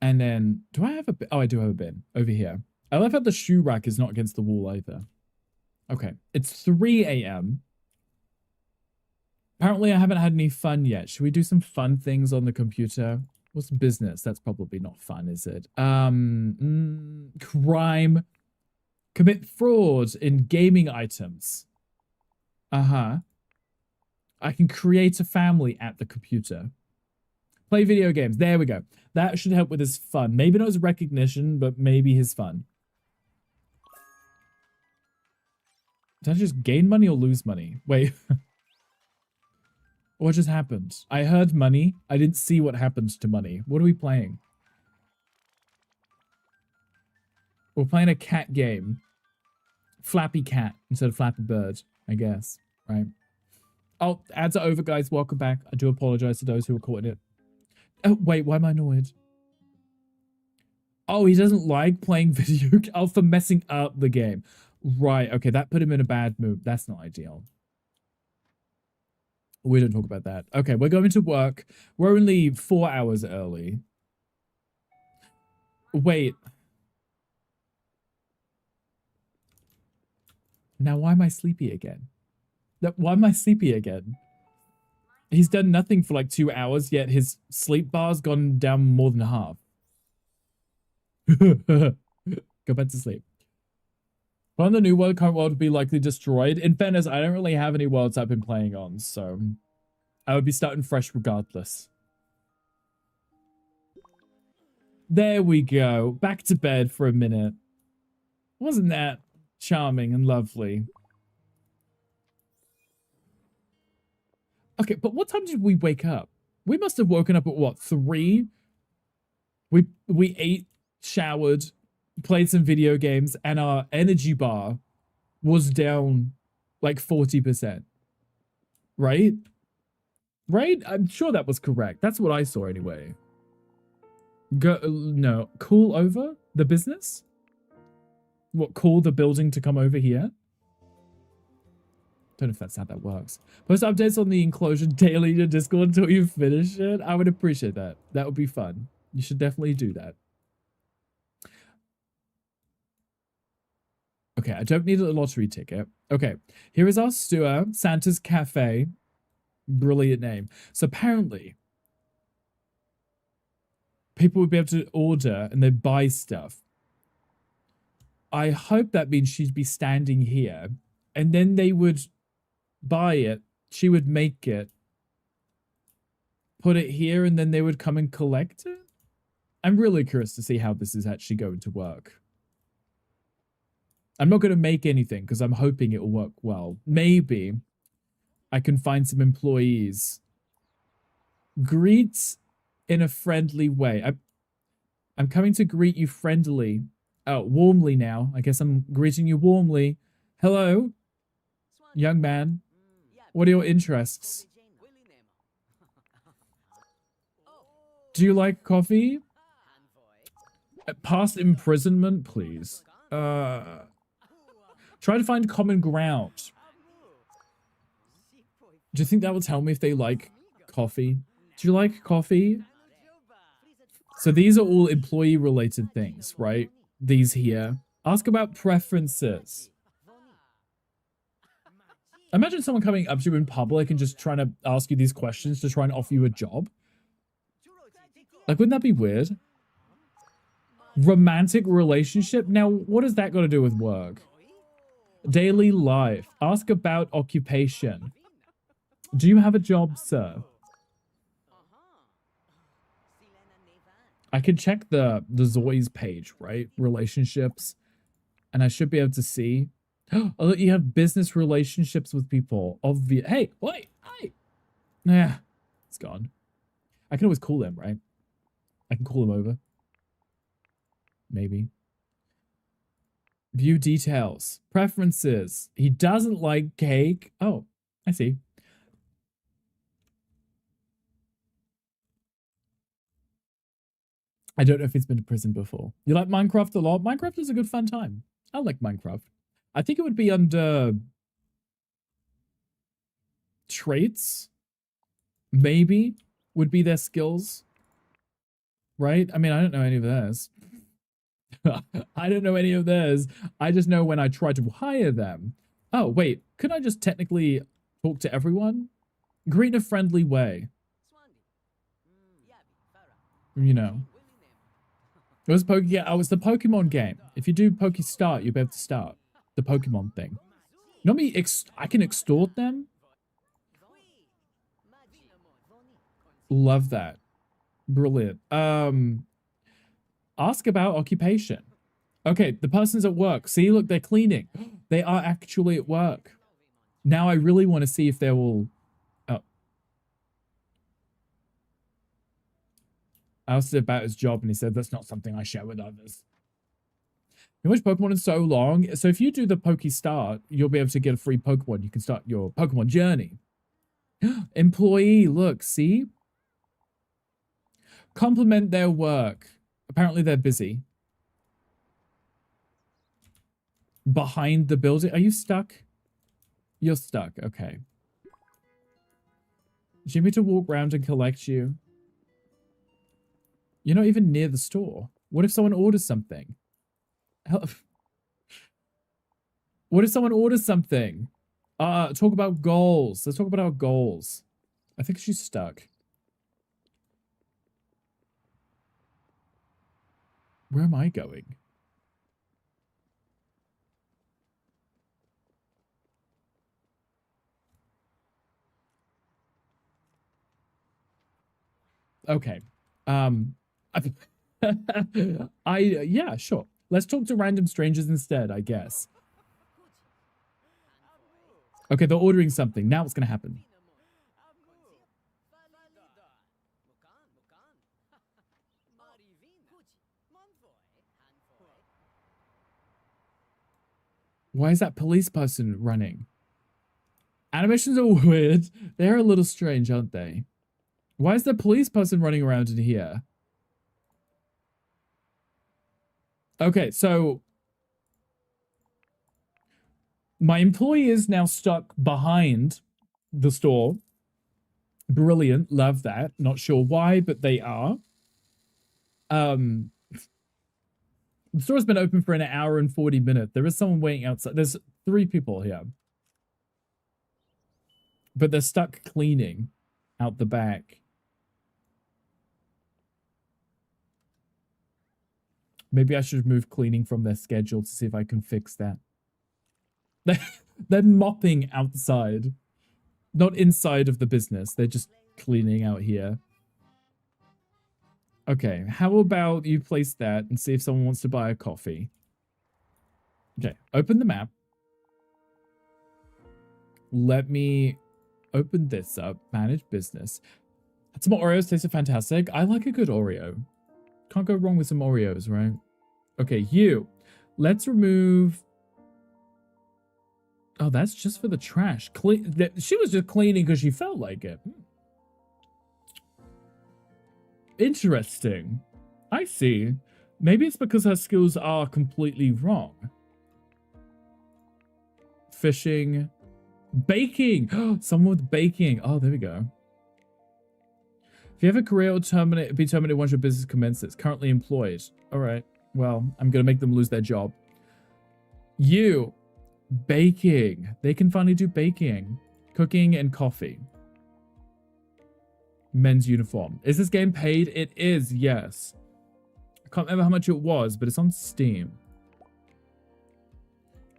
And then, do I have a bin? Oh, I do have a bin over here. I love how the shoe rack is not against the wall either. Okay, it's 3 a.m. Apparently, I haven't had any fun yet. Should we do some fun things on the computer? What's business? That's probably not fun, is it? Crime. Commit fraud in gaming items. Uh-huh. I can create a family at the computer. Play video games. There we go. That should help with his fun. Maybe not his recognition, but maybe his fun. Did I just gain money or lose money? Wait. What just happened? I heard money. I didn't see what happened to money. What are we playing? We're playing a cat game. Flappy Cat instead of Flappy Bird, I guess. Right? Oh, ads are over, guys. Welcome back. I do apologize to those who were caught in it. Oh, wait. Why am I annoyed? Oh, he doesn't like playing video games. Oh, for messing up the game. Right. Okay, that put him in a bad mood. That's not ideal. We don't talk about that. Okay, we're going to work. We're only 4 hours early. Wait. Now, why am I sleepy again? Why am I sleepy again? He's done nothing for like 2 hours, yet his sleep bar's gone down more than half. Go back to sleep. On the new world, current world would be likely destroyed. In fairness, I don't really have any worlds I've been playing on, so I would be starting fresh regardless. There we go. Back to bed for a minute. Wasn't that charming and lovely? Okay, but what time did we wake up? We must have woken up at what, 3? We ate, showered, played some video games, and our energy bar was down like 40%. Right? Right? I'm sure that was correct. That's what I saw anyway. No. Call over the business? What, call the building to come over here? Don't know if that's how that works. Post updates on the enclosure daily in your Discord until you finish it. I would appreciate that. That would be fun. You should definitely do that. Okay, I don't need a lottery ticket. Okay, here is our sewer, Santa's Cafe. Brilliant name. So apparently, people would be able to order and then buy stuff. I hope that means she'd be standing here and then they would buy it. She would make it, put it here, and then they would come and collect it. I'm really curious to see how this is actually going to work. I'm not going to make anything because I'm hoping it will work well. Maybe I can find some employees. Greet in a friendly way. I'm coming to greet you friendly. Oh, warmly now. I guess I'm greeting you warmly. Hello, young man. What are your interests? Do you like coffee? Past imprisonment, please. Try to find common ground. Do you think that will tell me if they like coffee? Do you like coffee? So these are all employee-related things, right? These here. Ask about preferences. Imagine someone coming up to you in public and just trying to ask you these questions to try and offer you a job. Like, wouldn't that be weird? Romantic relationship? Now, what has that got to do with work? Daily life. Ask about occupation. Do you have a job, sir? I can check the ZOI's page, right? Relationships. And I should be able to see. Oh, you have business relationships with people. Obvious. Hey, wait, hey. Nah, it's gone. I can always call him, right? I can call him over. Maybe. View details. Preferences. He doesn't like cake. Oh, I see. I don't know if he's been to prison before. You like Minecraft a lot? Minecraft is a good fun time. I like Minecraft. I think it would be under traits. Maybe would be their skills. Right? I mean, I don't know any of theirs. I don't know any of theirs. I just know when I try to hire them. Oh, wait. Could I just technically talk to everyone? Greet in a friendly way. You know. It was oh, it's the Pokemon game. If you do Poke Start, you'll be able to start the Pokemon thing. Not me, I can extort them? Love that. Brilliant. Ask about occupation. Okay, the person's at work. See, look, they're cleaning. They are actually at work. Now I really want to see if they will... Oh. I asked about his job and he said, that's not something I share with others. You watch Pokemon in so long. So if you do the Poke Start, you'll be able to get a free Pokemon. You can start your Pokemon journey. Employee, look, see? Compliment their work. Apparently they're busy. Behind the building. Are you stuck? You're stuck. Okay. Do you need me to walk around and collect you? You're not even near the store. What if someone orders something? What if someone orders something? Talk about goals. Let's talk about our goals. I think she's stuck. Where am I going? Okay. Yeah, sure. Let's talk to random strangers instead, I guess. Okay, they're ordering something. Now what's going to happen? Why is that police person running? Animations are weird. They're a little strange, aren't they? Why is the police person running around in here? Okay, so my employee is now stuck behind the store. Brilliant. Love that. Not sure why, but they are. The store's been open for an hour and 40 minutes. There is someone waiting outside. There's 3 people here. But they're stuck cleaning out the back. Maybe I should move cleaning from their schedule to see if I can fix that. They're mopping outside. Not inside of the business. They're just cleaning out here. Okay, how about you place that and see if someone wants to buy a coffee. Okay, open the map. Let me open this up. Manage business. Had some Oreos, tasted fantastic. I like a good Oreo. Can't go wrong with some Oreos, right? Okay, you. Let's remove... Oh, that's just for the trash. She was just cleaning because she felt like it. Interesting. I see. Maybe it's because her skills are completely wrong. Fishing. Baking. Someone with baking. Oh, there we go. If you have a career or be terminated once your business commences. Currently employed. All right. Well, I'm going to make them lose their job. You. Baking. They can finally do baking. Cooking and coffee. Men's uniform. Is this game paid? It is, yes. I can't remember how much it was, but it's on Steam.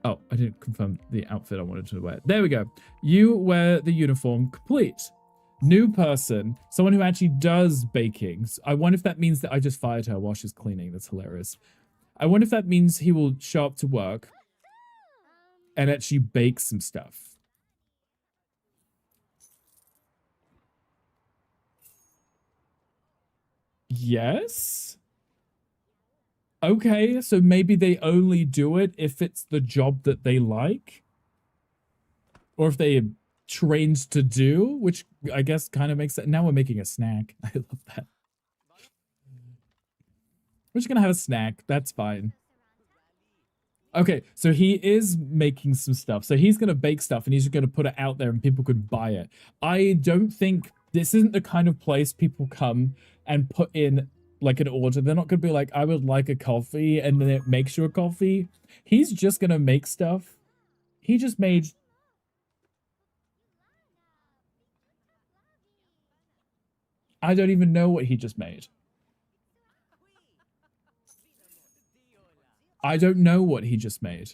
Oh, I didn't confirm the outfit I wanted to wear. There we go. You wear the uniform. Complete. New person. Someone who actually does baking. I wonder if that means that I just fired her while she's cleaning. That's hilarious. I wonder if that means he will show up to work and actually bake some stuff. Yes? Okay, so maybe they only do it if it's the job that they like? Or if they are trained to do, which I guess kind of makes sense. Now we're making a snack. I love that. We're just gonna have a snack. That's fine. Okay, so he is making some stuff. So he's gonna bake stuff and he's just gonna put it out there and people could buy it. I don't think this isn't the kind of place people come and put in like an order. They're not gonna be like, I would like a coffee, and then it makes you a coffee. He's just gonna make stuff. He just made... I don't even know what he just made. I don't know what he just made.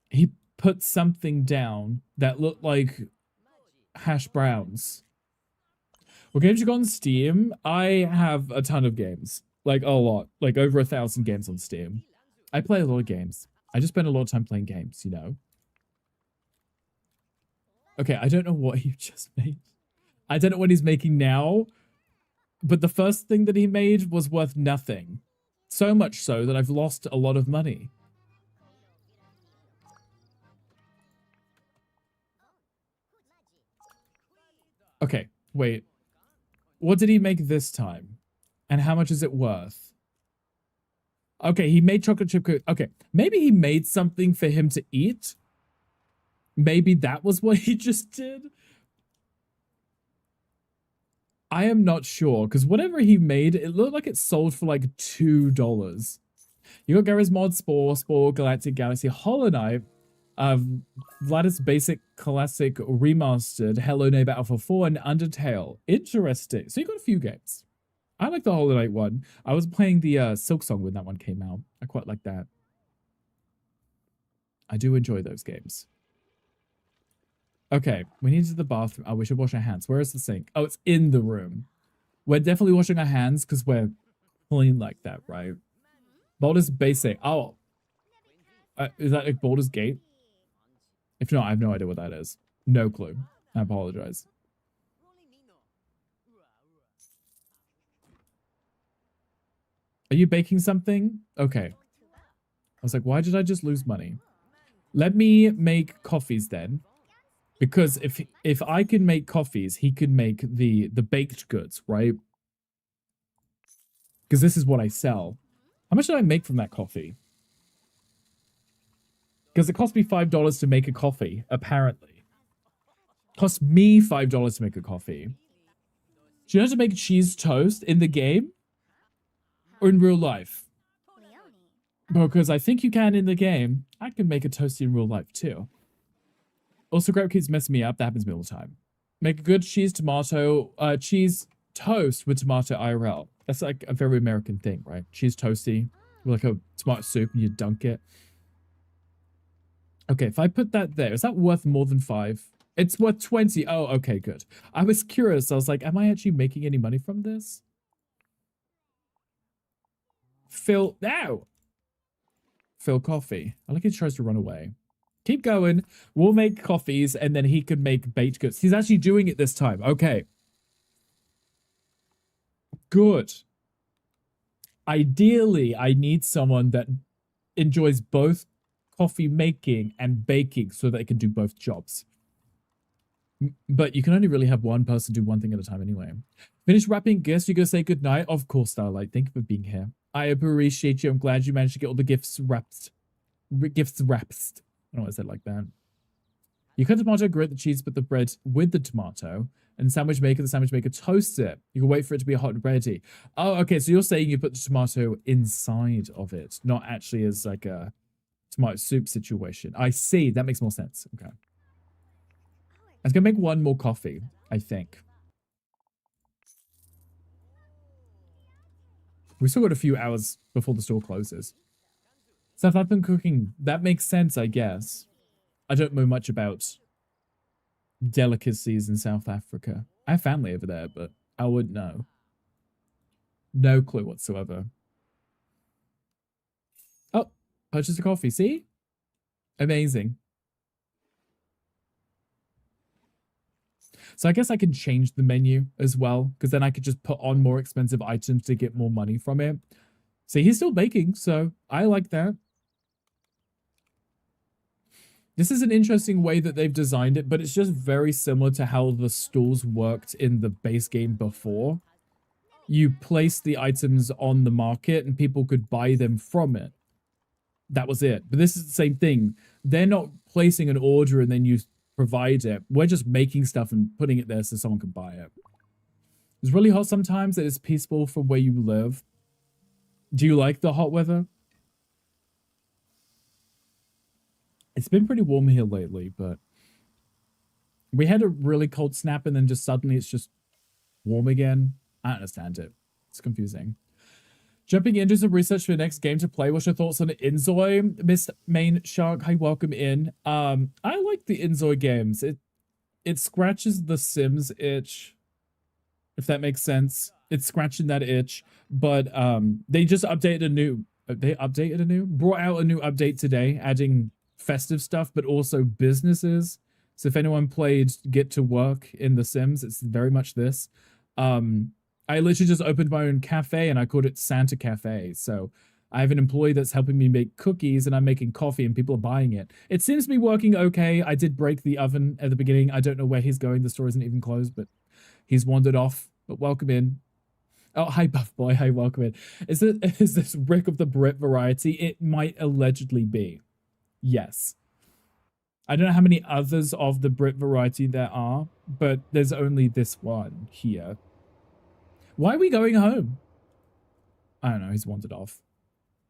He put something down that looked like hash browns. What games you got on Steam? I have a ton of games. Like, a lot. Like, over 1,000 games on Steam. I play a lot of games. I just spend a lot of time playing games, you know? Okay, I don't know what he just made. I don't know what he's making now. But the first thing that he made was worth nothing. So much so that I've lost a lot of money. Okay, wait. What did he make this time? And how much is it worth? Okay, he made chocolate chip cookies. Okay, maybe he made something for him to eat. Maybe that was what he just did. I am not sure, because whatever he made, it looked like it sold for like $2. You got Garry's Mod, Spore, Galactic Galaxy, Hollow Knight, Vladis Basic Classic Remastered, Hello Neighbor Alpha 4, and Undertale. Interesting. So you got a few games. I like the Hollow Knight one. I was playing the Silk Song when that one came out. I quite like that. I do enjoy those games. Okay, we need to the bathroom. Oh, we should wash our hands. Where is the sink? Oh, it's in the room. We're definitely washing our hands because we're clean like that, right? Baldur's Basic. Oh, is that like Baldur's Gate? If not, I have no idea what that is. No clue. I apologize. Are you baking something? Okay. I was like, why did I just lose money? Let me make coffees then. Because if I can make coffees, he can make the baked goods, right? Because this is what I sell. How much did I make from that coffee? Because it cost me $5 to make a coffee, apparently. Cost me $5 to make a coffee. Do you know how to make cheese toast in the game? Or in real life? Because I think you can in the game. I can make a toast in real life too. Also, Grab keeps messing me up. That happens to me all the time. Make a good cheese toast with tomato IRL. That's like a very American thing, right? Cheese toasty with like a tomato soup and you dunk it. Okay, if I put that there, is that worth more than 5? It's worth 20. Oh, okay, good. I was curious. I was like, am I actually making any money from this? Phil, now. Phil Coffee. I like he tries to run away. Keep going. We'll make coffees and then he could make baked goods. He's actually doing it this time. Okay. Good. Ideally, I need someone that enjoys both coffee making and baking so that they can do both jobs. But you can only really have one person do one thing at a time anyway. Finish wrapping gifts. You're going to say goodnight? Of course, Starlight. Thank you for being here. I appreciate you. I'm glad you managed to get all the gifts wrapped. Gifts wrapped. I don't know what I said like that. You cut tomato, grate the cheese, put the bread with the tomato, and the sandwich maker toasts it. You can wait for it to be hot and ready. Oh, okay. So you're saying you put the tomato inside of it, not actually as like a tomato soup situation. I see. That makes more sense. Okay. I was going to make one more coffee, I think. We still got a few hours before the store closes. South African cooking, that makes sense, I guess. I don't know much about delicacies in South Africa. I have family over there, but I wouldn't know. No clue whatsoever. Oh, purchase a coffee. See? Amazing. So I guess I can change the menu as well, because then I could just put on more expensive items to get more money from it. See, he's still baking, so I like that. This is an interesting way that they've designed it, but it's just very similar to how the stores worked in the base game before. You place the items on the market and people could buy them from it. That was it. But this is the same thing. They're not placing an order and then you provide it. We're just making stuff and putting it there so someone can buy it. It's really hot sometimes. It is peaceful from where you live. Do you like the hot weather? It's been pretty warm here lately, but we had a really cold snap and then just suddenly it's just warm again. I don't understand it. It's confusing. Jumping into some research for the next game to play. What's your thoughts on inZOI? Miss Main Shark, hi, welcome in. I like the inZOI games. It scratches the Sims itch, if that makes sense. It's scratching that itch, but they just updated a new. Brought out a new update today, adding festive stuff, but also businesses. So if anyone played Get to Work in The Sims, it's very much this. I literally just opened my own cafe and I called it Santa Cafe. So I have an employee that's helping me make cookies and I'm making coffee and people are buying it. It seems to be working okay. I did break the oven at the beginning. I don't know where he's going. The store isn't even closed, but he's wandered off. But welcome in. Oh, hi, Buff Boy. Hi, welcome in. Is this Rick of the Brit variety? It might allegedly be. Yes. I don't know how many others of the Brit variety there are, but there's only this one here. Why are we going home? I don't know. He's wandered off.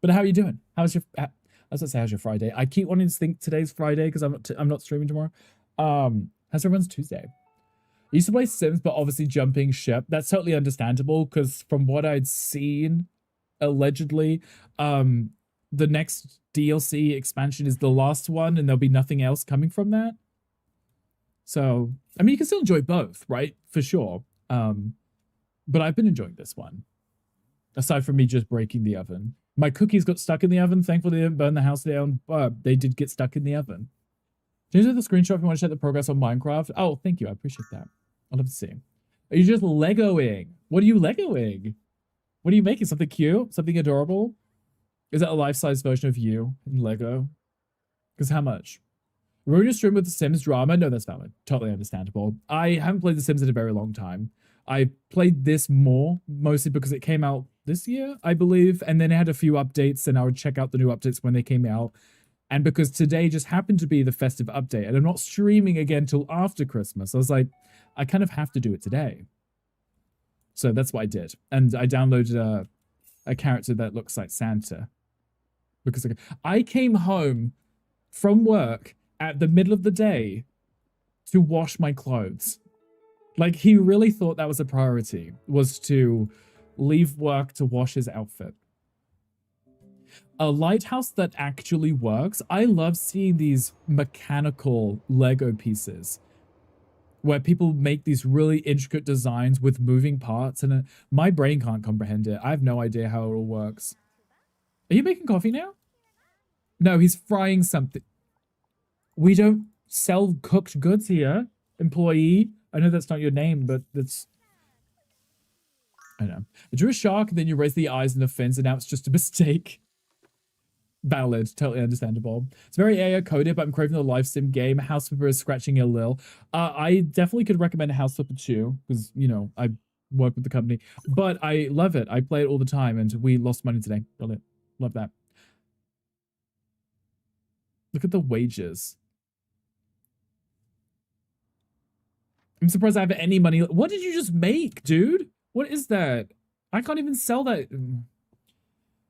But how are you doing? How's your? I was gonna say how's your Friday. I keep wanting to think today's Friday because I'm not streaming tomorrow. How's everyone's Tuesday? I used to play Sims, but obviously jumping ship. That's totally understandable because from what I'd seen, allegedly, the next DLC expansion is the last one, and there'll be nothing else coming from that. So I mean, you can still enjoy both, right? For sure. But I've been enjoying this one. Aside from me just breaking the oven. My cookies got stuck in the oven. Thankfully, they didn't burn the house down, but they did get stuck in the oven. Change the screenshot if you want to check the progress on Minecraft. Oh, thank you. I appreciate that. I'd love to see. Are you just Legoing? What are you Legoing? What are you making? Something cute? Something adorable? Is that a life-size version of you in Lego? Because how much? Ruin your stream with the Sims drama? No, that's valid. Totally understandable. I haven't played the Sims in a very long time. I played this more, mostly because it came out this year, I believe, and then it had a few updates, and I would check out the new updates when they came out. And because today just happened to be the festive update, and I'm not streaming again till after Christmas, I was like, I kind of have to do it today. So that's what I did. And I downloaded a character that looks like Santa. Because I came home from work at the middle of the day to wash my clothes. Like, he really thought that was a priority, was to leave work to wash his outfit. A lighthouse that actually works. I love seeing these mechanical Lego pieces where people make these really intricate designs with moving parts, and my brain can't comprehend it. I have no idea how it all works. Are you making coffee now? No, he's frying something. We don't sell cooked goods here, employee. I know that's not your name, but that's... I know. I drew a shark, and then you raise the eyes and the fins, and now it's just a mistake. Valid. Totally understandable. It's very AI coded, but I'm craving the live sim game. House Flipper is scratching a lil. I definitely could recommend House Flipper 2, because, you know, I work with the company. But I love it. I play it all the time, and we lost money today. Brilliant. Love that. Look at the wages. I'm surprised I have any money. What did you just make, dude? What is that? I can't even sell that.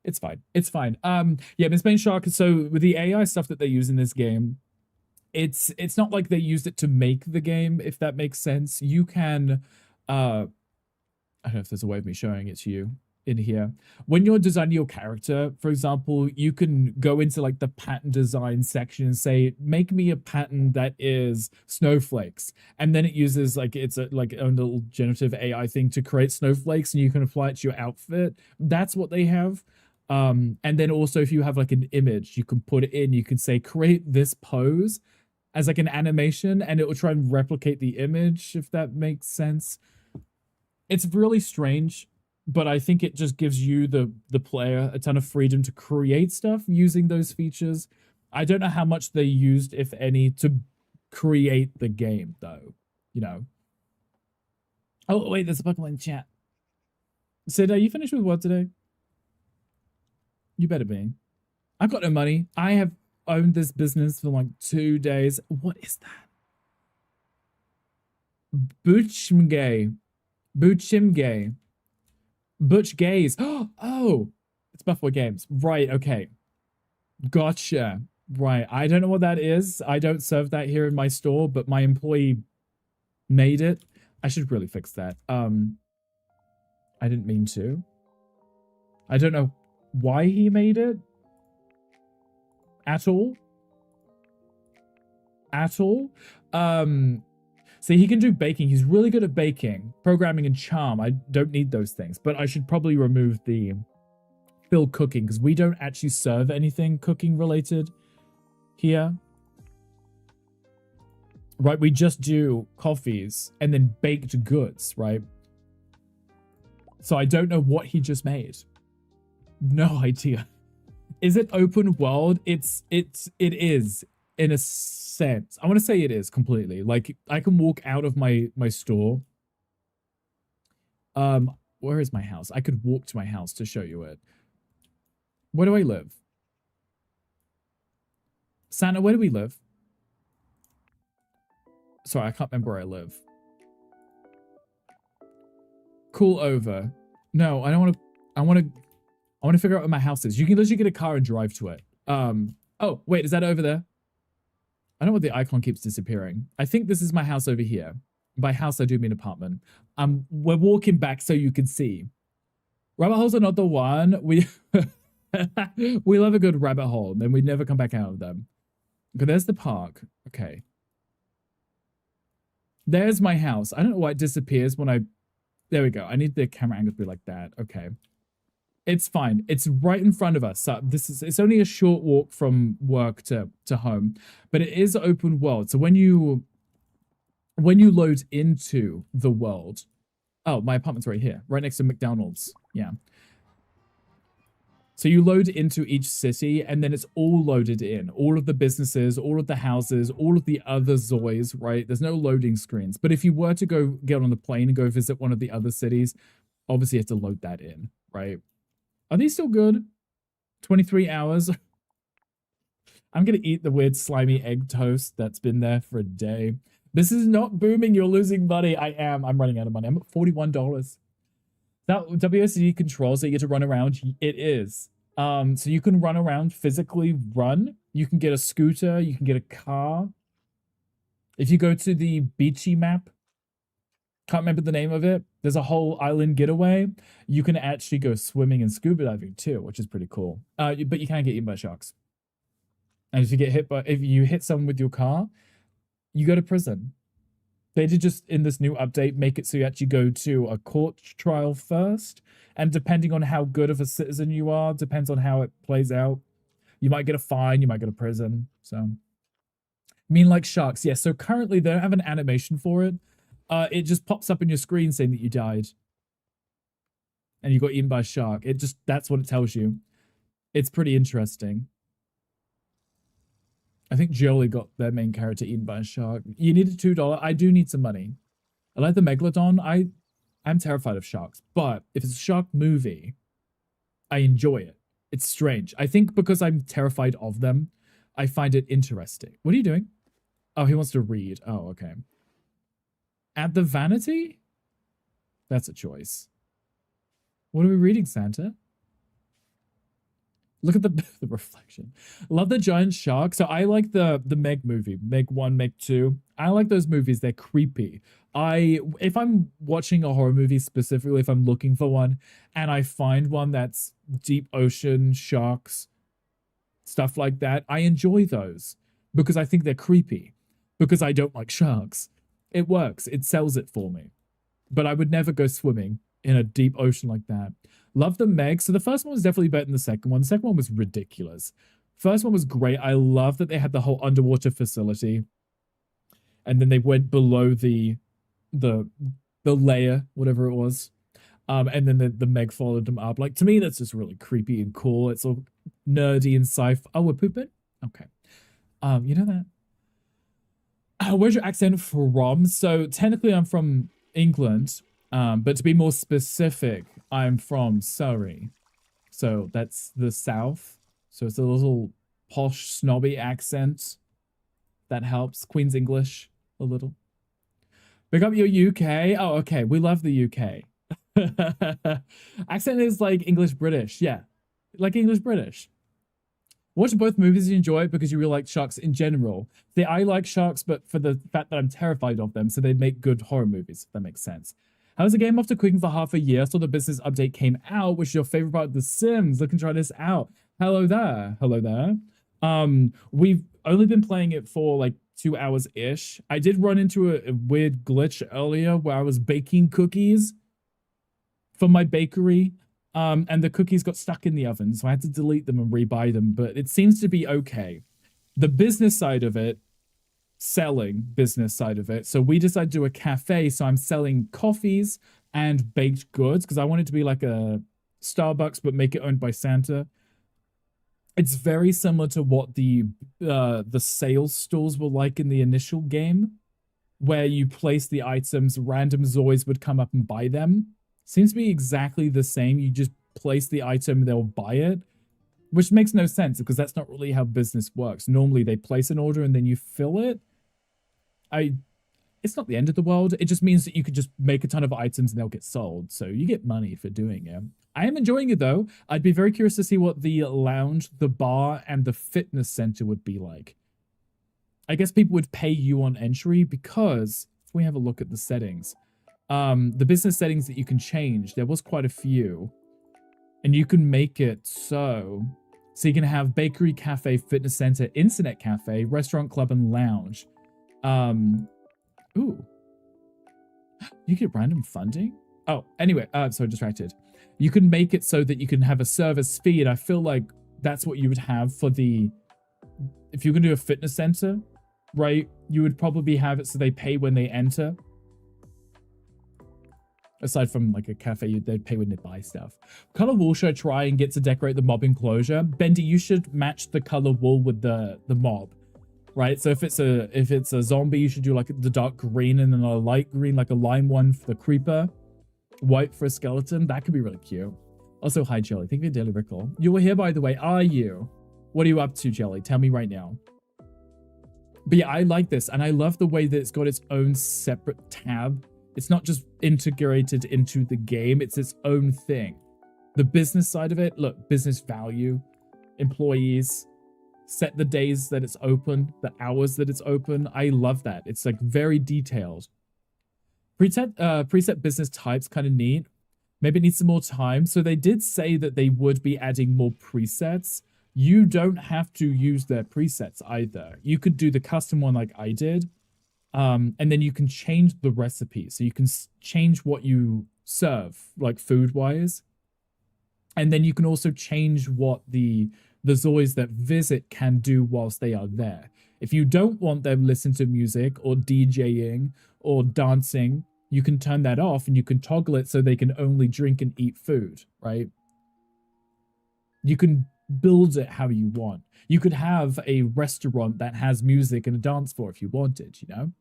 It's fine. It's fine. Yeah, Miss Bane Shark. So with the AI stuff that they use in this game, it's not like they used it to make the game, if that makes sense. You can, I don't know if there's a way of me showing it to you in here. When you're designing your character, for example, you can go into like the pattern design section and say, make me a pattern that is snowflakes. And then it uses like, it's a little generative AI thing to create snowflakes, and you can apply it to your outfit. That's what they have. And then also if you have like an image, you can put it in, you can say, create this pose as like an animation, and it will try and replicate the image, if that makes sense. It's really strange, but I think it just gives you, the player, a ton of freedom to create stuff using those features. I don't know how much they used, if any, to create the game, though, you know. Oh, wait, there's a Pokemon in chat. Sid, are you finished with what today? You better be. I've got no money. I have owned this business for like 2 days. What is that? Butchmgay. Butchimgay. Butch Gays. Oh, it's Buffalo Games. Right, okay. Gotcha. Right, I don't know what that is. I don't serve that here in my store, but my employee made it. I should really fix that. I didn't mean to. I don't know why he made it. At all. At all. So he can do baking. He's really good at baking, programming, and charm. I don't need those things, but I should probably remove the fill cooking, because we don't actually serve anything cooking related here. Right, we just do coffees and then baked goods, right? So I don't know what he just made. No idea. Is it open world? It is, in a sense. I want to say it is completely. Like, I can walk out of my store. Where is my house? I could walk to my house to show you it. Where do I live? Santa, where do we live? Sorry, I can't remember where I live. Cool over. No, I don't want to. I want to figure out where my house is. You can literally get a car and drive to it. Oh, wait, is that over there? I don't know what the icon keeps disappearing. I think this is my house over here. By house, I do mean apartment. We're walking back so you can see. Rabbit holes are not the one. We love a good rabbit hole, and we never come back out of them. Okay, there's the park. Okay. There's my house. I don't know why it disappears when I... There we go. I need the camera angle to be like that. Okay. It's fine. It's right in front of us. So it's only a short walk from work to home, but it is open world. So when you load into the world, oh, my apartment's right here, right next to McDonald's. Yeah. So you load into each city, and then it's all loaded in. All of the businesses, all of the houses, all of the other ZOIs, right? There's no loading screens. But if you were to go get on the plane and go visit one of the other cities, obviously you have to load that in, right? Are these still good? 23 hours. I'm going to eat the weird slimy egg toast that's been there for a day. This is not booming. You're losing money. I am. I'm running out of money. I'm at $41. That WSD controls that you get to run around. It is. So you can run around, physically run. You can get a scooter. You can get a car. If you go to the beachy map, can't remember the name of it. There's a whole island getaway. You can actually go swimming and scuba diving too, which is pretty cool. But you can get eaten by sharks. And if you hit someone with your car, you go to prison. They did just in this new update make it so you actually go to a court trial first. And depending on how good of a citizen you are, depends on how it plays out. You might get a fine, you might go to prison. So, mean like sharks. Yeah, so currently they don't have an animation for it. It just pops up on your screen saying that you died. And you got eaten by a shark. That's what it tells you. It's pretty interesting. I think Jolie got their main character eaten by a shark. You need a $2. I do need some money. I like the Megalodon. I'm terrified of sharks. But if it's a shark movie, I enjoy it. It's strange. I think because I'm terrified of them, I find it interesting. What are you doing? Oh, he wants to read. Oh, okay. At the Vanity? That's a choice. What are we reading, Santa? Look at the reflection. Love the giant shark. So I like the Meg movie. Meg 1, Meg 2. I like those movies. They're creepy. If I'm watching a horror movie specifically, if I'm looking for one, and I find one that's deep ocean, sharks, stuff like that, I enjoy those. Because I think they're creepy. Because I don't like sharks. It works. It sells it for me. But I would never go swimming in a deep ocean like that. Love the Meg. So the first one was definitely better than the second one. The second one was ridiculous. First one was great. I love that they had the whole underwater facility. And then they went below the layer, whatever it was. And then the Meg followed them up. Like, to me, that's just really creepy and cool. It's all nerdy and sci-fi. Oh, we're pooping? Okay. You know that? Where's your accent from? So technically I'm from England, but to be more specific, I'm from Surrey. So that's the south. So it's a little posh, snobby accent. That helps. Queen's English, a little. Pick up your UK. Oh, okay. We love the UK. Accent is like English-British. Yeah. Like English-British. Watch both movies you enjoy because you really like sharks in general. See, I like sharks, but for the fact that I'm terrified of them, so they make good horror movies, if that makes sense. How's the game after quitting for half a year? Saw the business update came out. Which is your favorite part of The Sims? Looking to try this out. Hello there. Hello there. We've only been playing it for like 2 hours-ish. I did run into a weird glitch earlier where I was baking cookies for my bakery. And the cookies got stuck in the oven, so I had to delete them and rebuy them, but it seems to be okay. The business side of it, selling business side of it, so we decided to do a cafe, so I'm selling coffees and baked goods, because I want it to be like a Starbucks, but make it owned by Santa. It's very similar to what the sales stores were like in the initial game, where you place the items, random Zoids would come up and buy them. Seems to be exactly the same. You just place the item, they'll buy it, which makes no sense because that's not really how business works. Normally they place an order and then you fill it. It's not the end of the world. It just means that you could just make a ton of items and they'll get sold. So you get money for doing it. I am enjoying it though. I'd be very curious to see what the lounge, the bar, and the fitness center would be like. I guess people would pay you on entry because if we have a look at the settings, the business settings that you can change, there was quite a few, and you can make it so you can have bakery, cafe, fitness center, internet cafe, restaurant, club, and lounge. Ooh, you get random funding. Oh, anyway, so distracted. You can make it so that you can have a service fee, and I feel like that's what you would have for the, if you're going to do a fitness center, right? You would probably have it so they pay when they enter. Aside from like a cafe, they'd pay when they buy stuff. Color wool should I try and get to decorate the mob enclosure? Bendy, you should match the color wool with the mob, right? So if it's a zombie, you should do like the dark green and then a light green, like a lime one for the creeper, white for a skeleton. That could be really cute. Also, hi Jelly. Thank you for daily recall. You were here, by the way. Are you? What are you up to, Jelly? Tell me right now. But yeah, I like this, and I love the way that it's got its own separate tab. It's not just integrated into the game, it's its own thing. The business side of it, look, business value, employees, set the days that it's open, the hours that it's open. I love that. It's like very detailed. Preset business types, kind of neat. Maybe it needs some more time. So they did say that they would be adding more presets. You don't have to use their presets either. You could do the custom one like I did. And then you can change the recipe. So you can change what you serve, like food-wise. And then you can also change what the ZOIs that visit can do whilst they are there. If you don't want them listening to music or DJing or dancing, you can turn that off and you can toggle it so they can only drink and eat food, right? You can build it how you want. You could have a restaurant that has music and a dance floor if you wanted, you know?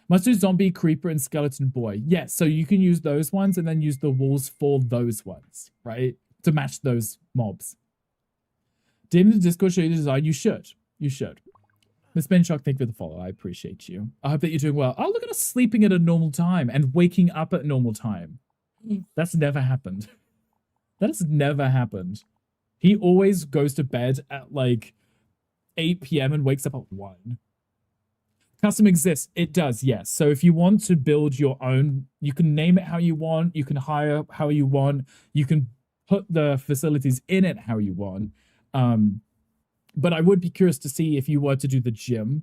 Must do zombie, creeper, and skeleton boy. Yes, so you can use those ones and then use the walls for those ones, right? To match those mobs. DM the Discord show you the design. You should. You should. Miss Benshock, thank you for the follow. I appreciate you. I hope that you're doing well. Oh, look at us sleeping at a normal time and waking up at a normal time. That's never happened. That has never happened. He always goes to bed at like 8 p.m. and wakes up at 1. Custom exists. It does, yes. So if you want to build your own, you can name it how you want. You can hire how you want. You can put the facilities in it how you want. But I would be curious to see if you were to do the gym.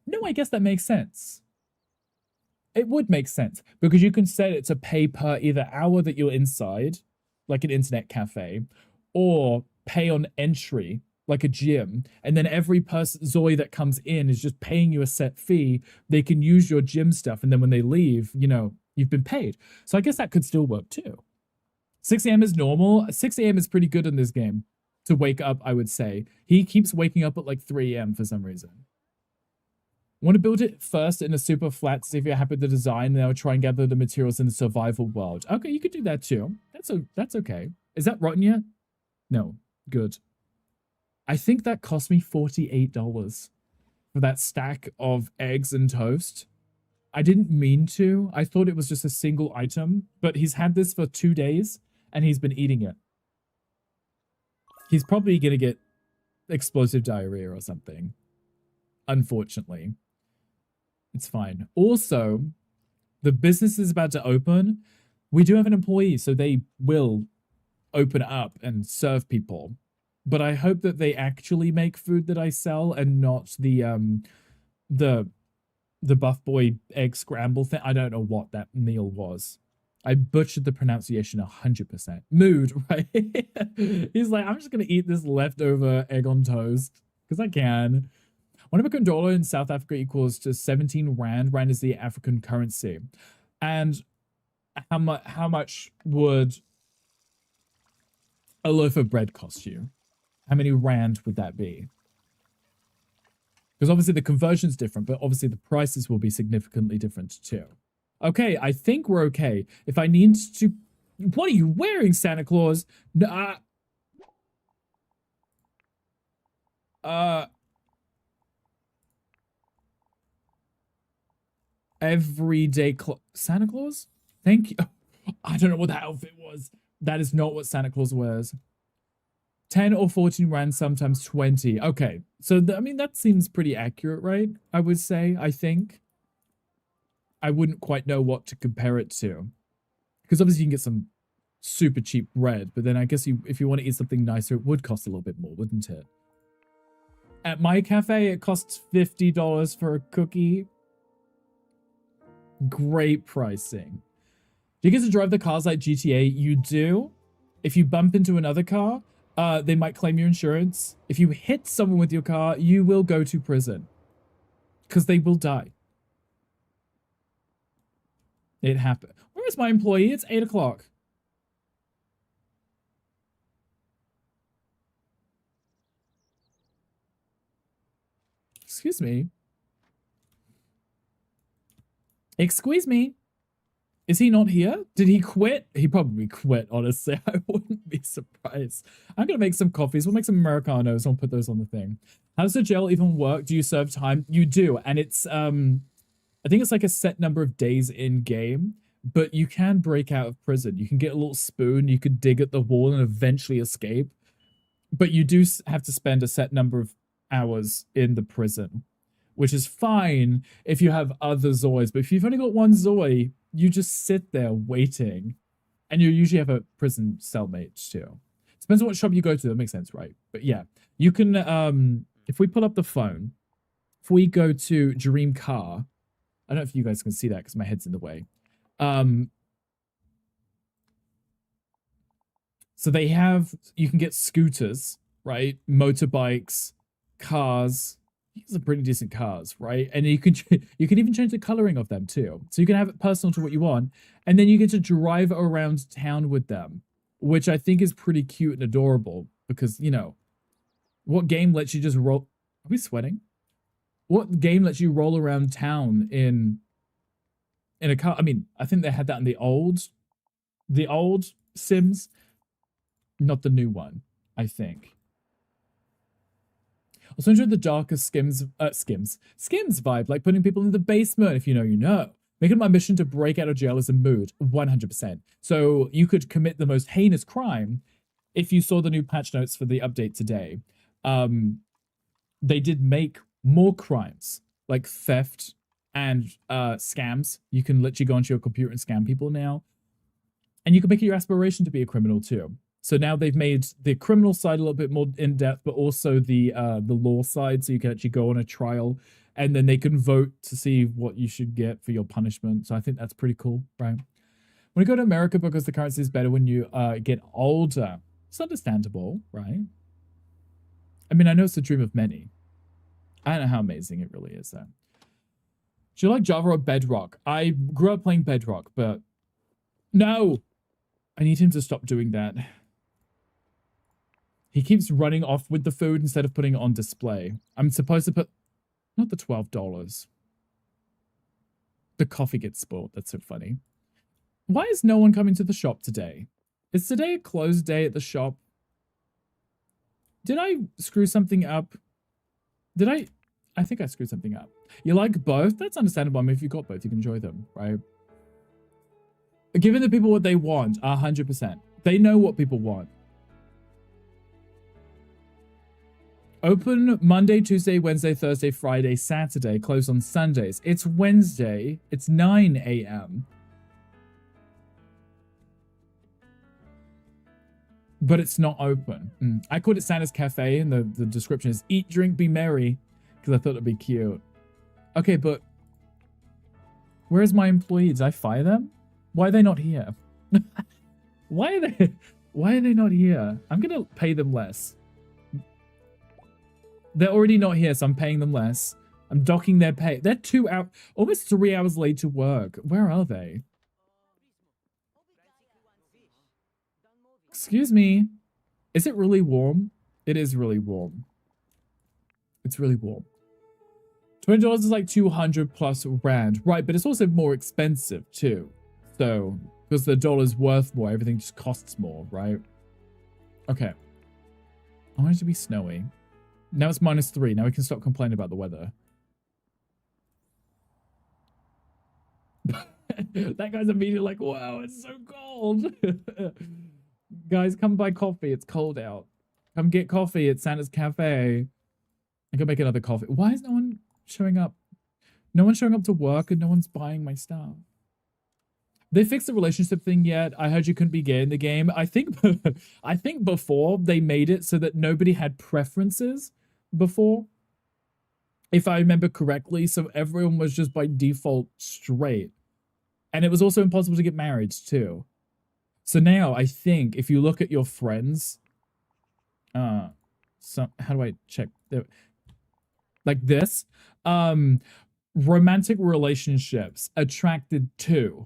No, I guess that makes sense. It would make sense because you can set it to pay per either hour that you're inside, like an internet cafe, or pay on entry, like a gym. And then every person, ZOI that comes in is just paying you a set fee. They can use your gym stuff. And then when they leave, you know, you've been paid. So I guess that could still work too. 6 a.m. is normal. 6 a.m. is pretty good in this game to wake up, I would say. He keeps waking up at like 3 a.m. for some reason. Want to build it first in a super flat to see if you're happy with the design, and then I'll try and gather the materials in the survival world. Okay, you could do that too. That's okay. Is that rotten yet? No. Good. I think that cost me $48 for that stack of eggs and toast. I didn't mean to. I thought it was just a single item, but he's had this for 2 days and he's been eating it. He's probably going to get explosive diarrhea or something. Unfortunately. It's fine. Also, the business is about to open. We do have an employee, so they will open up and serve people. But I hope that they actually make food that I sell and not the Buff Boy egg scramble thing. I don't know what that meal was. I butchered the pronunciation 100%. Mood, right? He's like, I'm just going to eat this leftover egg on toast because I can. $1 American dollar in South Africa equals to 17 rand. Rand is the African currency. And how much would a loaf of bread cost you? How many rand would that be? Because obviously the conversion's different, but obviously the prices will be significantly different too. Okay, I think we're okay. If I need to... What are you wearing, Santa Claus? No, everyday Santa Claus? Thank you. I don't know what that outfit was. That is not what Santa Claus wears. 10 or 14 rand, sometimes 20. Okay, so I mean, that seems pretty accurate, right? I would say, I think. I wouldn't quite know what to compare it to. Because obviously you can get some super cheap bread, but then I guess if you want to eat something nicer, it would cost a little bit more, wouldn't it? At my cafe, it costs $50 for a cookie. Great pricing. Do you get to drive the cars like GTA? You do. If you bump into another car, they might claim your insurance. If you hit someone with your car, you will go to prison. Because they will die. It happened. Where is my employee? It's 8 o'clock. Excuse me. Excuse me. Is he not here? Did he quit? He probably quit, honestly. I wouldn't be surprised. I'm going to make some coffees. We'll make some Americanos. I'll put those on the thing. How does the jail even work? Do you serve time? You do. And it's, I think it's like a set number of days in game, but you can break out of prison. You can get a little spoon. You could dig at the wall and eventually escape. But you do have to spend a set number of hours in the prison, which is fine if you have other ZOIs. But if you've only got one ZOI, you just sit there waiting, and you usually have a prison cellmate too. Depends on what shop you go to. That makes sense, right? But yeah, you can, if we pull up the phone, if we go to Dream Car, I don't know if you guys can see that because my head's in the way. So they have, you can get scooters, right? Motorbikes, cars. These are pretty decent cars, right? And you can even change the coloring of them too. So you can have it personal to what you want, and then you get to drive around town with them, which I think is pretty cute and adorable because, you know, what game lets you just roll? Are we sweating? What game lets you roll around town in a car? I mean, I think they had that in the old Sims, not the new one, I think. Also enjoyed the darker Skims vibe, like putting people in the basement. If you know, you know. Making my mission to break out of jail is a mood, 100%. So you could commit the most heinous crime if you saw the new patch notes for the update today. They did make more crimes, like theft and scams. You can literally go onto your computer and scam people now. And you can make it your aspiration to be a criminal too. So now they've made the criminal side a little bit more in-depth, but also the law side, so you can actually go on a trial, and then they can vote to see what you should get for your punishment. So I think that's pretty cool, right? When you go to America, because the currency is better when you get older, it's understandable, right? I mean, I know it's the dream of many. I don't know how amazing it really is, though. Do you like Java or Bedrock? I grew up playing Bedrock, but no! I need him to stop doing that. He keeps running off with the food instead of putting it on display. I'm supposed to put... Not the $12. The coffee gets spoiled. That's so funny. Why is no one coming to the shop today? Is today a closed day at the shop? Did I screw something up? Did I... I think I screwed something up. You like both? That's understandable. I mean, if you got both, you can enjoy them, right? Giving the people what they want, 100%. They know what people want. Open Monday, Tuesday, Wednesday, Thursday, Friday, Saturday. Closed on Sundays. It's Wednesday. It's 9 a.m. But it's not open. I called it Santa's Cafe, and the description is eat, drink, be merry, because I thought it'd be cute. Okay, but where's my employees? Did I fire them? Why are they not here? Why are they not here? I'm gonna pay them less. They're already not here, so I'm paying them less. I'm docking their pay. They're almost 3 hours late to work. Where are they? Excuse me. Is it really warm? It is really warm. It's really warm. $20 is like 200 plus rand. Right, but it's also more expensive too. So, because the dollar's worth more, everything just costs more, right? Okay. I want it to be snowy. Now it's -3. Now we can stop complaining about the weather. That guy's immediately like, wow, it's so cold. Guys, come buy coffee. It's cold out. Come get coffee at Santa's Cafe. I can make another coffee. Why is no one showing up? No one's showing up to work and no one's buying my stuff. They fixed the relationship thing yet? I heard you couldn't be gay in the game. I think before they made it so that nobody had preferences before. If I remember correctly. So everyone was just by default straight. And it was also impossible to get married too. So now I think if you look at your friends, so how do I check? Like this, romantic relationships attracted to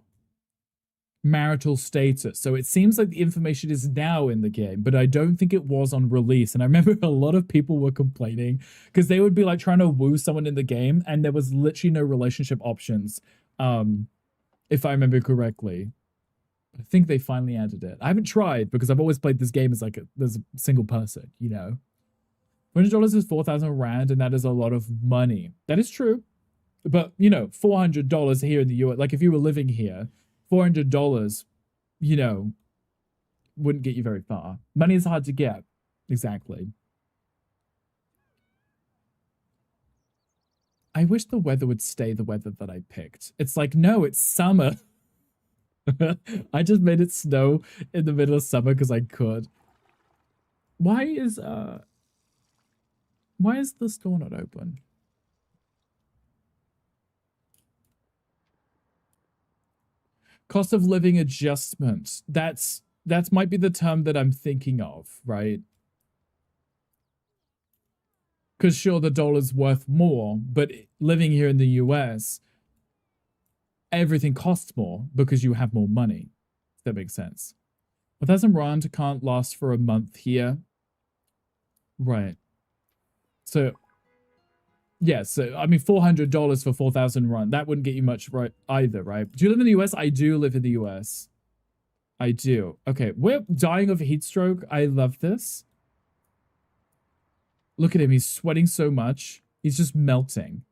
marital status. So it seems like the information is now in the game, but I don't think it was on release. And I remember a lot of people were complaining because they would be like trying to woo someone in the game and there was literally no relationship options. If I remember correctly. I think they finally added it. I haven't tried because I've always played this game as like there's a single person, you know. $100 is 4,000 Rand, and that is a lot of money. That is true. But, you know, $400 here in the US, like if you were living here, $400, you know, wouldn't get you very far. Money is hard to get. Exactly. I wish the weather would stay the weather that I picked. It's like, no, it's summer. I just made it snow in the middle of summer because I could. Why is the store not open? Cost of living adjustment. That might be the term that I'm thinking of, right? Because sure, the dollar's worth more, but living here in the US, everything costs more because you have more money. If that makes sense. 1,000 Rand can't last for a month here. Right. So, yeah, so, I mean, $400 for 4,000 Rand. That wouldn't get you much right either, right? Do you live in the US? I do live in the US. I do. Okay, we're dying of heat stroke. I love this. Look at him. He's sweating so much. He's just melting.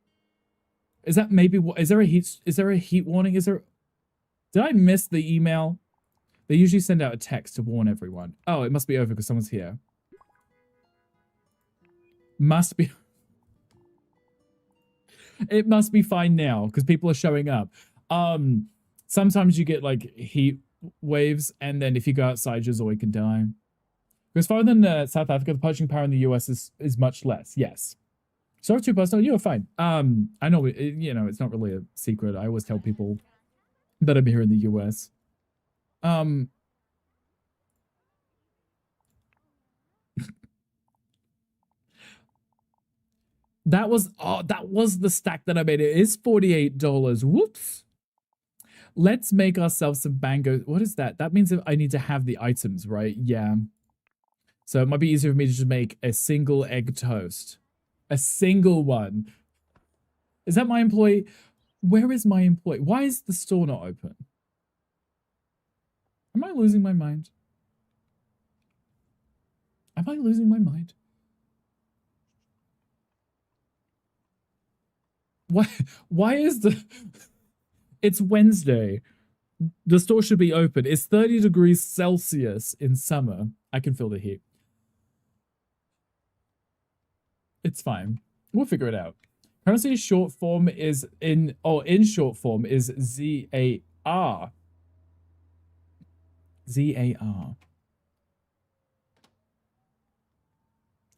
Is that maybe, is there a heat warning? Did I miss the email? They usually send out a text to warn everyone. Oh, it must be over because someone's here. Must be. It must be fine now because people are showing up. Sometimes you get like heat waves and then if you go outside, your ZOI can die. Because farther than South Africa, the purchasing power in the US is much less. Yes. Sorry, too personal. You're fine. I know, you know, it's not really a secret. I always tell people that I'm here in the US. That was the stack that I made. It is $48. Whoops. Let's make ourselves some mango. What is that? That means that I need to have the items, right? Yeah. So it might be easier for me to just make a single egg toast. A single one. Is that my employee? Where is my employee? Why is the store not open? Am I losing my mind? Am I losing my mind? Why is the... It's Wednesday. The store should be open. It's 30 degrees Celsius in summer. I can feel the heat. It's fine. We'll figure it out. Currency short form is in short form is ZAR. ZAR.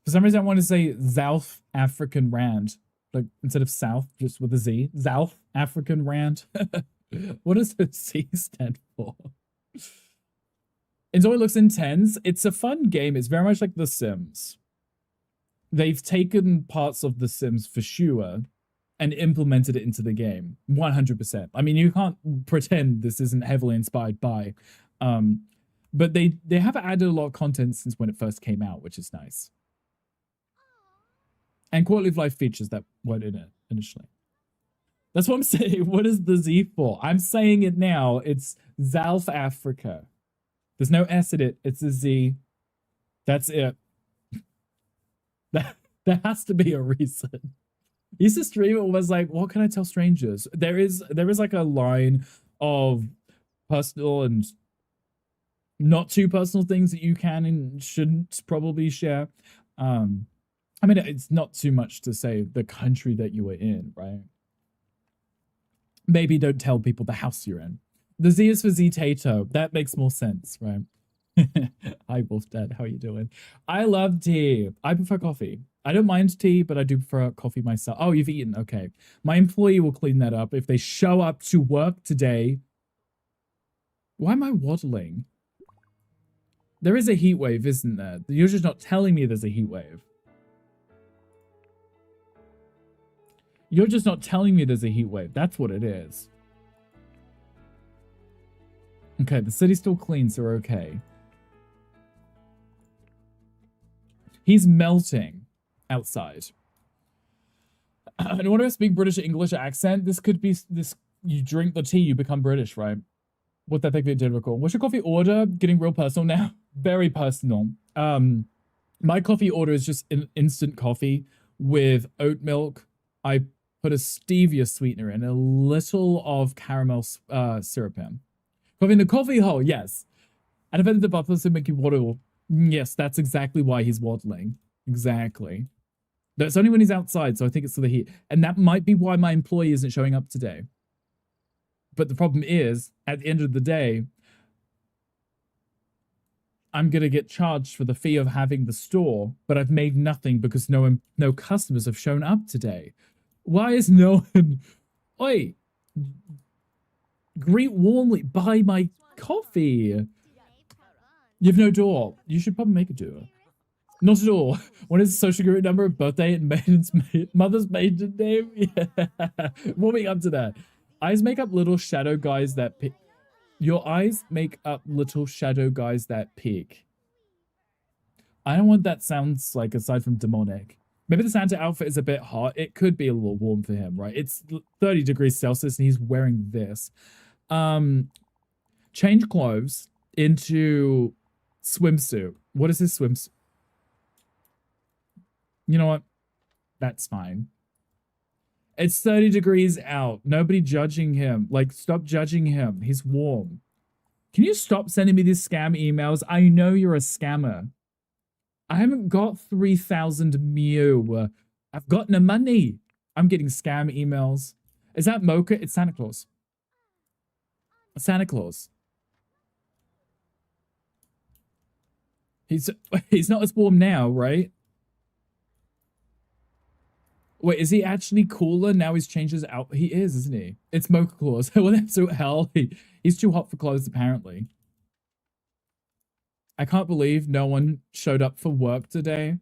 For some reason I want to say South African Rand. Like instead of South, just with a Z. South African Rand. What does the C stand for? inZOI looks intense. It's a fun game. It's very much like The Sims. They've taken parts of The Sims for sure and implemented it into the game 100%. I mean, you can't pretend this isn't heavily inspired by, but they have added a lot of content since when it first came out, which is nice. And quality of life features that weren't in it initially. That's what I'm saying. What is the Z for? I'm saying it now. It's South Africa. There's no S in it. It's a Z. That's it. There has to be a reason. I used to stream it was like, what can I tell strangers? There is like a line of personal and not too personal things that you can and shouldn't probably share. I mean, it's not too much to say the country that you were in, right? Maybe don't tell people the house you're in. The Z is for Z-Tato. That makes more sense, right? Hi, Wolf Dad. How are you doing? I love tea. I prefer coffee. I don't mind tea, but I do prefer coffee myself. Oh, you've eaten. Okay. My employee will clean that up. If they show up to work today, Why am I waddling? There is a heat wave, isn't there? You're just not telling me there's a heat wave. You're just not telling me there's a heat wave. That's what it is. Okay, the city's still clean, so we're okay. He's melting outside. In order to speak British English accent, this could be this. You drink the tea, you become British, right? What that thing they did recall. What's your coffee order? Getting real personal now. Very personal. My coffee order is just an instant coffee with oat milk. I put a stevia sweetener in, a little of caramel syrup in. Coffee in the coffee hole, yes. And if the buffalo to make you waddle, yes, that's exactly why he's waddling. Exactly. That's only when he's outside, so I think it's for the heat. And that might be why my employee isn't showing up today. But the problem is, at the end of the day, I'm going to get charged for the fee of having the store, but I've made nothing because no customers have shown up today. Why is no one... Oi! Greet warmly, buy my coffee. You have no door. You should probably make a door. Not at all. What is the social security number, birthday, and mother's maiden name? Yeah. Warming up to that. Eyes make up little shadow guys that pick. Your eyes make up little shadow guys that peek. I don't know what that sounds like aside from demonic. Maybe the Santa outfit is a bit hot. It could be a little warm for him, right? It's 30 degrees Celsius and he's wearing this. Change clothes into swimsuit. What is his swimsuit? You know what? That's fine. It's 30 degrees out. Nobody judging him. Like, stop judging him. He's warm. Can you stop sending me these scam emails? I know you're a scammer. I haven't got 3,000 Mew. I've got no money. I'm getting scam emails. Is that Mocha? It's Santa Claus. Santa Claus. He's not as warm now, right? Wait, is he actually cooler now he's changed his out? He is, isn't he? It's Mocha Claus. What the absolute hell? He's too hot for clothes, apparently. I can't believe no one showed up for work today.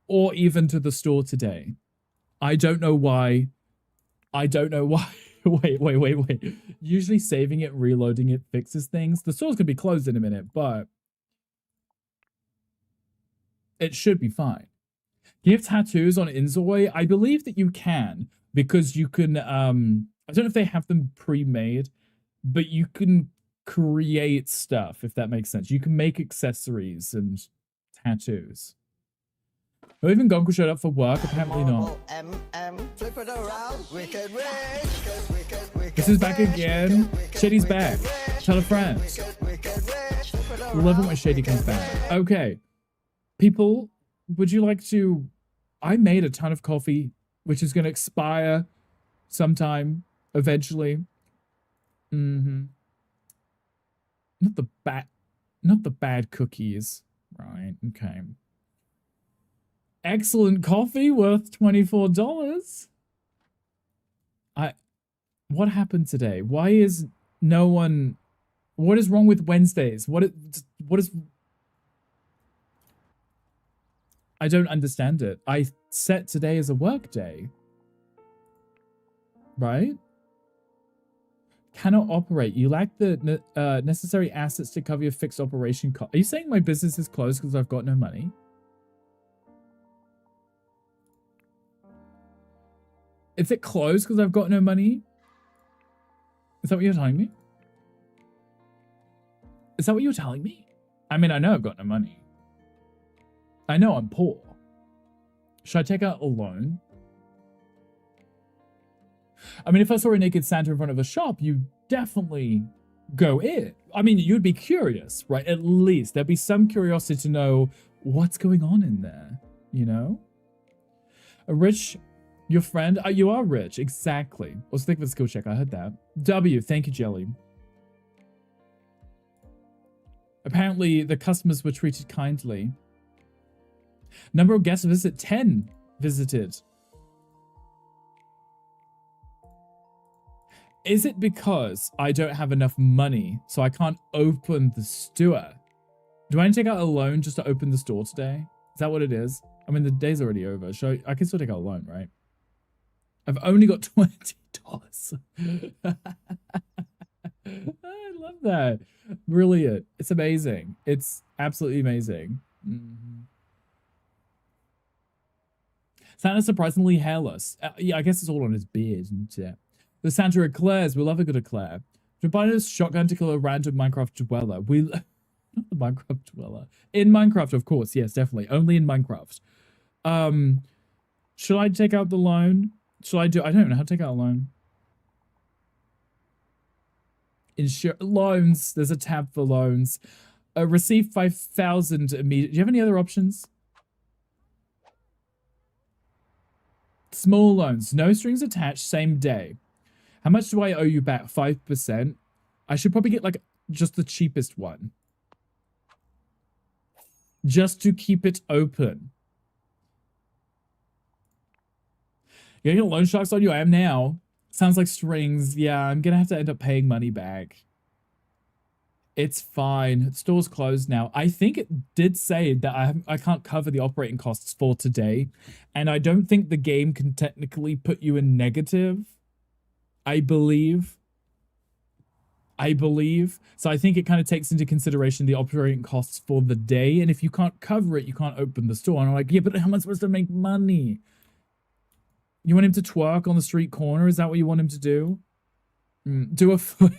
Or even to the store today. I don't know why. I don't know why. Wait. Usually saving it, reloading it fixes things. The store's going to be closed in a minute, but it should be fine. Can you have tattoos on inZOI? I believe that you can, because you can, I don't know if they have them pre-made, but you can create stuff, if that makes sense. You can make accessories and tattoos. Or even Gonku showed up for work, apparently not. This is back again. Shady's back. Tell a friend. Love it when Shady comes back. Okay. People, would you like to... I made a ton of coffee, which is going to expire sometime, eventually. Not the bad cookies. Right, okay. Excellent coffee worth $24. What happened today? Why is no one... What is wrong with Wednesdays? What is... I don't understand it. I set today as a work day. Right? Cannot operate. You lack the necessary assets to cover your fixed operation cost. Are you saying my business is closed because I've got no money? Is it closed because I've got no money? Is that what you're telling me? Is that what you're telling me? I mean, I know I've got no money. I know I'm poor. Should I take out a loan? I mean, if I saw a naked Santa in front of a shop, you'd definitely go in. I mean, you'd be curious, right? At least there'd be some curiosity to know what's going on in there, you know? A rich, your friend, you are rich, exactly. Also think of a skill check, I heard that. W, thank you, Jelly. Apparently, the customers were treated kindly. Number of guests visit 10 visited. Is it because I don't have enough money, so I can't open the store? Do I need to take out a loan just to open the store today? Is that what it is? I mean, the day's already over. I can still take out a loan, right? I've only got $20. I love that. Brilliant. It's amazing. It's absolutely amazing. Santa's surprisingly hairless. Yeah, I guess it's all on his beard, isn't it? The Santa eclairs. We love a good eclair. To buy a shotgun to kill a random Minecraft dweller. Not the Minecraft dweller. In Minecraft, of course. Yes, definitely. Only in Minecraft. Should I take out the loan? I don't know how to take out a loan. Loans. There's a tab for loans. Receive 5,000 immediate. Do you have any other options? Small loans. No strings attached. Same day. How much do I owe you back? 5%. I should probably get like just the cheapest one. Just to keep it open. You're getting loan sharks on you? I am now. Sounds like strings. Yeah, I'm gonna have to end up paying money back. It's fine. The store's closed now. I think it did say that I can't cover the operating costs for today. And I don't think the game can technically put you in negative. I believe. So I think it kind of takes into consideration the operating costs for the day. And if you can't cover it, you can't open the store. And I'm like, yeah, but how am I supposed to make money? You want him to twerk on the street corner? Is that what you want him to do? Do a flip.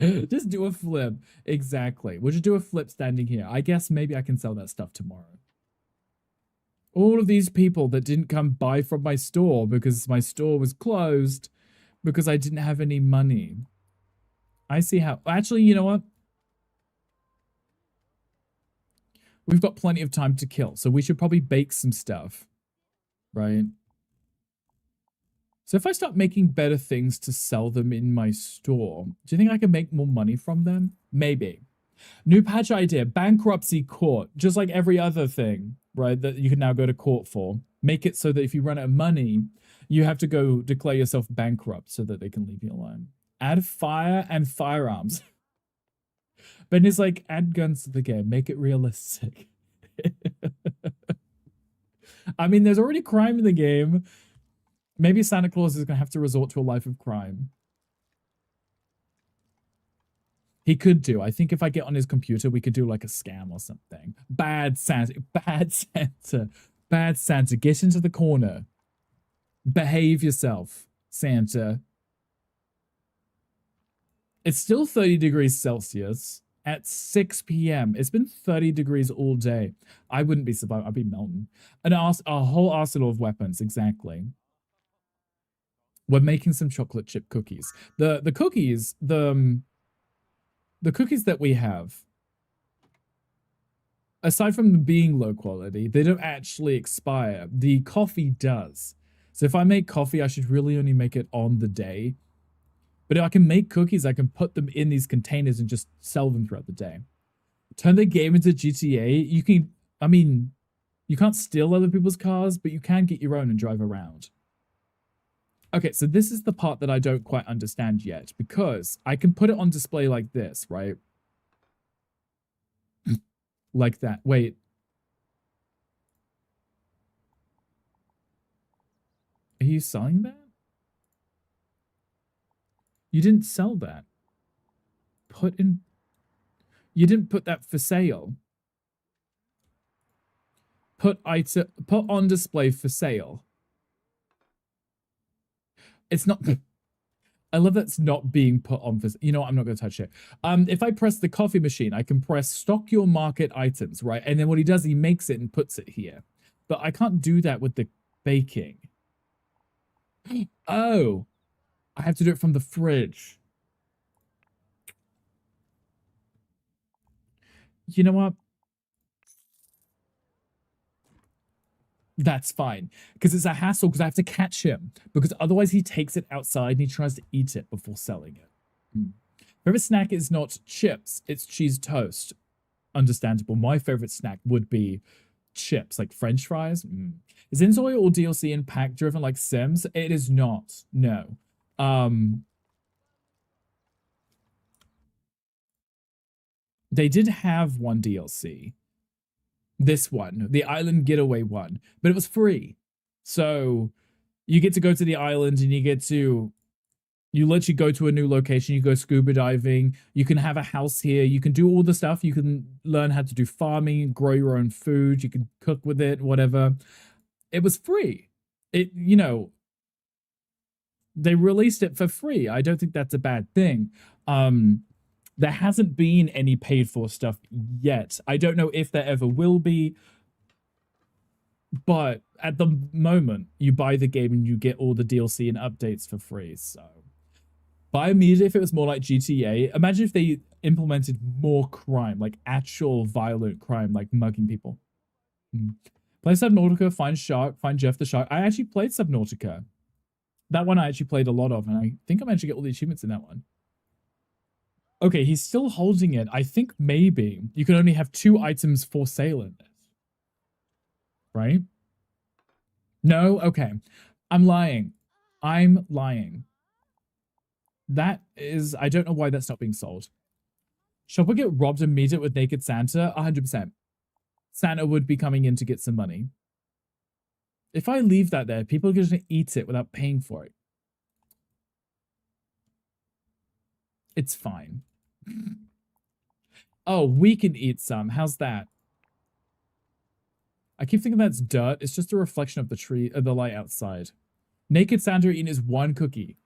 Just do a flip. Exactly. We'll just do a flip standing here. I guess maybe I can sell that stuff tomorrow. All of these people that didn't come buy from my store because my store was closed because I didn't have any money. I see how... Actually, you know what? We've got plenty of time to kill, so we should probably bake some stuff. Right? So if I start making better things to sell them in my store, do you think I can make more money from them? Maybe. New patch idea, bankruptcy court, just like every other thing, right, that you can now go to court for. Make it so that if you run out of money, you have to go declare yourself bankrupt so that they can leave you alone. Add fire and firearms. Ben is like, add guns to the game, make it realistic. I mean, there's already crime in the game. Maybe Santa Claus is going to have to resort to a life of crime. He could do. I think if I get on his computer, we could do like a scam or something. Bad Santa. Bad Santa. Bad Santa. Get into the corner. Behave yourself, Santa. It's still 30 degrees Celsius at 6 p.m. It's been 30 degrees all day. I wouldn't be surviving. I'd be melting. A whole arsenal of weapons. Exactly. We're making some chocolate chip cookies. The cookies, the cookies that we have, aside from them being low quality, they don't actually expire. The coffee does. So if I make coffee, I should really only make it on the day. But if I can make cookies, I can put them in these containers and just sell them throughout the day. Turn the game into GTA. You can, I mean, you can't steal other people's cars, but you can get your own and drive around. Okay, so this is the part that I don't quite understand yet, because I can put it on display like this, right? Like that. Wait. Are you selling that? You didn't sell that. You didn't put that for sale. Put on display for sale. It's not... I love that's not being put on for... You know what? I'm not going to touch it. If I press the coffee machine, I can press stock your market items, right? And then what he does, he makes it and puts it here. But I can't do that with the baking. Oh. I have to do it from the fridge. You know what? That's fine, because it's a hassle, because I have to catch him, because otherwise he takes it outside and he tries to eat it before selling it. Favorite snack is not chips, it's cheese toast. Understandable. My favorite snack would be chips, like French fries. Is inZOI or DLC and pack driven like Sims? It is not. No. They did have one DLC. This one, the Island Getaway one, but it was free. So you get to go to the island and you literally go to a new location, you go scuba diving, you can have a house here, you can do all the stuff, you can learn how to do farming, grow your own food, you can cook with it, whatever. It was free. It, you know, they released it for free. I don't think that's a bad thing. There hasn't been any paid for stuff yet. I don't know if there ever will be, but at the moment, you buy the game and you get all the DLC and updates for free, so. Buy immediately if it was more like GTA. Imagine if they implemented more crime, like actual violent crime, like mugging people. Play Subnautica, find Shark, find Jeff the Shark. I actually played Subnautica. That one I actually played a lot of, and I think I managed to get all the achievements in that one. Okay, he's still holding it. I think maybe you can only have 2 items for sale in this. Right? No? Okay. I'm lying. That is, I don't know why that's not being sold. Shopper get robbed and meet it with Naked Santa? 100%. Santa would be coming in to get some money. If I leave that there, people are going to eat it without paying for it. It's fine. Oh, we can eat some. How's that? I keep thinking that's dirt. It's just a reflection of the tree, the light outside. Naked Santa eating is 1 cookie.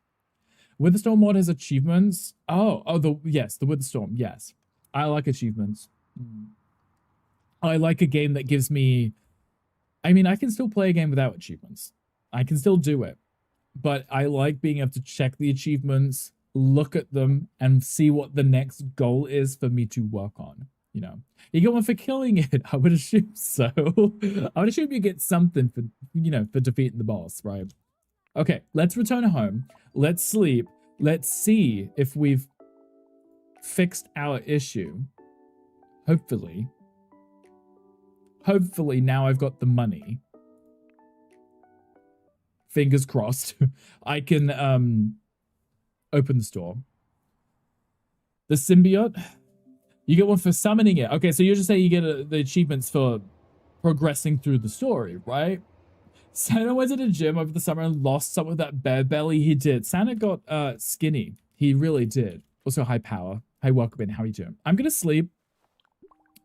Witherstorm mod has achievements. Yes, the Witherstorm. Yes, I like achievements. I like a game that gives me. I mean, I can still play a game without achievements. I can still do it, but I like being able to check the achievements, look at them, and see what the next goal is for me to work on. You know, you get one for killing it. I would assume so. I would assume you get something for, you know, for defeating the boss, right? Okay, let's return home. Let's sleep. Let's see if we've fixed our issue. Hopefully. Hopefully now I've got the money. Fingers crossed. I can open the store. The symbiote. You get one for summoning it. Okay, so you're just saying you get the achievements for progressing through the story, right? Santa went to the gym over the summer and lost some of that bear belly. He did. Santa got skinny. He really did. Also high power. Hi, welcome in. How are you doing? I'm going to sleep.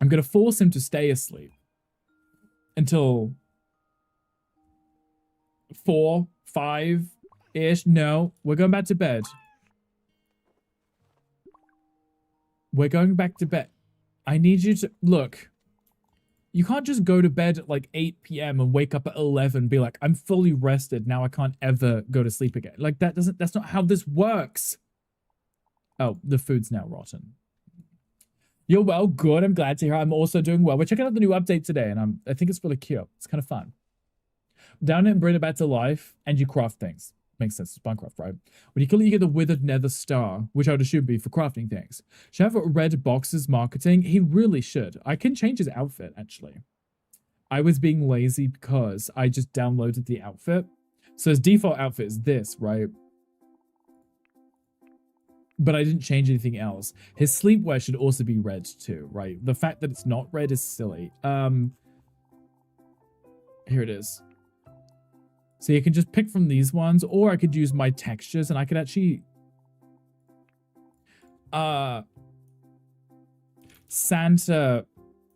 I'm going to force him to stay asleep until 4, 5-ish. No, we're going back to bed. We're going back to bed. I need you to... Look. You can't just go to bed at like 8 p.m. and wake up at 11 and be like, I'm fully rested. Now I can't ever go to sleep again. Like that's not how this works. Oh, the food's now rotten. You're well, good. I'm glad to hear. I'm also doing well. We're checking out the new update today and I think it's really cute. It's kind of fun. Down it and bring it back to life and you craft things. Makes sense. It's Minecraft, right? When you kill it, you get the withered nether star, which I would assume be for crafting things. Should have red boxes marketing. He really should. I can change his outfit, actually. I was being lazy because I just downloaded the outfit. So his default outfit is this, right? But I didn't change anything else. His sleepwear should also be red too, right? The fact that it's not red is silly. Here it is. So you can just pick from these ones, or I could use my textures and I could actually Santa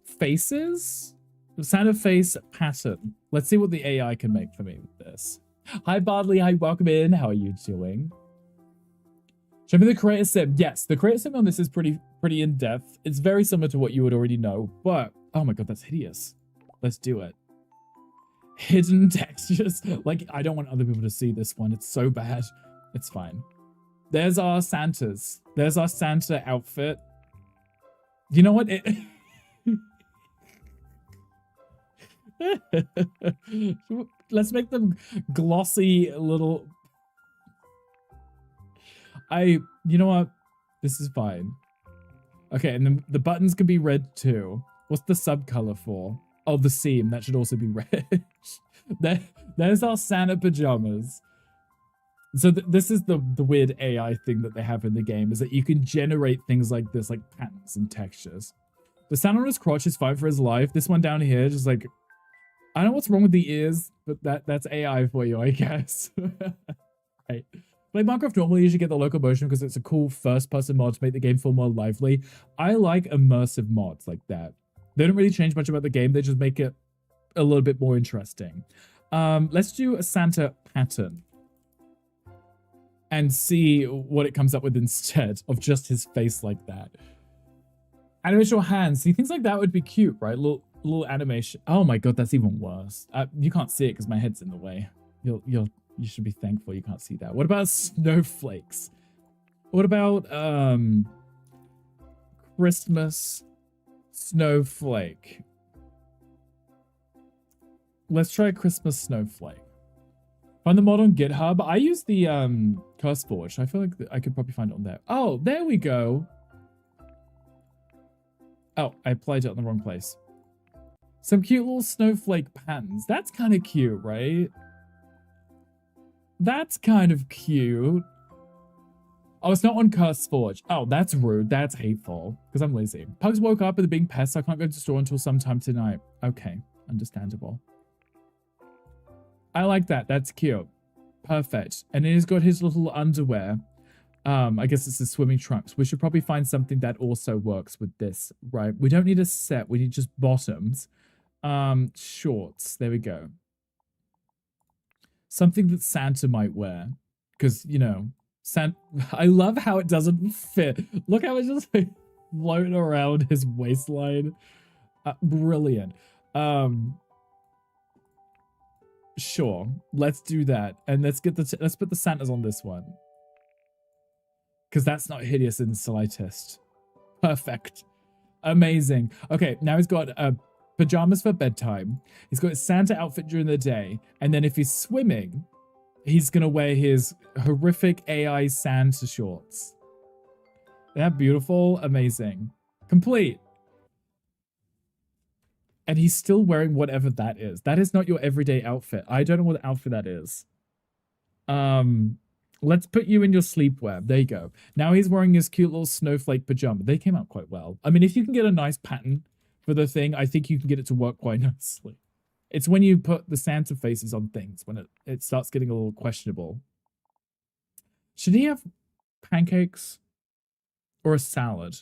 faces? Santa face pattern. Let's see what the AI can make for me with this. Hi Bardley, hi, welcome in. How are you doing? Show me the creator sim. Yes, the creator sim on this is pretty in-depth. It's very similar to what you would already know, but oh my god, that's hideous. Let's do it. Hidden textures. Like, I don't want other people to see this one. It's so bad. It's fine. There's our Santas. There's our Santa outfit. You know what? Let's make them glossy little... You know what? This is fine. Okay, and then the buttons can be red too. What's the sub color for? Oh, the seam. That should also be red. There's our Santa pajamas. So this is the weird AI thing that they have in the game, is that you can generate things like this, like patterns and textures. The sound on his crotch is fine for his life. This one down here, just like, I don't know what's wrong with the ears, but that's AI for you, I guess. Right. Like Minecraft normally, you should get the locomotion because it's a cool first-person mod to make the game feel more lively. I like immersive mods like that. They don't really change much about the game. They just make it a little bit more interesting. Let's do a Santa pattern and see what it comes up with instead of just his face like that. Animation hands. See, things like that would be cute, right? Little animation. Oh my god, that's even worse. You can't see it because my head's in the way. You should be thankful you can't see that. What about snowflakes? What about Christmas snowflake? Let's try Christmas snowflake. Find the mod on GitHub. I use the CurseForge. I feel like I could probably find it on there. Oh, there we go. Oh, I applied it on the wrong place. Some cute little snowflake patterns. That's kind of cute, right? That's kind of cute. Oh, it's not on CurseForge. Oh, that's rude. That's hateful. Because I'm lazy. Pugs woke up with a big pest, so I can't go to the store until sometime tonight. Okay, understandable. I like that. That's cute. Perfect. And then he's got his little underwear. I guess it's the swimming trunks. We should probably find something that also works with this, right? We don't need a set. We need just bottoms. Shorts. There we go. Something that Santa might wear. Because, you know, I love how it doesn't fit. Look how it's just like floating around his waistline. Brilliant. Sure. Let's do that. And let's put the Santas on this one. Because that's not hideous in the slightest. Perfect. Amazing. Okay, now he's got pajamas for bedtime. He's got his Santa outfit during the day. And then if he's swimming, he's going to wear his horrific AI Santa shorts. They're beautiful. Amazing. Complete. And he's still wearing whatever that is. That is not your everyday outfit. I don't know what outfit that is. Let's put you in your sleepwear. There you go. Now he's wearing his cute little snowflake pajama. They came out quite well. I mean, if you can get a nice pattern for the thing, I think you can get it to work quite nicely. It's when you put the Santa faces on things when it starts getting a little questionable. Should he have pancakes or a salad?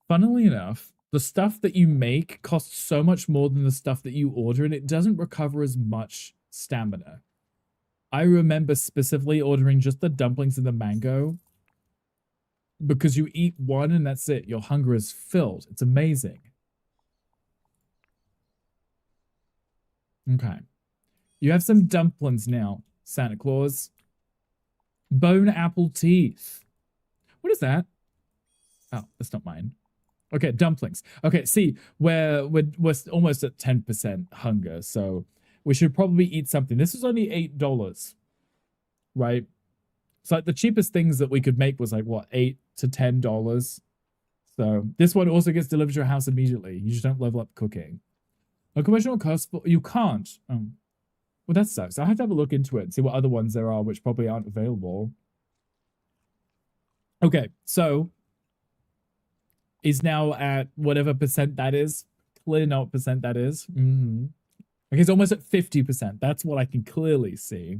Funnily enough, the stuff that you make costs so much more than the stuff that you order, and it doesn't recover as much stamina. I remember specifically ordering just the dumplings and the mango because you eat one and that's it. Your hunger is filled. It's amazing. Okay. You have some dumplings now, Santa Claus. Bone apple teeth. What is that? Oh, that's not mine. Okay, dumplings. Okay, see, we're almost at 10% hunger, so we should probably eat something. This is only $8, right? So like the cheapest things that we could make was like, what, $8 to $10? So this one also gets delivered to your house immediately. You just don't level up cooking. A commercial cost, you can't. Well, that sucks. I'll have to have a look into it and see what other ones there are which probably aren't available. Okay, so he's now at whatever percent that is. Clearly know what percent that is. Okay, he's almost at 50%. That's what I can clearly see.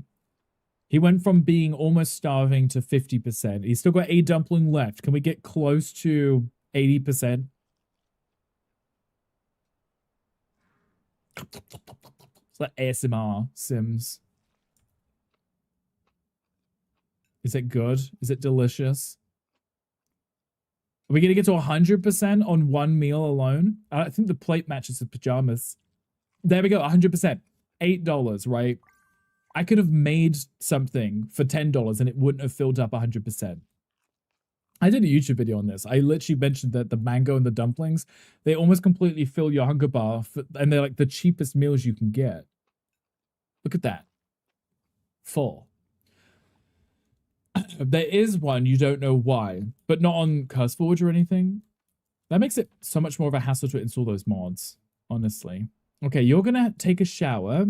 He went from being almost starving to 50%. He's still got a dumpling left. Can we get close to 80%? It's like ASMR Sims. Is it good? Is it delicious? Are we going to get to 100% on one meal alone? I think the plate matches the pajamas. There we go, 100%. $8, right? I could have made something for $10 and it wouldn't have filled up 100%. I did a YouTube video on this. I literally mentioned that the mango and the dumplings, they almost completely fill your hunger bar, and they're like the cheapest meals you can get. Look at that. Full. There is one, you don't know why, but not on CurseForge or anything. That makes it so much more of a hassle to install those mods, honestly. Okay, you're gonna take a shower.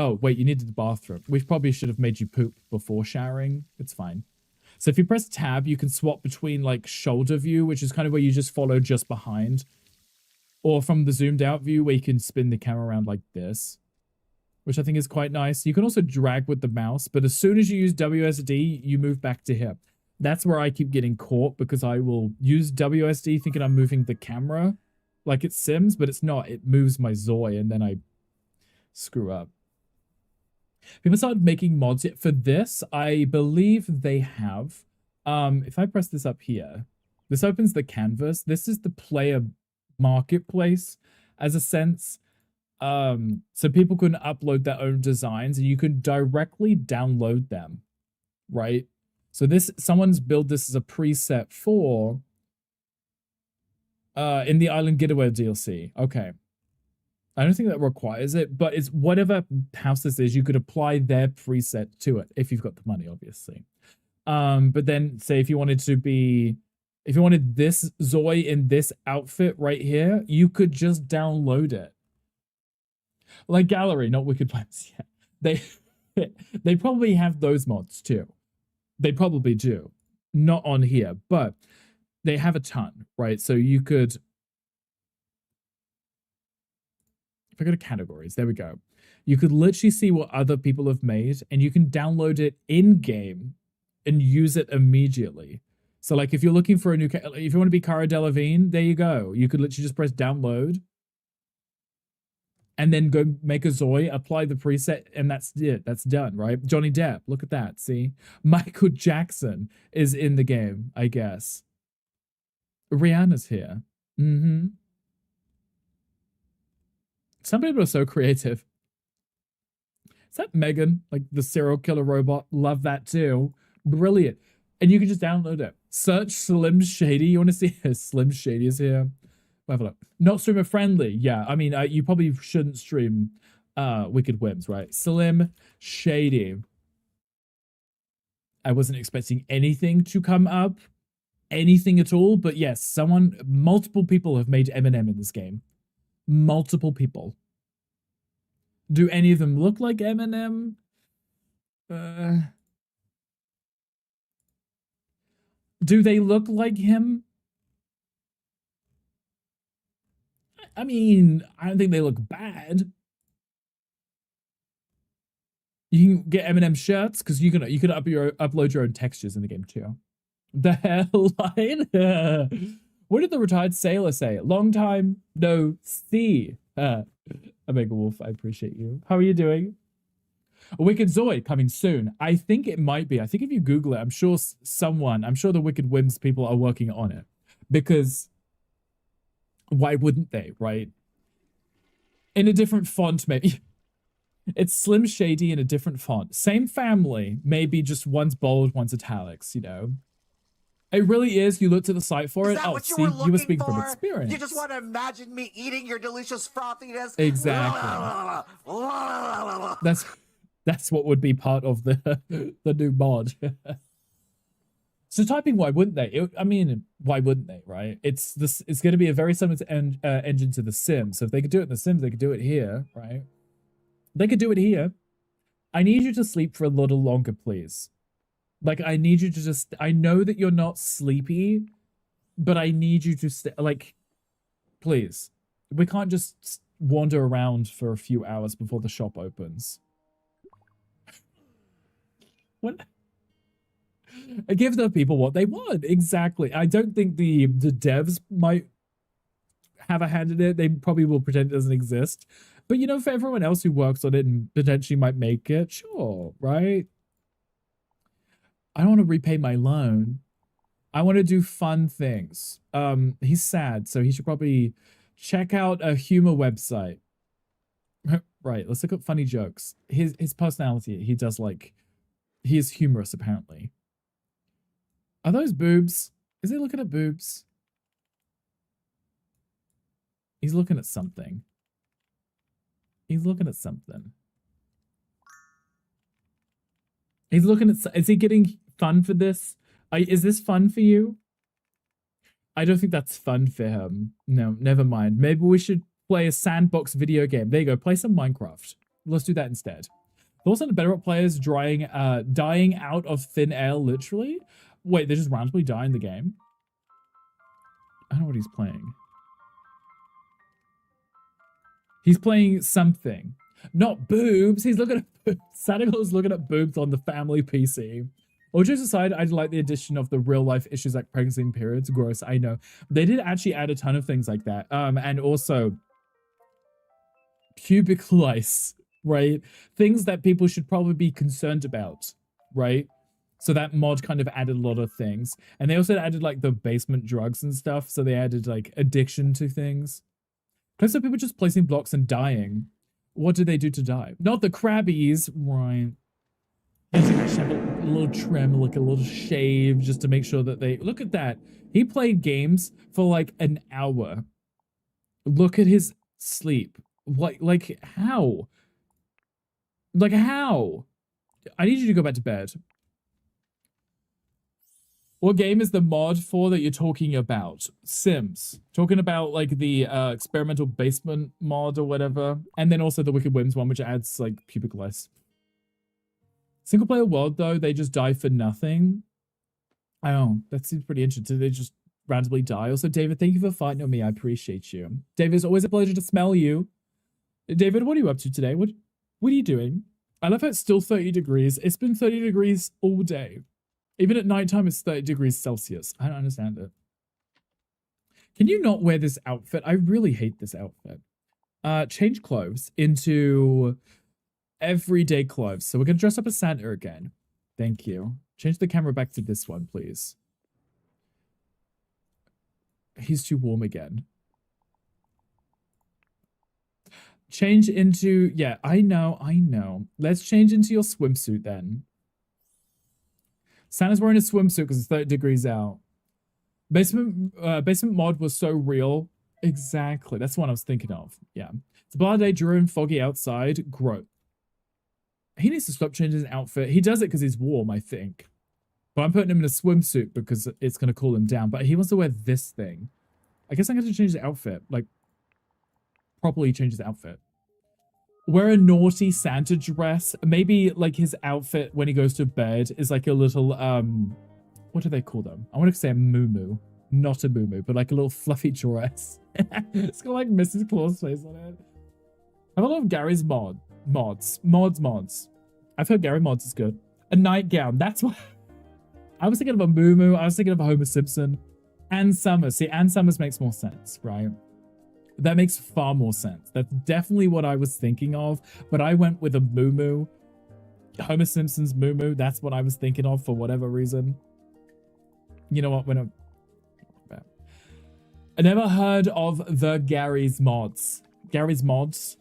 Oh, wait, you needed the bathroom. We probably should have made you poop before showering. It's fine. So if you press tab, you can swap between like shoulder view, which is kind of where you just follow just behind, or from the zoomed out view where you can spin the camera around like this, which I think is quite nice. You can also drag with the mouse, but as soon as you use WSD, you move back to here. That's where I keep getting caught because I will use WSD thinking I'm moving the camera like it's Sims, but it's not. It moves my ZOI and then I screw up. People started making mods for this. I believe they have. If I press this up here, this opens the canvas. This is the player marketplace as a sense. So people can upload their own designs and you can directly download them, right? So someone's built this as a preset for in the Island Getaway DLC. Okay. I don't think that requires it, but it's whatever house this is, you could apply their preset to it if you've got the money, obviously. But then say if you wanted this ZOI in this outfit right here, you could just download it. Like Gallery, not Wicked Plans. Yeah. They probably have those mods too. They probably do. Not on here, but they have a ton, right? So you could, if I go to categories, there we go. You could literally see what other people have made and you can download it in-game and use it immediately. So like if you're looking for a new, if you want to be Cara Delevingne, there you go. You could literally just press download and then go make a ZOI, apply the preset, and that's it. That's done, right? Johnny Depp, look at that, see? Michael Jackson is in the game, I guess. Rihanna's here. Mm-hmm. Some people are so creative. Is that Megan? Like the serial killer robot? Love that too. Brilliant. And you can just download it. Search Slim Shady. You want to see Slim Shady is here? We'll have a look. Not streamer friendly. Yeah, I mean, you probably shouldn't stream Wicked Whims, right? Slim Shady. I wasn't expecting anything to come up. Anything at all. But yes, multiple people have made Eminem in this game. Multiple people. Do any of them look like Eminem? Do they look like him? I mean, I don't think they look bad. You can get Eminem shirts because you can upload your own textures in the game too. The hairline. What did the retired sailor say? Long time no see. Omega Wolf, I appreciate you. How are you doing? A Wicked ZOI coming soon. I think it might be. I think if you Google it, I'm sure the Wicked Whims people are working on it. Because why wouldn't they, right? In a different font, maybe. It's Slim Shady in a different font. Same family, maybe just one's bold, one's italics, you know? It really is. You looked at the site for it. Oh, see, you were speaking from experience. You just want to imagine me eating your delicious frothiness? Exactly. That's what would be part of the new mod. So typing, why wouldn't they? I mean, why wouldn't they, right? It's going to be a very similar engine to The Sims. So if they could do it in The Sims, they could do it here, right? They could do it here. I need you to sleep for a little longer, please. Like, I need you to just... I know that you're not sleepy, but I need you to stay... Like, please. We can't just wander around for a few hours before the shop opens. What? Give the people what they want. Exactly. I don't think the devs might have a hand in it. They probably will pretend it doesn't exist. But, you know, for everyone else who works on it and potentially might make it, sure, right? I don't want to repay my loan. I want to do fun things. He's sad, so he should probably check out a humor website. Right, let's look at funny jokes. His personality, he is humorous, apparently. Are those boobs? Is he looking at boobs? He's looking at something. He's looking at something. He's looking at... Is he getting fun for this? Is this fun for you? I don't think that's fun for him. No, never mind. Maybe we should play a sandbox video game. There you go. Play some Minecraft. Let's do that instead. Thoughts on the Bedrock players dying out of thin air, literally? Wait, they just randomly die in the game? I don't know what he's playing. He's playing something. Not boobs. He's looking at boobs. Santa Claus looking at boobs on the family PC. All jokes aside, I like the addition of the real life issues like pregnancy and periods. Gross, I know. They did actually add a ton of things like that. And also pubic lice, right? Things that people should probably be concerned about, right? So that mod kind of added a lot of things. And they also added like the basement drugs and stuff. So they added like addiction to things. Clips of people just placing blocks and dying. What do they do to die? Not the crabbies, right? Just have a little trim, like a little shave, just to make sure that they... Look at that. He played games for like an hour. Look at his sleep. Like how? Like how? I need you to go back to bed. What game is the mod for that you're talking about? Sims. Talking about like the experimental basement mod or whatever. And then also the Wicked Whims one, which adds like pubic lice. Single player world though, they just die for nothing. I don't know. That seems pretty interesting. They just randomly die. Also, David, thank you for fighting on me. I appreciate you. David, it's always a pleasure to smell you. David, what are you up to today? What are you doing? I love how it's still 30 degrees. It's been 30 degrees all day. Even at nighttime, it's 30 degrees Celsius. I don't understand it. Can you not wear this outfit? I really hate this outfit. Change clothes into everyday clothes. So we're going to dress up as Santa again. Thank you. Change the camera back to this one, please. He's too warm again. Change into... Yeah, I know. Let's change into your swimsuit then. Santa's wearing a swimsuit because it's 30 degrees out. Basement mod was so real. Exactly. That's what I was thinking of. Yeah. It's a bad day, dreary and foggy outside. Grow. He needs to stop changing his outfit. He does it because he's warm, I think. But I'm putting him in a swimsuit because it's going to cool him down. But he wants to wear this thing. I guess I'm going to change the outfit. Like, properly change his outfit. Wear a naughty Santa dress. Maybe like his outfit when he goes to bed is like a little what do they call them? I want to say a muumuu. Not a muumuu, but like a little fluffy dress. It's got like Mrs. Claus face on it. I have a lot of Gary's mods. I've heard Gary mods is good. A nightgown. That's what I was thinking of. A muumuu. I was thinking of a Homer Simpson. Ann Summers. See, Ann Summers makes more sense, right? That makes far more sense. That's definitely what I was thinking of, but I went with a muumuu. Homer Simpson's muumuu. That's what I was thinking of for whatever reason. You know what? I never heard of the Gary's mods. Gary's mods.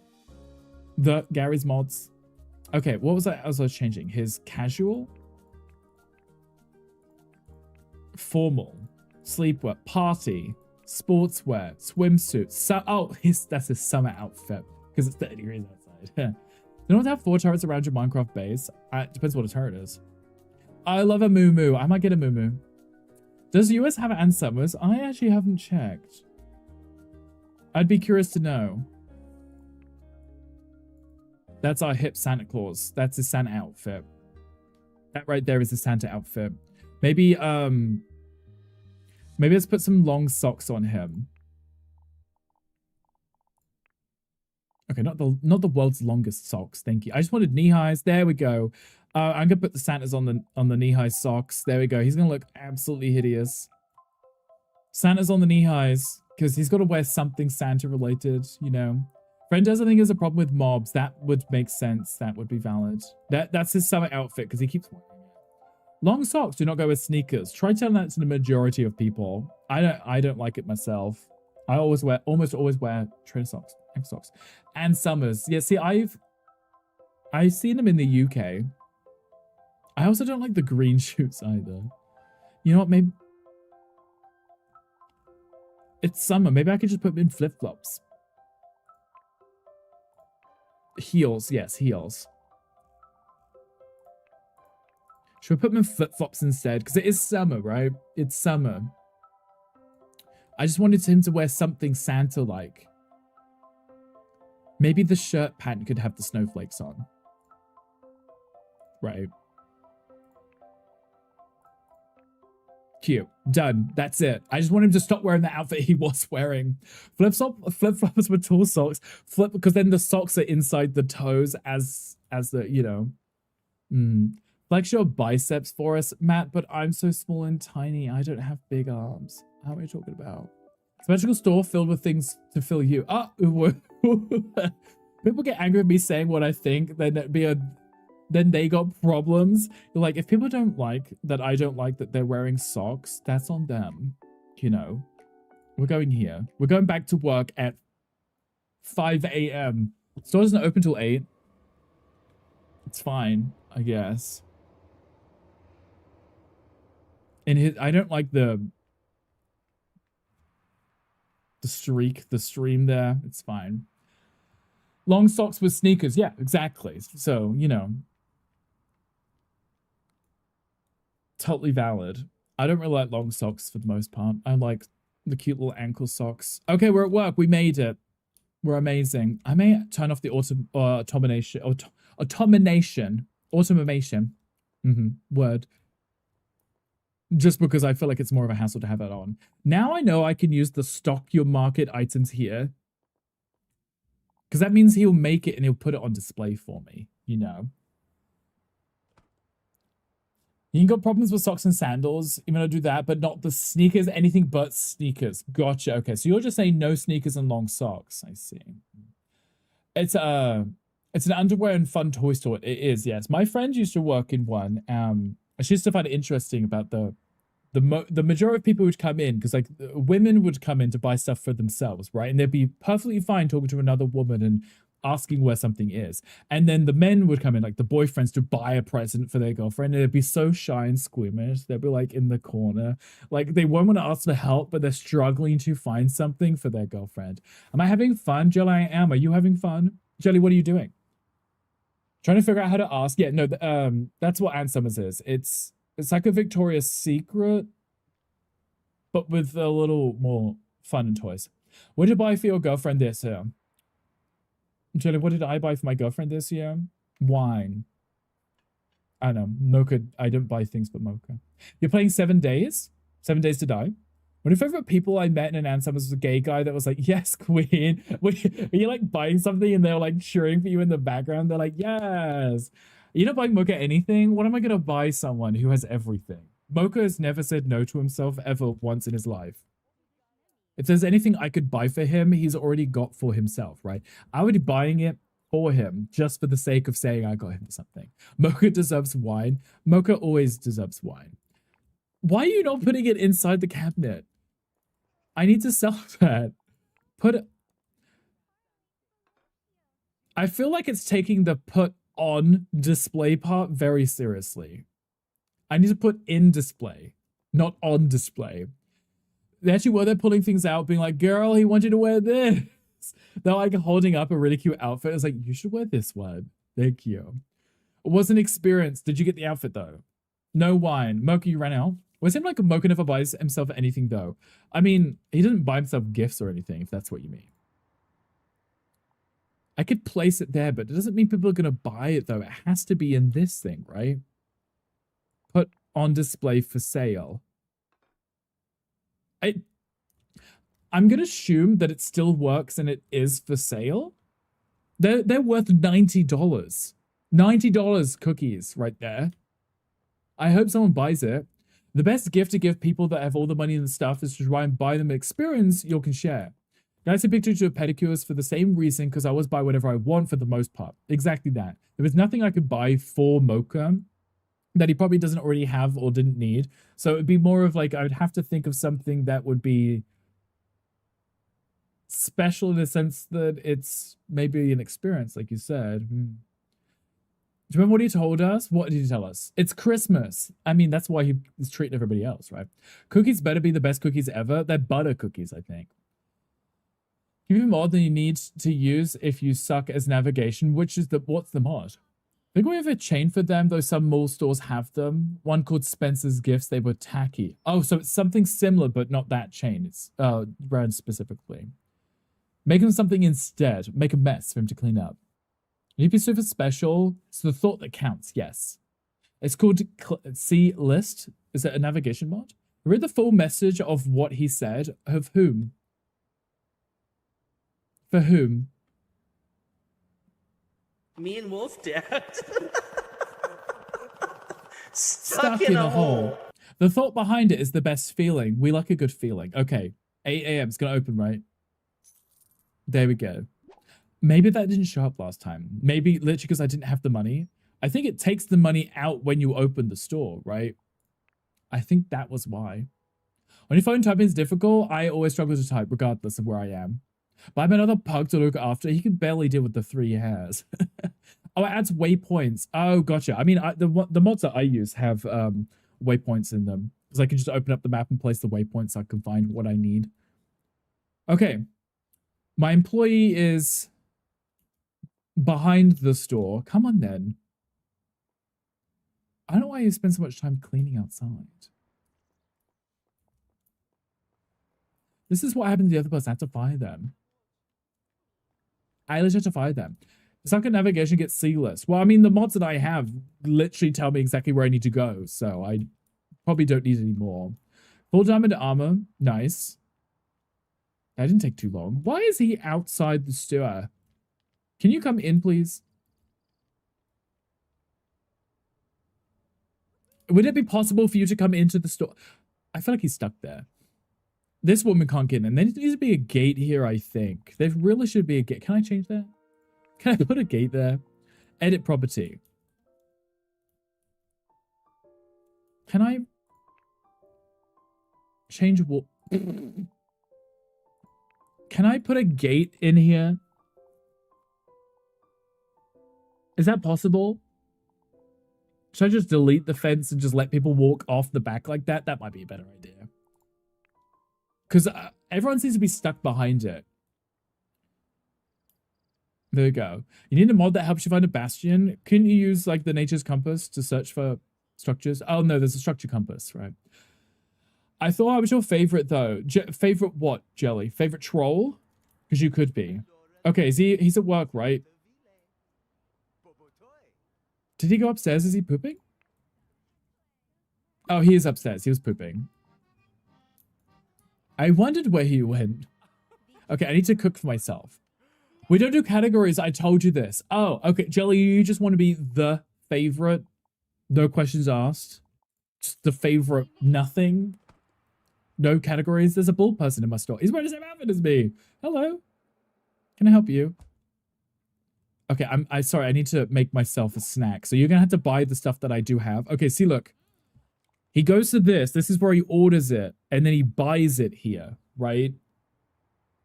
The Gary's mods. Okay, what was I was changing? His casual, formal, sleepwear, party, sportswear, swimsuit. That's his summer outfit because it's 30 degrees outside. You don't have to have 4 turrets around your Minecraft base. It depends what a turret is. I love a muumuu. I might get a muumuu. Does the US have Ann Summers? I actually haven't checked. I'd be curious to know. That's our hip Santa Claus. That's his Santa outfit. That right there is the Santa outfit. Maybe let's put some long socks on him. Okay, not the world's longest socks. Thank you. I just wanted knee highs. There we go. I'm gonna put the Santas on the knee high socks. There we go. He's gonna look absolutely hideous. Santa's on the knee highs because he's got to wear something Santa related. You know, friend doesn't think there's a problem with mobs. That would make sense. That would be valid. That's his summer outfit because he keeps wearing it. Long socks do not go with sneakers. Try telling that to the majority of people. I don't like it myself. I almost always wear trainer socks, ankle socks, and Summers. Yeah, see, I've seen them in the UK. I also don't like the green shoes either. You know what? Maybe it's summer. Maybe I could just put them in flip-flops. Heels, yes, heels. Should we put them in flip-flops instead? Because it is summer, right? It's summer. I just wanted him to wear something Santa-like. Maybe the shirt pattern could have the snowflakes on. Right. Cute. Done. That's it. I just want him to stop wearing the outfit he was wearing. Flip-flops with tall socks. Because then the socks are inside the toes as the, you know. Flex your biceps for us, Matt, but I'm so small and tiny. I don't have big arms. How are you talking about? Symmetrical store filled with things to fill you. People get angry at me saying what I think, then they got problems. Like, if people don't like that I don't like that they're wearing socks, that's on them. You know, we're going here. We're going back to work at 5 a.m. Store doesn't open till 8. It's fine, I guess. And I don't like the streak, the stream there. It's fine. Long socks with sneakers. Yeah, exactly. So, you know. Totally valid. I don't really like long socks for the most part. I like the cute little ankle socks. Okay, we're at work. We made it. We're amazing. I may turn off the automation. Word. Just because I feel like it's more of a hassle to have it on. Now I know I can use the stock your market items here. Because that means he'll make it and he'll put it on display for me, you know. You ain't got problems with socks and sandals, even though I do that, but not the sneakers, anything but sneakers. Gotcha. Okay, so you're just saying no sneakers and long socks. I see. It's an underwear and fun toy store. It is, yes. My friend used to work in one. She used to find it interesting about the majority of people would come in, because like women would come in to buy stuff for themselves, right? And they'd be perfectly fine talking to another woman and asking where something is. And then the men would come in, like the boyfriends, to buy a present for their girlfriend, and they'd be so shy and squeamish. They'd be like in the corner, like they won't want to ask for help, but they're struggling to find something for their girlfriend. Am I having fun, Jelly? I am. Are you having fun, Jelly? What are you doing? Trying to figure out how to ask. Yeah, no, that's what Ann Summers is. It's like a Victoria's Secret, but with a little more fun and toys. What did you buy for your girlfriend this year? Jelly, what did I buy for my girlfriend this year? Wine. I don't know. Mocha. I don't buy things but mocha. You're playing 7 Days? 7 Days to Die? One of your favorite people I met in an Ann Summers was a gay guy that was like, yes, queen. Were you like buying something and they're like cheering for you in the background? They're like, yes. You're not buying Mocha anything? What am I going to buy someone who has everything? Mocha has never said no to himself ever once in his life. If there's anything I could buy for him, he's already got for himself, right? I would be buying it for him just for the sake of saying I got him something. Mocha deserves wine. Mocha always deserves wine. Why are you not putting it inside the cabinet? I need to sell that. Put it. I feel like it's taking the put on display part very seriously. I need to put in display, not on display. They actually were there pulling things out, being like, girl, he wants you to wear this. They're like holding up a really cute outfit. It's like, you should wear this one. Thank you. It was an experience. Did you get the outfit though? No wine. Mocha, you ran out? Well, it seemed like Mocha never buys himself anything though. I mean, he didn't buy himself gifts or anything, if that's what you mean. I could place it there, but it doesn't mean people are going to buy it though. It has to be in this thing, right? Put on display for sale. I'm going to assume that it still works and it is for sale. They're worth $90. $90 cookies right there. I hope someone buys it. The best gift to give people that have all the money and the stuff is to try and buy them an experience you can share. Guys, I picked you to pedicures for the same reason, because I always buy whatever I want for the most part. Exactly that. There was nothing I could buy for Mocha that he probably doesn't already have or didn't need. So it'd be more of like, I would have to think of something that would be special in the sense that it's maybe an experience, like you said. Do you remember what he told us? What did he tell us? It's Christmas. I mean, that's why he is treating everybody else, right? Cookies better be the best cookies ever. They're butter cookies, I think. Give you more than you need to use if you suck as navigation, which is what's the mod? I think we have a chain for them, though some mall stores have them. One called Spencer's Gifts. They were tacky. Oh, so it's something similar, but not that chain. It's brand specifically. Make him something instead. Make a mess for him to clean up. You need to be super special. It's the thought that counts, yes. It's called See List. Is it a navigation mod? Read the full message of what he said. Of whom? For whom? Me and Wolf Dad. Stuck in a hole. The thought behind it is the best feeling. We like a good feeling. Okay. 8 a.m. It's going to open, right? There we go. Maybe that didn't show up last time. Maybe literally because I didn't have the money. I think it takes the money out when you open the store, right? I think that was why. On your phone, typing is difficult. I always struggle to type regardless of where I am. But I have another pug to look after. He can barely deal with the 3 hairs. Oh, it adds waypoints. Oh, gotcha. I mean, the mods that I use have waypoints in them. Because I can just open up the map and place the waypoints so I can find what I need. Okay. My employee is behind the store. Come on, then. I don't know why you spend so much time cleaning outside. This is what happened to the other person. I had to fire them. I literally had to fire them. Sunken navigation gets sealess. Well, I mean, the mods that I have literally tell me exactly where I need to go, so I probably don't need any more. Full diamond armor. Nice. That didn't take too long. Why is he outside the store? Can you come in, please? Would it be possible for you to come into the store? I feel like he's stuck there. This woman can't get in. There needs to be a gate here, I think. There really should be a gate. Can I change that? Can I put a gate there? Edit property. Can I change what? Can I put a gate in here? Is that possible? Should I just delete the fence and just let people walk off the back like that? That might be a better idea. Because everyone seems to be stuck behind it. There we go. You need a mod that helps you find a bastion. Couldn't you use like the nature's compass to search for structures? Oh no, there's a structure compass, right? I thought I was your favorite though. Favorite what, Jelly? Favorite troll? Because you could be. Okay, he's at work, right? Did he go upstairs? Is he pooping? Oh, he is upstairs. He was pooping. I wondered where he went. Okay, I need to cook for myself. We don't do categories. I told you this. Oh, okay. Jelly, you just want to be the favorite? No questions asked? Just the favorite nothing? No categories? There's a bald person in my store. He's wearing the same outfit as me. Hello. Can I help you? Okay, I'm sorry. I need to make myself a snack. So you're going to have to buy the stuff that I do have. Okay, see, look. He goes to this. This is where he orders it. And then he buys it here, right?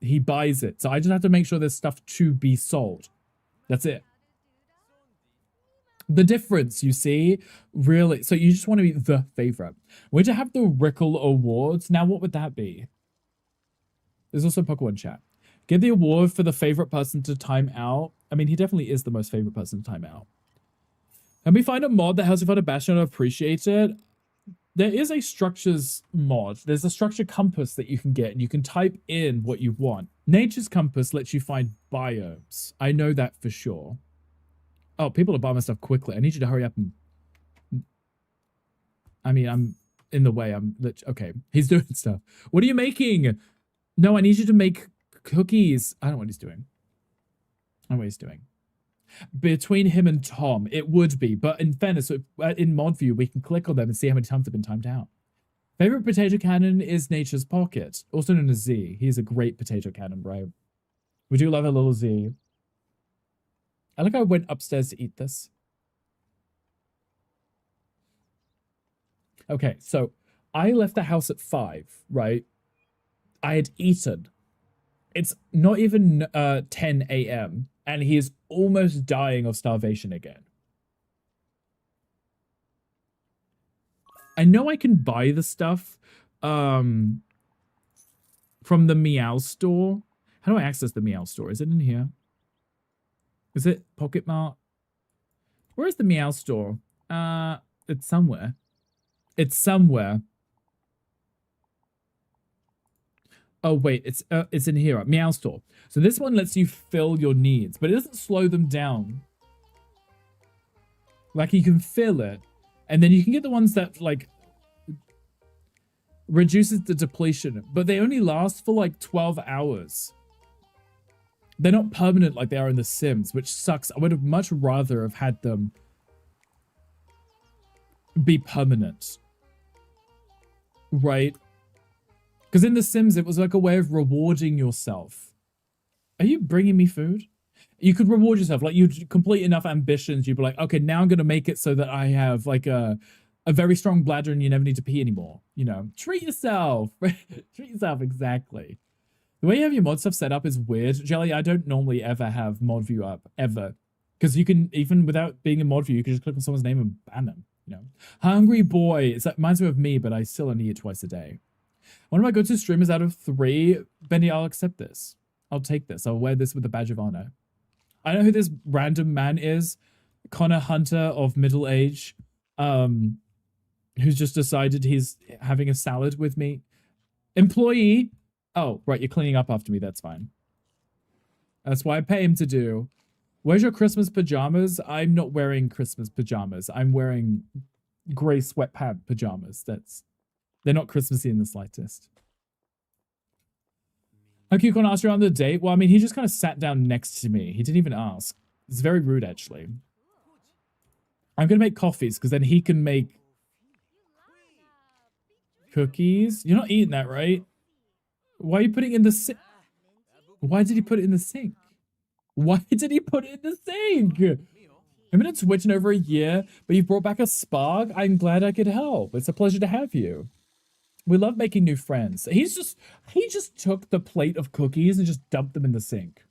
He buys it. So I just have to make sure there's stuff to be sold. That's it. The difference, you see, really. So you just want to be the favorite. We're to have the Rickle Awards. Now, what would that be? There's also Pokemon chat. Give the award for the favorite person to time out. I mean, he definitely is the most favorite person to time out. Can we find a mod that helps you find a bastion and appreciate it? There is a structures mod. There's a structure compass that you can get, and you can type in what you want. Nature's compass lets you find biomes. I know that for sure. Oh, people are buying my stuff quickly. I need you to hurry up and... I mean, I'm in the way. Okay, he's doing stuff. What are you making? No, I need you to make cookies. I don't know what he's doing. I don't know what he's doing. Between him and Tom, it would be. But in fairness, in mod view, we can click on them and see how many times they've been timed out. Favorite potato cannon is Nature's Pocket, also known as Z. He's a great potato cannon, right? We do love a little Z. I like I went upstairs to eat this. Okay, so I left the house at 5, right? I had eaten. It's not even 10 a.m. and he is almost dying of starvation again. I know I can buy the stuff from the Meow store. How do I access the Meow store? Is it in here? Is it Pocket Mart? Where is the Meow store? It's somewhere. It's somewhere. Oh wait, it's in here, Meow Store. So this one lets you fill your needs, but it doesn't slow them down. Like you can fill it, and then you can get the ones that like reduces the depletion, but they only last for like 12 hours. They're not permanent like they are in The Sims, which sucks. I would have much rather have had them be permanent. Right? Because in The Sims, it was like a way of rewarding yourself. Are you bringing me food? You could reward yourself. Like, you'd complete enough ambitions. You'd be like, okay, now I'm going to make it so that I have, like, a very strong bladder and you never need to pee anymore. You know, treat yourself. Treat yourself, exactly. The way you have your mod stuff set up is weird. Jelly, I don't normally ever have mod view up, ever. Because you can, even without being in mod view, you can just click on someone's name and ban them, you know. Hungry boy. It reminds me of me, but I still only eat twice a day. One of my go-to streamers out of 3. Benny, I'll accept this. I'll take this. I'll wear this with a badge of honor. I know who this random man is. Connor Hunter of middle age. Who's just decided he's having a salad with me. Employee. Oh, right. You're cleaning up after me. That's fine. That's why I pay him to do. Where's your Christmas pajamas? I'm not wearing Christmas pajamas. I'm wearing gray sweatpant pajamas. They're not Christmassy in the slightest. How cute can I ask you on the date? Well, I mean, he just kind of sat down next to me. He didn't even ask. It's very rude, actually. I'm going to make coffees because then he can make cookies. You're not eating that, right? Why are you putting it in the sink? Why did he put it in the sink? Why did he put it in the sink? I've been on Twitch in over a year, but you brought back a spark. I'm glad I could help. It's a pleasure to have you. We love making new friends. He just took the plate of cookies and just dumped them in the sink.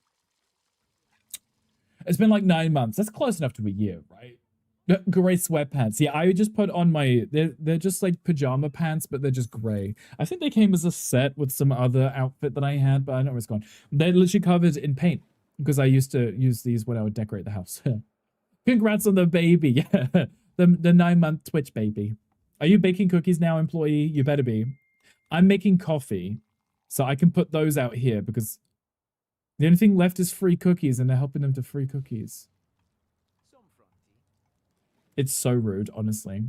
It's been like 9 months. That's close enough to a year, right? Gray sweatpants. Yeah, I just put on my... They're just like pajama pants, but they're just gray. I think they came as a set with some other outfit that I had, but I don't know where it's gone. They're literally covered in paint because I used to use these when I would decorate the house. Congrats on the baby. Yeah, the 9-month Twitch baby. Are you baking cookies now, employee? You better be. I'm making coffee, so I can put those out here because the only thing left is free cookies, and they're helping them to free cookies. It's so rude, honestly.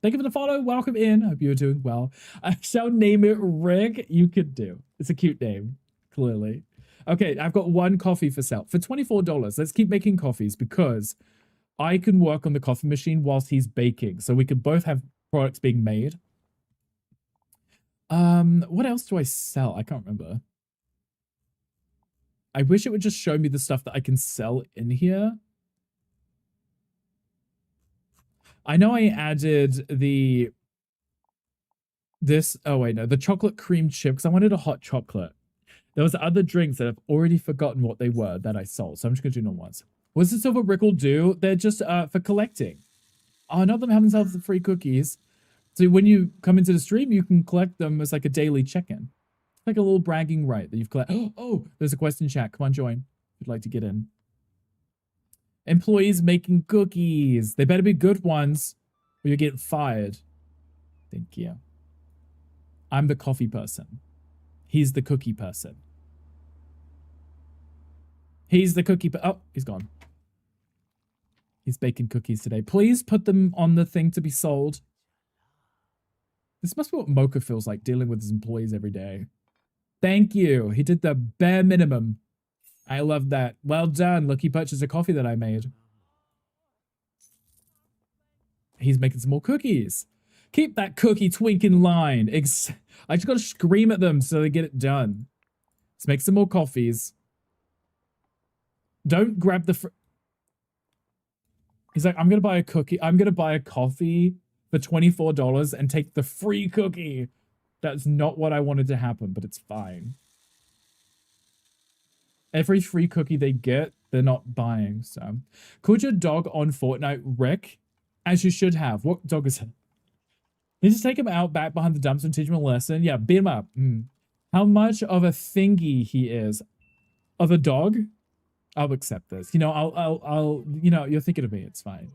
Thank you for the follow. Welcome in. Hope you're doing well. I shall name it Rick. You could do. It's a cute name, clearly. Okay, I've got 1 coffee for sale for $24. Let's keep making coffees because I can work on the coffee machine whilst he's baking, so we could both have products being made. What else do I sell? I can't remember. I wish it would just show me the stuff that I can sell in here. I know I added the chocolate cream chip because I wanted a hot chocolate. There was other drinks that I've already forgotten what they were that I sold, so I'm just gonna do normal ones. What's the Silver Brick will do? They're just for collecting. Oh, not them having themselves the free cookies. So when you come into the stream, you can collect them as like a daily check-in. Like a little bragging right that you've collected. Oh, there's a question chat. Come on, join. If you'd like to get in. Employees making cookies. They better be good ones or you're getting fired. Thank you. I'm the coffee person. He's the cookie person. He's the cookie. Oh, he's gone. He's baking cookies today. Please put them on the thing to be sold. This must be what Mocha feels like dealing with his employees every day. Thank you. He did the bare minimum. I love that. Well done. Look, he purchased a coffee that I made. He's making some more cookies. Keep that cookie twink in line. I just got to scream at them so they get it done. Let's make some more coffees. Don't grab the... He's like, I'm going to buy a cookie. I'm going to buy a coffee for $24 and take the free cookie. That's not what I wanted to happen, but it's fine. Every free cookie they get, they're not buying, so. Could your dog on Fortnite wreck? As you should have. What dog is it? You just take him out back behind the dumps and teach him a lesson. Yeah, beat him up. How much of a thingy he is. Of a dog? I'll accept this. You know, I'll you know, you're thinking of me. It's fine.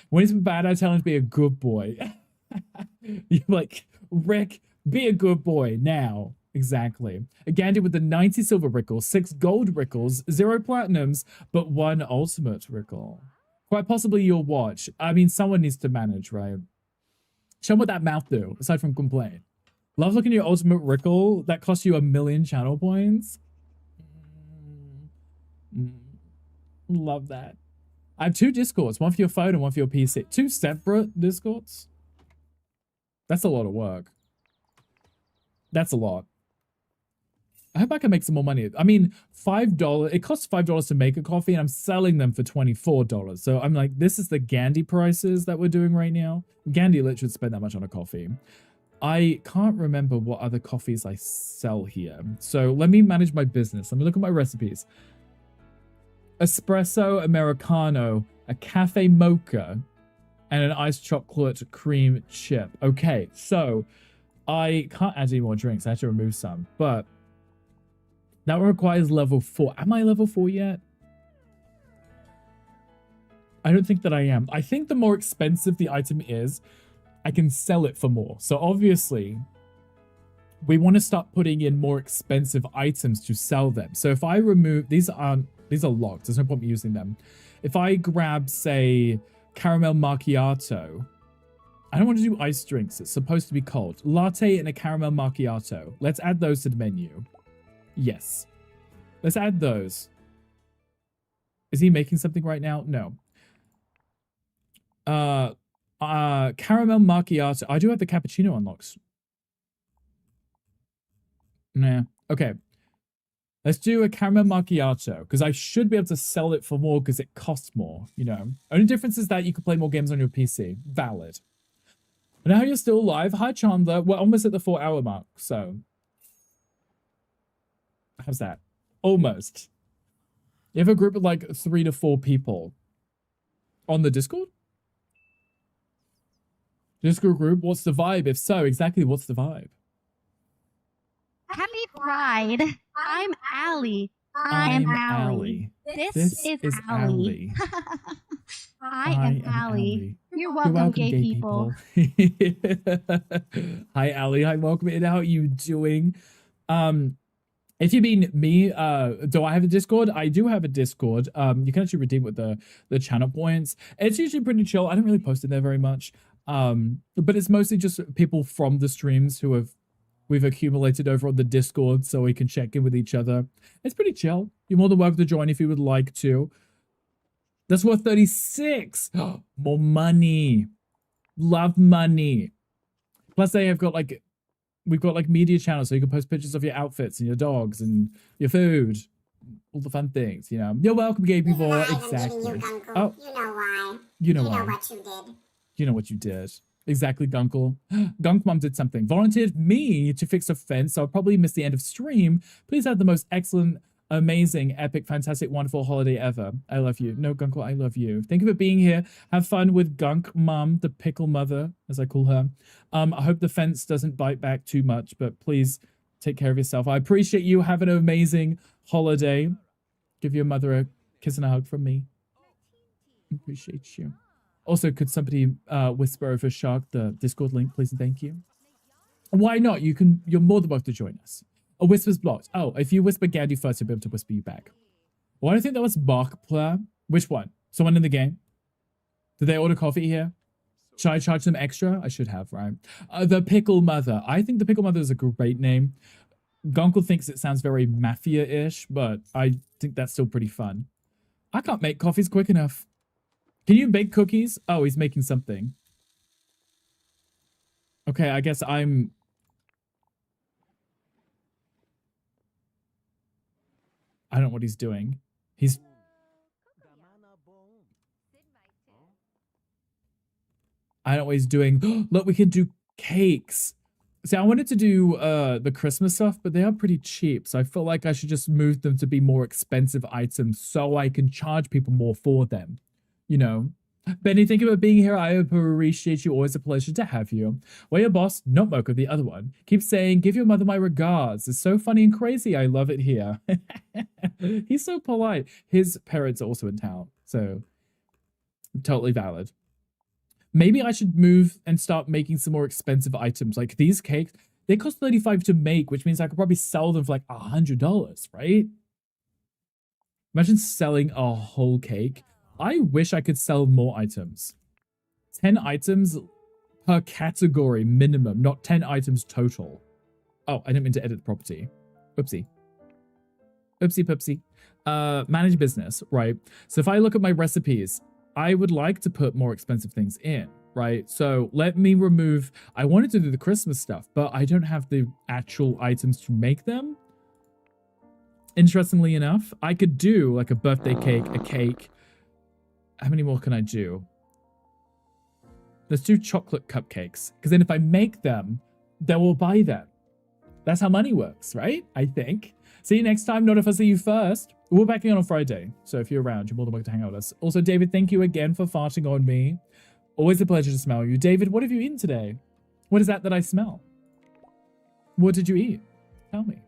When he's bad, I tell him to be a good boy. You're like, Rick, be a good boy now. Exactly. A Gandhi with the 90 silver rickles, 6 gold rickles, 0 platinums, but 1 ultimate rickle. Quite possibly your watch. I mean, someone needs to manage, right? Show them what that mouth do, aside from complain. Love looking at your ultimate rickle. That costs you 1,000,000 channel points. Love that. I have 2 Discords, one for your phone and one for your PC. 2 separate Discords? That's a lot of work. That's a lot. I hope I can make some more money. I mean, $5, it costs $5 to make a coffee and I'm selling them for $24. So I'm like, this is the Gandhi prices that we're doing right now. Gandhi literally would spend that much on a coffee. I can't remember what other coffees I sell here. So let me manage my business. Let me look at my recipes. Espresso Americano, a cafe mocha, and an iced chocolate cream chip. Okay, so I can't add any more drinks. I have to remove some, but that requires level 4. Am I level 4 yet? I don't think that I am. I think the more expensive the item is, I can sell it for more. So obviously, we want to start putting in more expensive items to sell them. So if I remove, these are locked. There's no point in using them. If I grab, say, caramel macchiato, I don't want to do iced drinks. It's supposed to be cold. Latte and a caramel macchiato. Let's add those to the menu. Yes. Let's add those. Is he making something right now? No. Caramel macchiato. I do have the cappuccino unlocked. Nah. Okay. Let's do a caramel macchiato, because I should be able to sell it for more because it costs more, you know. Only difference is that you can play more games on your PC. Valid. And now you're still live. Hi, Chandler. We're almost at the 4-hour mark, so... How's that? Almost. You have a group of like 3 to 4 people on the Discord? Discord group, what's the vibe? If so, exactly what's the vibe? Happy Pride. I'm Allie. I'm Allie. This is Allie. I am Allie. You're welcome, gay people. Hi, Allie. Hi, welcome in. How are you doing? If you mean me, do I have a Discord? I do have a Discord. You can actually redeem with the channel points. It's usually pretty chill. I don't really post it there very much. But it's mostly just people from the streams who we've accumulated over on the Discord so we can check in with each other. It's pretty chill. You're more than welcome to join if you would like to. That's worth 36. More money. Love money. Plus they have got like, we've got like media channels so you can post pictures of your outfits and your dogs and your food. All the fun things, you know. You're welcome, gay people. Exactly. Oh, you know why. You know why. What you did. You know what you did. Exactly, Gunkle. Gunk Mom did something. Volunteered me to fix a fence, so I'll probably miss the end of stream. Please have the most excellent, amazing, epic, fantastic, wonderful holiday ever. I love you. No, Gunkle, I love you. Thank you for being here. Have fun with Gunk Mom, the pickle mother, as I call her. I hope the fence doesn't bite back too much, but please take care of yourself. I appreciate you. Have an amazing holiday. Give your mother a kiss and a hug from me. Appreciate you. Also, could somebody whisper over Shark the Discord link, please and thank you? Why not? You're more than welcome to join us. A whisper's blocked. Oh, if you whisper Gandhi first, I'll be able to whisper you back. Why do you think that was Mark player? Which one? Someone in the game? Did they order coffee here? Should I charge them extra? I should have, right? The Pickle Mother. I think the Pickle Mother is a great name. Gunkle thinks it sounds very mafia-ish, but I think that's still pretty fun. I can't make coffees quick enough. Can you bake cookies? Oh, he's making something. Okay, I guess I don't know what he's doing. I don't know what he's doing. Look, we can do cakes. See, I wanted to do the Christmas stuff, but they are pretty cheap. So I feel like I should just move them to be more expensive items so I can charge people more for them. You know, Benny, thank you for being here. I appreciate you. Always a pleasure to have you. Well, your boss, not Mocha, the other one, keeps saying, give your mother my regards. It's so funny and crazy. I love it here. He's so polite. His parents are also in town, so totally valid. Maybe I should move and start making some more expensive items. Like these cakes, They cost $35 to make, which means I could probably sell them for like $100, right? Imagine selling a whole cake. I wish I could sell more items. 10 items per category minimum, not 10 items total. Oh, I didn't mean to edit the property. Oopsie. Oopsie poopsie. Manage business, right? So if I look at my recipes, I would like to put more expensive things in, right? So let me remove, I wanted to do the Christmas stuff, but I don't have the actual items to make them. Interestingly enough, I could do like a birthday cake, a cake. How many more can I do? Let's do chocolate cupcakes. Because then if I make them, they will buy them. That's how money works, right? I think. See you next time. Not if I see you first. We're back in on Friday. So if you're around, you're more than welcome to hang out with us. Also, David, thank you again for farting on me. Always a pleasure to smell you. David, what have you eaten today? What is that I smell? What did you eat? Tell me.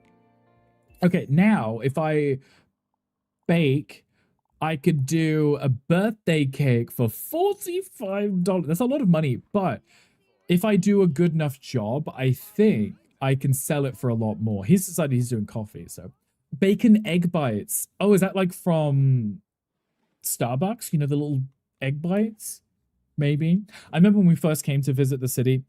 Okay, now if I bake, I could do a birthday cake for $45. That's a lot of money, but if I do a good enough job, I think I can sell it for a lot more. He's decided he's doing coffee, so. Bacon egg bites. Oh, is that like from Starbucks? You know, the little egg bites? Maybe. I remember when we first came to visit the city,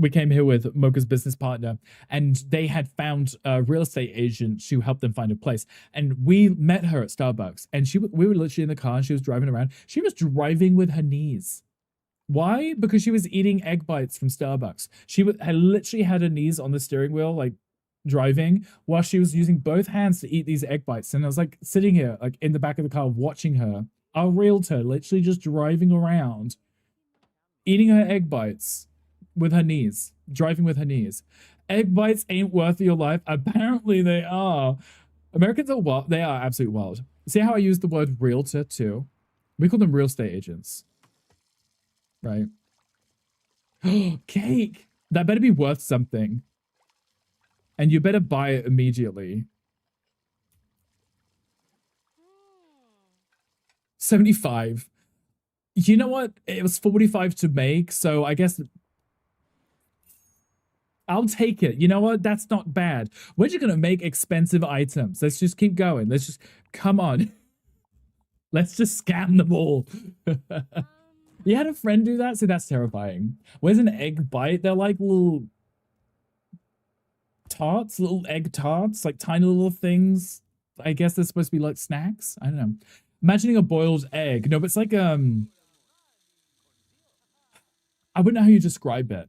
we came here with Mocha's business partner, and they had found a real estate agent to help them find a place. And we met her at Starbucks, and we were literally in the car, and she was driving around. She was driving with her knees. Why? Because she was eating egg bites from Starbucks. She had literally had her knees on the steering wheel, like driving, while she was using both hands to eat these egg bites. And I was like sitting here, like in the back of the car, watching her, our realtor, literally just driving around, eating her egg bites with her knees, driving with her knees. Egg bites ain't worth your life. Apparently they are. Americans are wild. They are absolutely wild. See how I use the word realtor too? We call them real estate agents. Right? Cake! That better be worth something. And you better buy it immediately. 75. You know what? It was 45 to make, so I guess I'll take it. You know what? That's not bad. We're just gonna make expensive items. Let's just keep going. Let's just, come on. Let's just scam them all. You had a friend do that? So that's terrifying. Where's an egg bite? They're like little tarts, little egg tarts, like tiny little things. I guess they're supposed to be like snacks. I don't know. Imagining a boiled egg. No, but it's like, I wouldn't know how you describe it.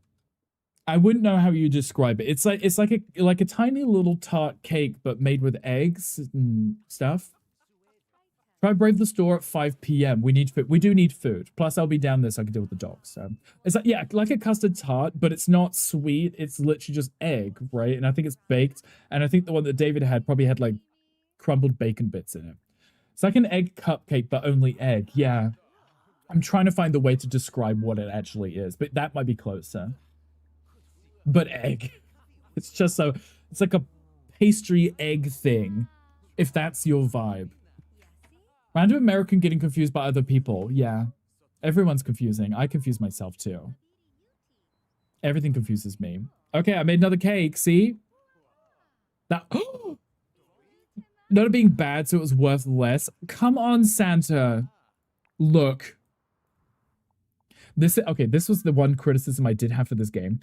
I wouldn't know how you describe it. It's like a tiny little tart cake, but made with eggs and stuff. Try brave the store at 5 p.m. We need food. We do need food. Plus, I'll be down there so I can deal with the dogs. So it's like, yeah, like a custard tart, but it's not sweet. It's literally just egg, right? And I think it's baked. And I think the one that David had probably had like crumbled bacon bits in it. It's like an egg cupcake, but only egg. Yeah. I'm trying to find the way to describe what it actually is, but that might be closer. But egg. It's just so, it's like a pastry egg thing, if that's your vibe. Random American getting confused by other people. Yeah. Everyone's confusing. I confuse myself too. Everything confuses me. Okay, I made another cake. See? That. Not it being bad, so it was worth less. Come on, Santa. Look. This was the one criticism I did have for this game.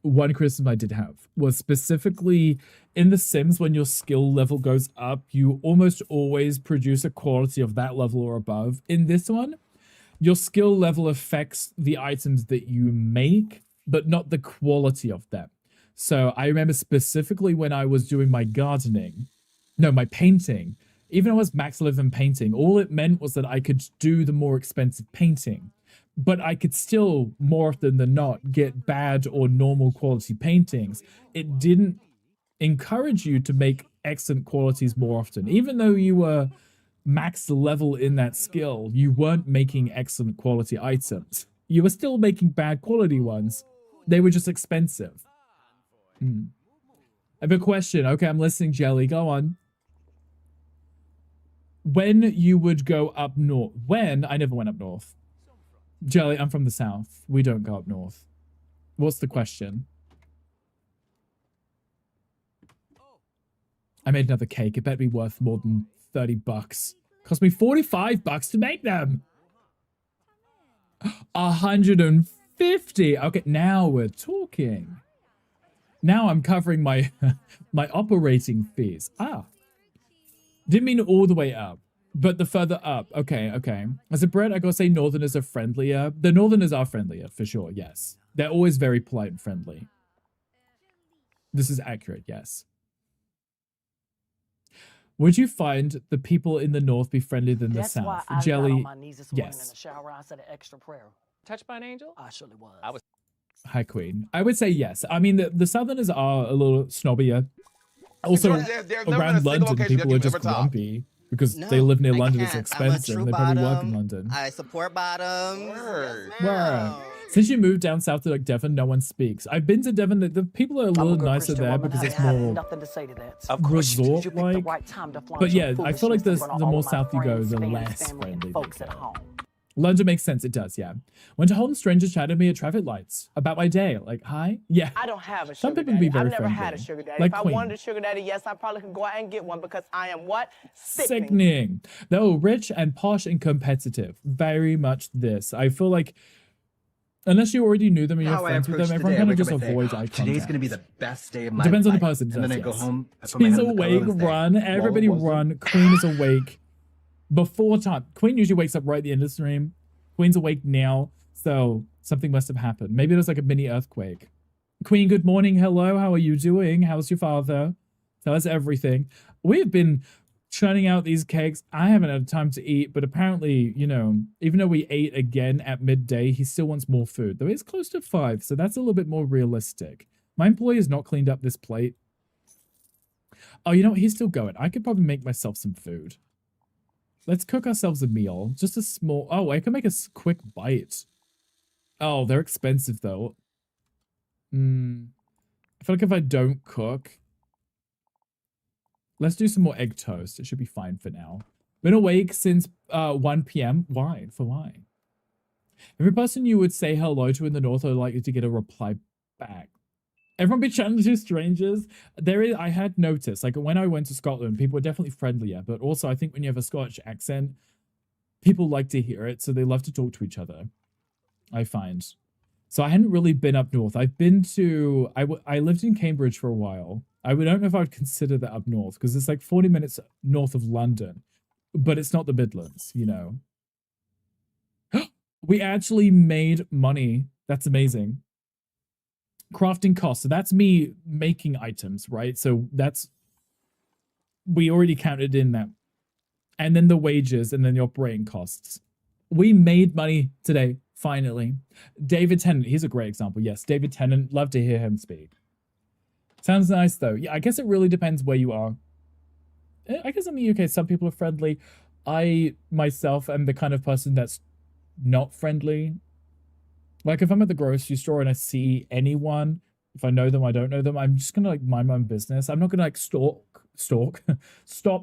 One criticism I did have was specifically in The Sims, when your skill level goes up, you almost always produce a quality of that level or above. In this one, your skill level affects the items that you make, but not the quality of them. So I remember specifically when I was doing my gardening, no, my painting, even though I was max level in painting, all it meant was that I could do the more expensive painting. But I could still, more often than not, get bad or normal quality paintings. It didn't encourage you to make excellent qualities more often. Even though you were max level in that skill, you weren't making excellent quality items. You were still making bad quality ones. They were just expensive. I have a question. Okay, I'm listening, Jelly. Go on. When you would go up north. When? I never went up north. Jelly, I'm from the south. We don't go up north. What's the question? I made another cake. It better be worth more than $30. Cost me $45 to make them. 150. Okay, now we're talking. Now I'm covering my my operating fees. Didn't mean all the way up, but the further up. Okay. As a Brit, I gotta say Northerners are friendlier. The Northerners are friendlier, for sure, yes. They're always very polite and friendly. This is accurate, yes. Would you find the people in the North be friendlier than the South? Why I Jelly, got on my knees this morning yes. in the shower. I said an extra prayer. Touched by an angel? I surely was. I was. Hi, Queen. I would say yes. I mean, the Southerners are a little snobbier. Also, around London, people are just grumpy because they live near London. It's expensive, and they probably work in London. I support bottoms. Word. Since you moved down south to like Devon, no one speaks. I've been to Devon. The people are a little nicer there because it's more resort-like. But yeah, I feel like the more south you go, the less friendly they go. London makes sense. It does, yeah. Went to home, strangers chatted to me at traffic lights about my day. Like, hi? Yeah. I don't have a sugar Some people daddy. be very I've never friendly. had a sugar daddy. Like if Queen. I wanted a sugar daddy, yes, I probably could go out and get one because I am what? Sickening. They were rich and posh and competitive. Very much this. I feel like unless you already knew them and you're friends with them, everyone kind of just avoids eye contact. Today's gonna be the best day of my Depends life. on the person. And then I yes. go home. I put my She's hand on the pillow awake, and say, run. Everybody "Well, run. Queen is awake before time. Queen usually wakes up right at the end of the stream. Queen's awake now, so something must have happened. Maybe it was like a mini earthquake. Queen, good morning. Hello, how are you doing? How's your father? Tell us everything. We've been churning out these cakes. I haven't had time to eat, but apparently, you know, even though we ate again at midday, he still wants more food. Though it's close to 5, so that's a little bit more realistic. My employee has not cleaned up this plate. Oh, you know what? He's still going. I could probably make myself some food. Let's cook ourselves a meal. Just a small... Oh, I can make a quick bite. Oh, they're expensive, though. I feel like if I don't cook... Let's do some more egg toast. It should be fine for now. Been awake since 1 p.m. Why? For why? Every person you would say hello to in the North are likely to get a reply back. Everyone be chatting to strangers. I had noticed, like when I went to Scotland, people were definitely friendlier, but also I think when you have a Scottish accent, people like to hear it, so they love to talk to each other, I find. So I hadn't really been up north. I've been to, I lived in Cambridge for a while. I don't know if I would consider that up north, because it's like 40 minutes north of London, but it's not the Midlands, you know. We actually made money. That's amazing. Crafting costs. So that's me making items, right? So that's, we already counted in that. And then the wages and then the operating costs. We made money today, finally. David Tennant, he's a great example. Yes, David Tennant, love to hear him speak. Sounds nice though. Yeah, I guess it really depends where you are. I guess in the UK, some people are friendly. I, myself, am the kind of person that's not friendly. Like if I'm at the grocery store and I see anyone, if I know them, I don't know them, I'm just gonna like mind my own business. I'm not gonna like stop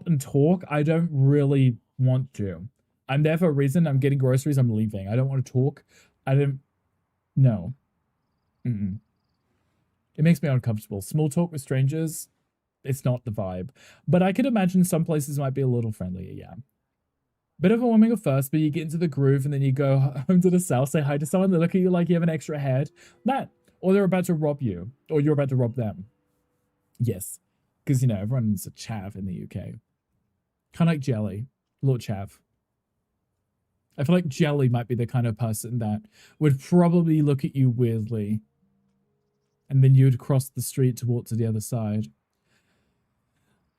and talk. I don't really want to. I'm there for a reason. I'm getting groceries. I'm leaving. I don't want to talk. No. It makes me uncomfortable. Small talk with strangers, it's not the vibe. But I could imagine some places might be a little friendlier, yeah. Bit of a warming at first, but you get into the groove and then you go home to the south, say hi to someone, they look at you like you have an extra head. That. Or they're about to rob you. Or you're about to rob them. Yes. Because, you know, everyone's a chav in the UK. Kind of like Jelly. A little chav. I feel like Jelly might be the kind of person that would probably look at you weirdly. And then you'd cross the street to walk to the other side.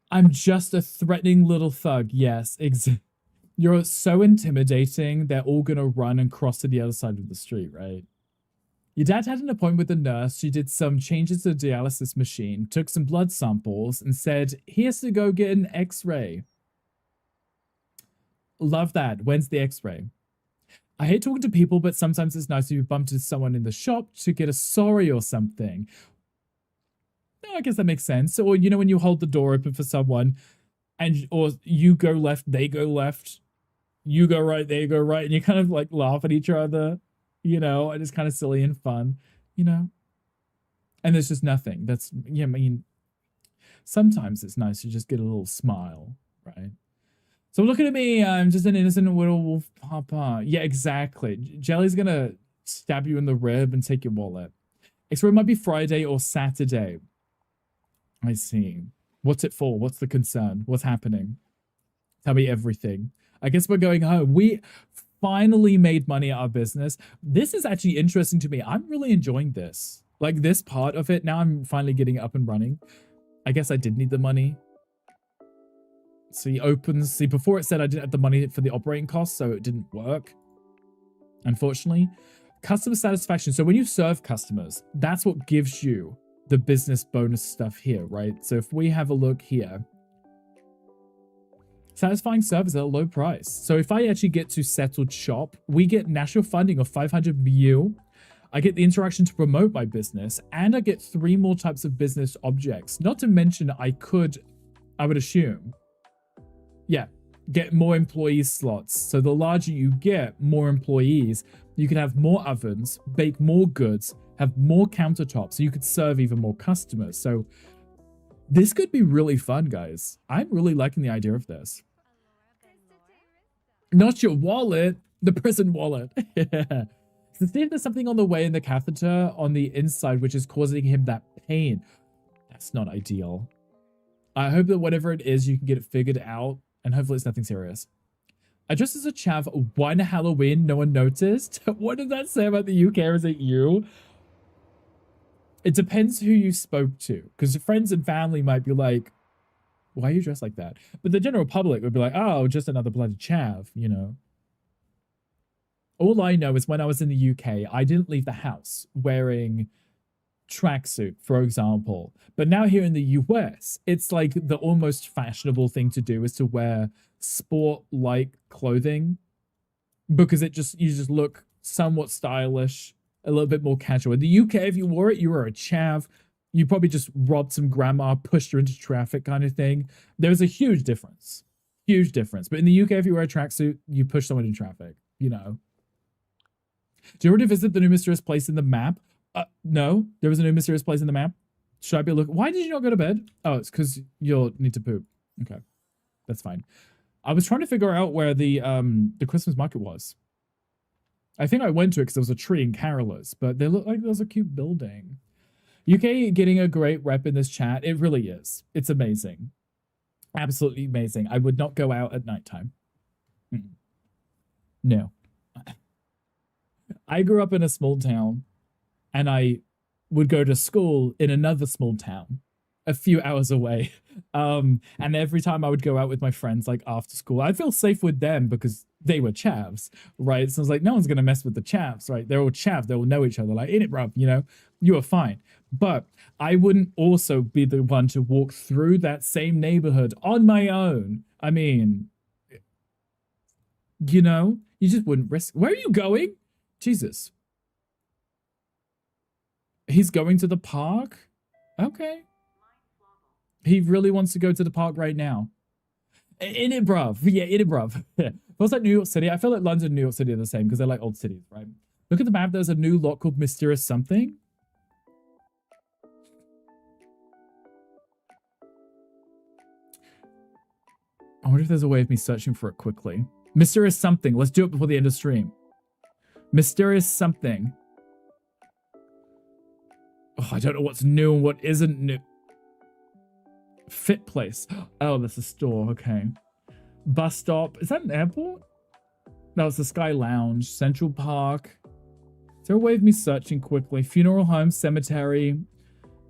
I'm just a threatening little thug. Yes, exactly. You're so intimidating, they're all going to run and cross to the other side of the street, right? Your dad had an appointment with the nurse. She did some changes to the dialysis machine, took some blood samples, and said he has to go get an x-ray. Love that. When's the x-ray? I hate talking to people, but sometimes it's nice if you bump into someone in the shop to get a sorry or something. No, I guess that makes sense. Or, you know, when you hold the door open for someone, or you go left, they go left, you go right, they go right, and you kind of like laugh at each other. you know, and it's kind of silly and fun, you know. And there's just nothing. That's, yeah, I mean, sometimes it's nice to just get a little smile, right? So looking at me, I'm just an innocent little wolf papa. Yeah, exactly. Jelly's gonna stab you in the rib and take your wallet. So it might be Friday or Saturday. I see. What's it for? What's the concern? What's happening? Tell me everything. I guess we're going home. We finally made money at our business. This is actually interesting to me. I'm really enjoying this. Like this part of it. Now I'm finally getting it up and running. I guess I did need the money. See, opens. See, before it said I didn't have the money for the operating costs, so it didn't work. Unfortunately. Customer satisfaction. So when you serve customers, that's what gives you the business bonus stuff here, right? So if we have a look here, satisfying service at a low price. So if I actually get to settled shop, we get national funding of 500 mil. I get the interaction to promote my business, and I get 3 more types of business objects. Not to mention I would assume, yeah, get more employee slots. So the larger you get, more employees, you can have more ovens, bake more goods, have more countertops, so you could serve even more customers. So this could be really fun, guys. I'm really liking the idea of this. Not your wallet, the prison wallet. So see if there's something on the way in the catheter on the inside which is causing him that pain. That's not ideal. I hope that whatever it is, you can get it figured out, and hopefully it's nothing serious. I dressed as a chav one Halloween, no one noticed. What does that say about the UK, or is it you? It depends who you spoke to, because friends and family might be like, why are you dressed like that? But the general public would be like, oh, just another bloody chav, you know? All I know is when I was in the UK, I didn't leave the house wearing tracksuit, for example. But now here in the US, it's like the almost fashionable thing to do is to wear sport-like clothing, because you just look somewhat stylish, a little bit more casual. In the UK, if you wore it, you were a chav. You probably just robbed some grandma, pushed her into traffic kind of thing. There's a huge difference. Huge difference. But in the UK, if you wear a tracksuit, you push someone in traffic, you know. Do you already visit the new mysterious place in the map? No, there was a new mysterious place in the map. Should I be looking? Why did you not go to bed? Oh, it's because you'll need to poop. Okay, that's fine. I was trying to figure out where the Christmas market was. I think I went to it because there was a tree and carolers, but they look like there was a cute building. UK getting a great rep in this chat. It really is. It's amazing. Absolutely amazing. I would not go out at nighttime. No. I grew up in a small town, and I would go to school in another small town a few hours away. And every time I would go out with my friends, like after school, I'd feel safe with them because they were chavs, right? So I was like, no one's going to mess with the chavs, right? They're all chav. They will know each other. Like, in it, bruv, you know, you are fine. But I wouldn't also be the one to walk through that same neighborhood on my own. I mean, you know, you just wouldn't risk. Where are you going? Jesus. He's going to the park? Okay. He really wants to go to the park right now. In it, bruv. Yeah, in it, bruv. Feels like New York City. I feel like London and New York City are the same because they're like old cities, right? Look at the map. There's a new lot called Mysterious Something. I wonder if there's a way of me searching for it quickly. Mysterious Something. Let's do it before the end of stream. Mysterious Something. Oh, I don't know what's new and what isn't new. Fit Place. Oh, that's a store. Okay. Bus stop. Is that an airport? No, it's the Sky Lounge. Central Park. Is there a way of me searching quickly? Funeral home, cemetery.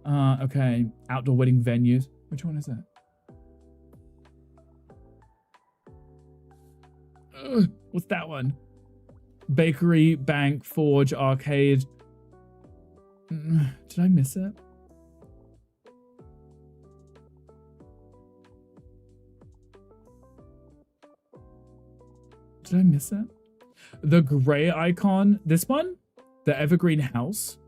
Okay. Outdoor wedding venues. Which one is that? What's that one? Bakery, bank, forge, arcade. Did I miss it? Did I miss it? The gray icon. This one? The Evergreen House?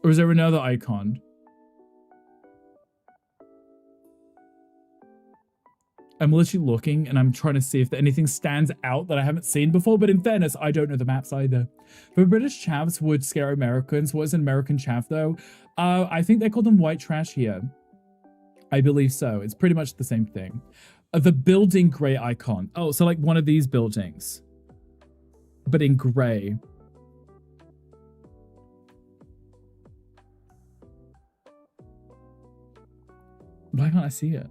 Or is there another icon? I'm literally looking and I'm trying to see if anything stands out that I haven't seen before. But in fairness, I don't know the maps either. But British chavs would scare Americans. What is an American chav though? I think they call them white trash here. I believe so. It's pretty much the same thing. The building gray icon. Oh, so like one of these buildings, but in gray. Why can't I see it?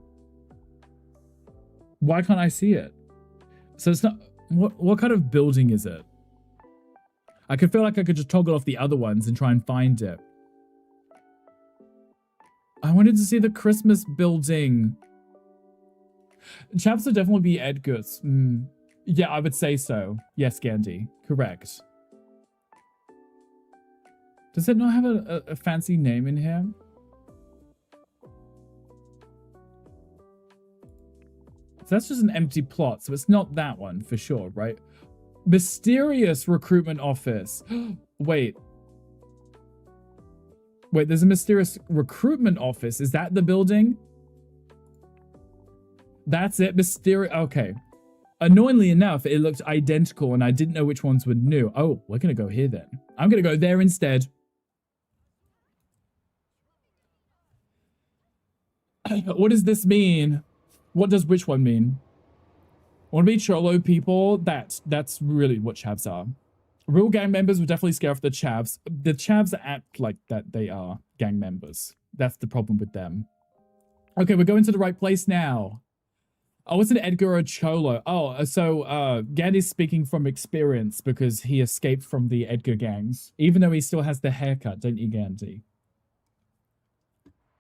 Why can't I see it? So it's not, what kind of building is it? I could feel like I could just toggle off the other ones and try and find it. I wanted to see the Christmas building. Chaps would definitely be Edgar's. Yeah, I would say so. Yes, Gandhi. Correct. Does it not have a fancy name in here? So that's just an empty plot, so it's not that one for sure, right? Mysterious recruitment office. Wait, there's a mysterious recruitment office. Is that the building? That's it, mysterious. Okay. Annoyingly enough, it looked identical and I didn't know which ones were new. Oh, we're gonna go here then. I'm gonna go there instead. What does this mean? What does which one mean? Want to be cholo people? That's really what chavs are. Real gang members would definitely scare off the chavs. The chavs act like that they are gang members. That's the problem with them. Okay, we're going to the right place now. Oh, it's an Edgar or a cholo. Oh, so Gandhi's speaking from experience because he escaped from the Edgar gangs. Even though he still has the haircut, don't you, Gandhi?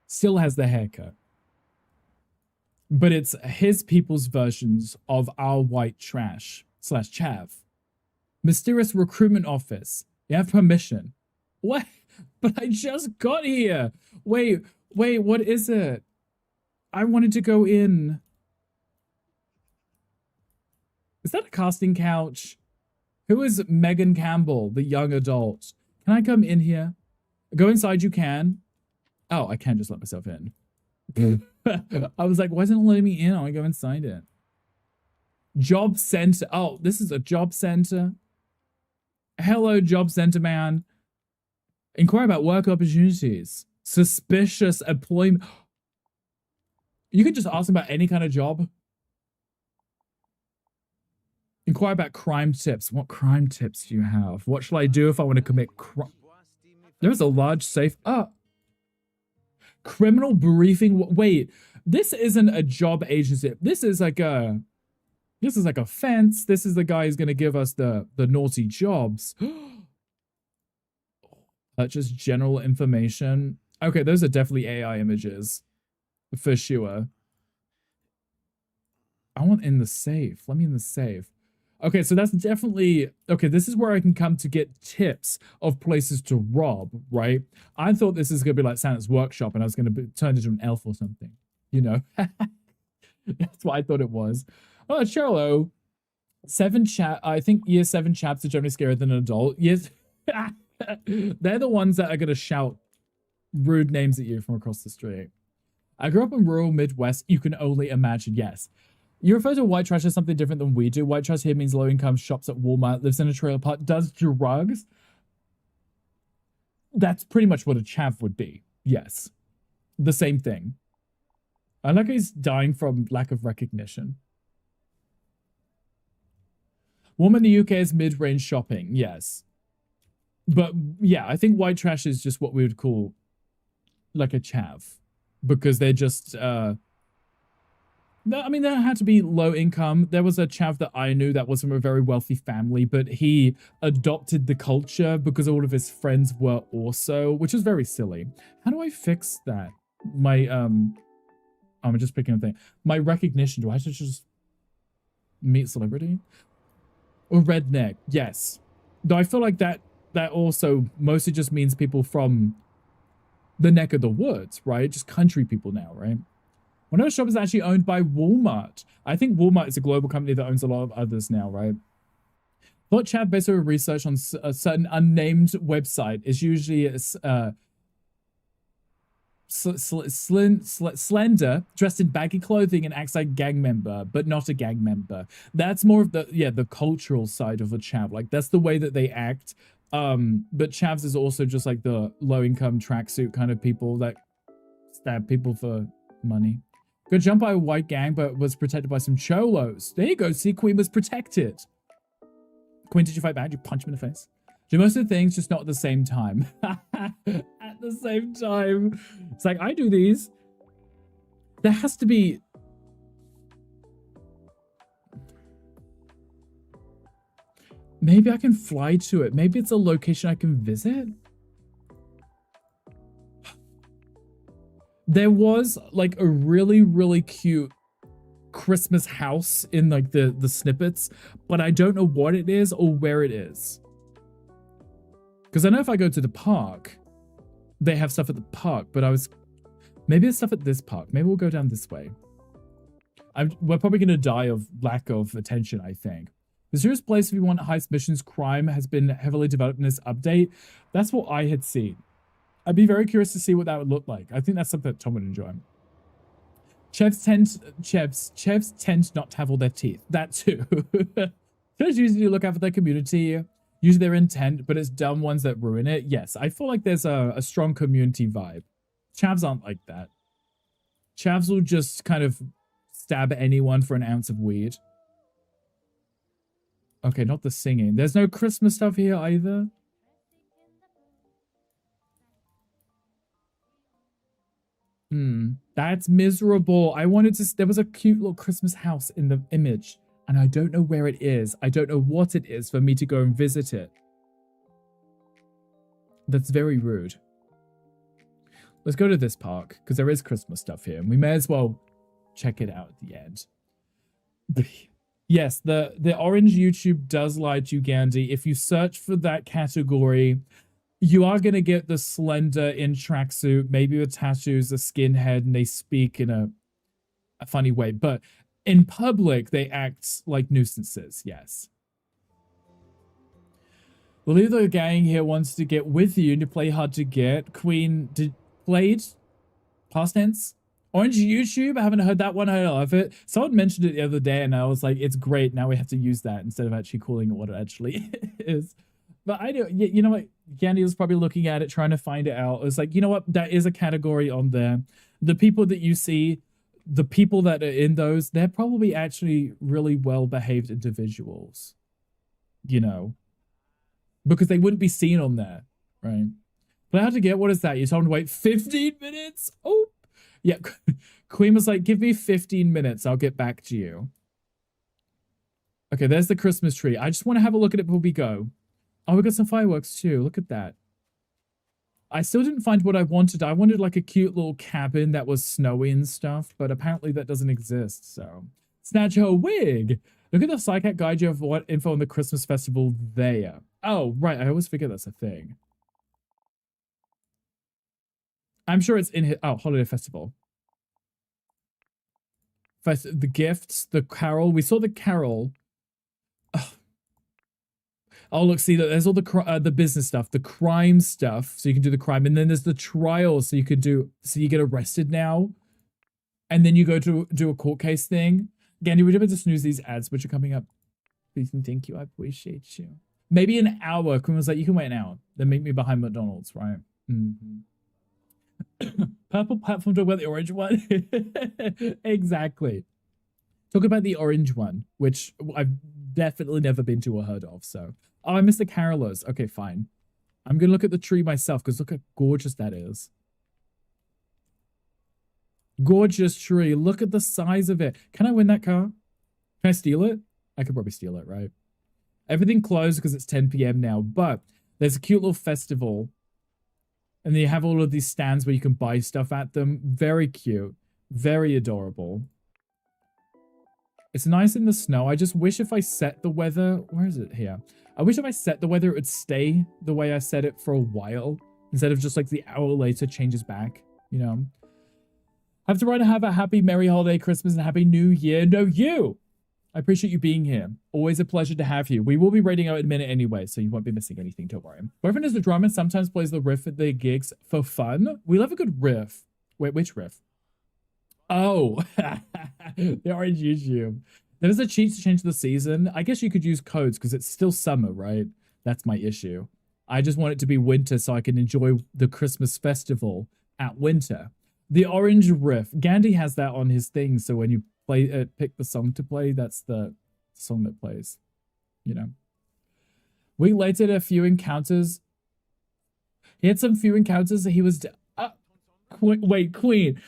Still has the haircut. But it's his people's versions of our white trash / chav. Mysterious recruitment office. You have permission. What? But I just got here. Wait, what is it? I wanted to go in. Is that a casting couch? Who is Megan Campbell, the young adult? Can I come in here? Go inside, you can. Oh, I can't just let myself in. I was like, why isn't it letting me in? I want to go inside it. Job center. Oh, this is a job center. Hello, job center man. Inquire about work opportunities. Suspicious employment. You could just ask them about any kind of job. Inquire about crime tips. What crime tips do you have? What shall I do if I want to commit crime? There's a large safe. Criminal briefing. Wait, this isn't a job agency. This is like a fence. This is the guy who's going to give us the naughty jobs. Just general information. Okay, those are definitely AI images. For sure. I want in the safe. Let me in the safe. Okay, so that's definitely... Okay, this is where I can come to get tips of places to rob, right? I thought this is going to be like Santa's workshop and I was going to be turned into an elf or something. You know? That's what I thought it was. Oh, Charlo. I think year 7 chaps are generally scarier than an adult. Yes. They're the ones that are going to shout rude names at you from across the street. I grew up in rural Midwest. You can only imagine. Yes. You refer to white trash as something different than we do. White trash here means low income, shops at Walmart, lives in a trailer park, does drugs. That's pretty much what a chav would be. Yes. The same thing. I like he's dying from lack of recognition. Walmart in the UK is mid-range shopping. Yes. But yeah, I think white trash is just what we would call like a chav. Because they're just... I mean, there had to be low income. There was a chav that I knew that was from a very wealthy family, but he adopted the culture because all of his friends were also, which is very silly. How do I fix that? My, I'm just picking a thing. My recognition, do I have to just meet celebrity? Or redneck, yes. Though I feel like that also mostly just means people from the neck of the woods, right? Just country people now, right? Well, no shop is actually owned by Walmart. I think Walmart is a global company that owns a lot of others now, right? Thought chav based on research on a certain unnamed website is usually slender, dressed in baggy clothing and acts like a gang member, but not a gang member. That's more of the cultural side of a chav. Like that's the way that they act. But chavs is also just like the low-income tracksuit kind of people that stab people for money. Got jumped by a white gang, but was protected by some cholos. There you go. See, Queen was protected. Queen, did you fight back? Did you punch him in the face? Do most of the things, just not at the same time. At the same time. It's like, I do these. There has to be... Maybe I can fly to it. Maybe it's a location I can visit. There was like a really, really cute Christmas house in like the snippets, but I don't know what it is or where it is. Because I know if I go to the park, they have stuff at the park, but maybe there's stuff at this park. Maybe we'll go down this way. We're probably going to die of lack of attention, I think. The serious place if you want heist missions, crime has been heavily developed in this update. That's what I had seen. I'd be very curious to see what that would look like. I think that's something that Tom would enjoy. Chefs tend not to have all their teeth. That too. Chefs usually look out for their community, use their intent, but it's dumb ones that ruin it. Yes, I feel like there's a strong community vibe. Chavs aren't like that. Chavs will just kind of stab anyone for an ounce of weed. Okay, not the singing. There's no Christmas stuff here either. That's miserable. I wanted to... There was a cute little Christmas house in the image, and I don't know where it is. I don't know what it is for me to go and visit it. That's very rude. Let's go to this park, because there is Christmas stuff here, and we may as well check it out at the end. Yes, the orange YouTube does lie to you, Gandhi. If you search for that category, you are going to get the slender in tracksuit, maybe with tattoos, a skinhead, and they speak in a funny way. But in public, they act like nuisances, yes. The leader of the gang here wants to get with you and to play hard to get. Queen played past tense. Orange YouTube, I haven't heard that one. I love it. Someone mentioned it the other day, and I was like, it's great. Now we have to use that instead of actually calling it what it actually is. But I do, you know what? Gandhi was probably looking at it, trying to find it out. It was like, you know what? That is a category on there. The people that you see, the people that are in those, they're probably actually really well-behaved individuals. You know? Because they wouldn't be seen on there, right? But how to get, what is that? You told them to wait 15 minutes? Oh, yeah. Queen was like, give me 15 minutes. I'll get back to you. Okay, there's the Christmas tree. I just want to have a look at it before we go. Oh, we got some fireworks too. Look at that. I still didn't find what I wanted. I wanted like a cute little cabin that was snowy and stuff, but apparently that doesn't exist, so. Snatch her wig. Look at the Psycat guide. You have what info on the Christmas festival there. Oh, right. I always forget that's a thing. I'm sure it's in here. Oh, holiday festival. The gifts, the carol. We saw the carol. Oh, look, see, there's all the business stuff, the crime stuff, so you can do the crime, and then there's the trial, so you could do, so you get arrested now, and then you go to do a court case thing. Gandhi, would you ever to snooze these ads which are coming up? Please and thank you, I appreciate you. Maybe an hour. Quinn was like, you can wait an hour. Then meet me behind McDonald's, right? Purple platform, talk about the orange one. Exactly. Talk about the orange one, which I've definitely never been to or heard of, so. Oh, I missed the carolers. Okay, fine. I'm going to look at the tree myself, because look how gorgeous that is. Gorgeous tree. Look at the size of it. Can I win that car? Can I steal it? I could probably steal it, right? Everything closed because it's 10 p.m. now, but there's a cute little festival. And then you have all of these stands where you can buy stuff at them. Very cute. Very adorable. It's nice in the snow. I just wish if I set the weather... Where is it here? I wish if I set the weather, it would stay the way I set it for a while. Instead of just like the hour later changes back, you know? I have to write and have a happy, merry holiday, Christmas, and happy new year. No, you! I appreciate you being here. Always a pleasure to have you. We will be raiding out in a minute anyway, so you won't be missing anything, don't worry. Boyfriend is the drummer and sometimes plays the riff at the gigs for fun. We love a good riff. Wait, which riff? Oh, the orange YouTube. There is a cheat to change the season. I guess you could use codes because it's still summer, right? That's my issue. I just want it to be winter so I can enjoy the Christmas festival at winter. The orange riff. Gandhi has that on his thing, so when you play, pick the song to play, that's the song that plays. You know. We later had a few encounters. He had some few encounters that he was... wait, Queen.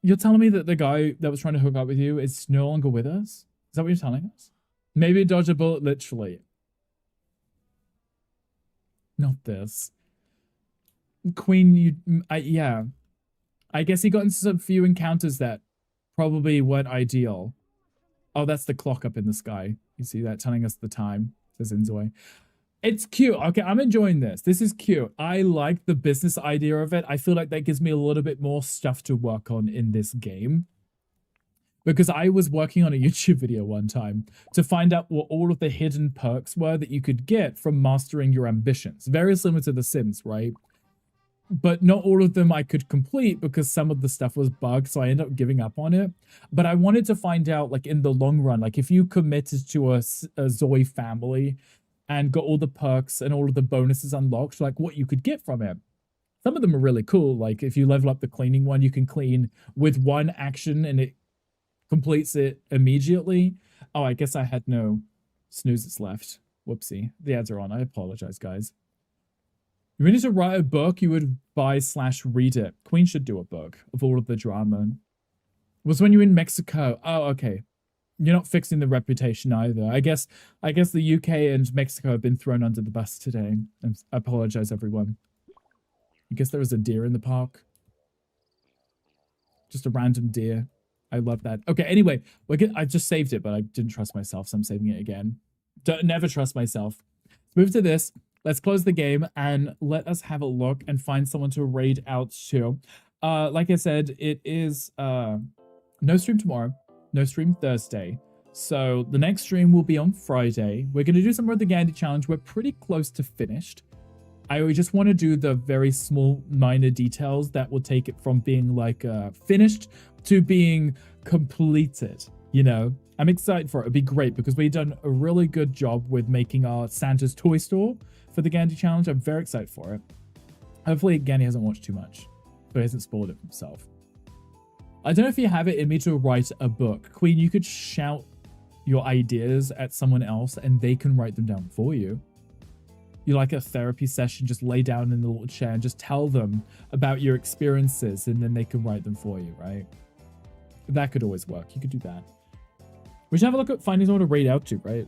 You're telling me that the guy that was trying to hook up with you is no longer with us? Is that what you're telling us? Maybe dodge a bullet, literally. Not this. Queen, yeah. I guess he got into some few encounters that probably weren't ideal. Oh, that's the clock up in the sky. You see that telling us the time, says inZOI. It's cute. Okay, I'm enjoying this. This is cute. I like the business idea of it. I feel like that gives me a little bit more stuff to work on in this game. Because I was working on a YouTube video one time to find out what all of the hidden perks were that you could get from mastering your ambitions. Very similar to The Sims, right? But not all of them I could complete because some of the stuff was bugged, so I ended up giving up on it. But I wanted to find out, like, in the long run, like, if you committed to a Zoe family and got all the perks and all of the bonuses unlocked, like, what you could get from it. Some of them are really cool. Like, if you level up the cleaning one, you can clean with one action and it completes it immediately. Oh, I guess I had no snoozes left. Whoopsie. The ads are on. I apologize, guys. If you need to write a book, you would buy/read it. Queen should do a book of all of the drama. It was when you were in Mexico. Oh, okay. You're not fixing the reputation either. I guess the UK and Mexico have been thrown under the bus today. I apologize, everyone. I guess there was a deer in the park. Just a random deer. I love that. Okay, anyway, I just saved it, but I didn't trust myself, so I'm saving it again. Never trust myself. Let's move to this. Let's close the game and let us have a look and find someone to raid out to. Like I said, it is no stream tomorrow, no stream Thursday. So the next stream will be on Friday. We're going to do some more of the Gandhi challenge. We're pretty close to finished. I just want to do the very small minor details that will take it from being like finished to being completed, you know. I'm excited for it. It'd be great because we've done a really good job with making our Santa's toy store for the Gandhi challenge. I'm very excited for it. Hopefully Gandhi hasn't watched too much, so he hasn't spoiled it himself. I don't know if you have it in me to write a book. Queen, you could shout your ideas at someone else and they can write them down for you. You like a therapy session, just lay down in the little chair and just tell them about your experiences and then they can write them for you, right? That could always work. You could do that. We should have a look at finding someone to raid out to, right?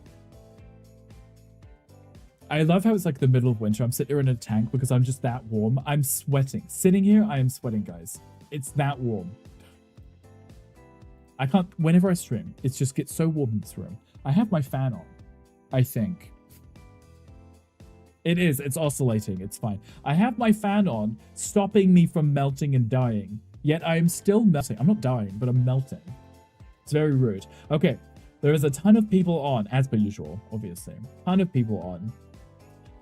I love how it's like the middle of winter. I'm sitting here in a tank because I'm just that warm. I'm sweating. Sitting here, I am sweating, guys. It's that warm. I can't, whenever I stream, it just gets so warm in this room. I have my fan on, I think. It is, it's oscillating, it's fine. I have my fan on, stopping me from melting and dying. Yet I am still melting. I'm not dying, but I'm melting. It's very rude. Okay, there is a ton of people on, as per usual, obviously. Ton of people on.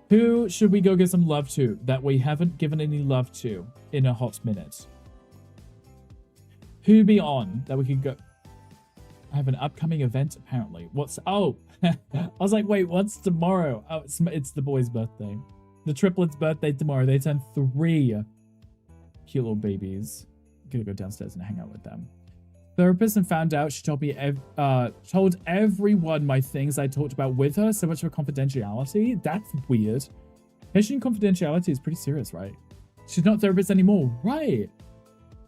Who should we go give some love to that we haven't given any love to in a hot minute? Who be on that we could go? I have an upcoming event, apparently. What's... Oh! I was like, wait, what's tomorrow? Oh, it's the boy's birthday. The triplets' birthday tomorrow. They turn 3. Cute little babies. I'm gonna go downstairs and hang out with them. Therapist and found out she told me told everyone my things I talked about with her. So much for confidentiality. That's weird. Patient confidentiality is pretty serious, right? She's not therapist anymore, right?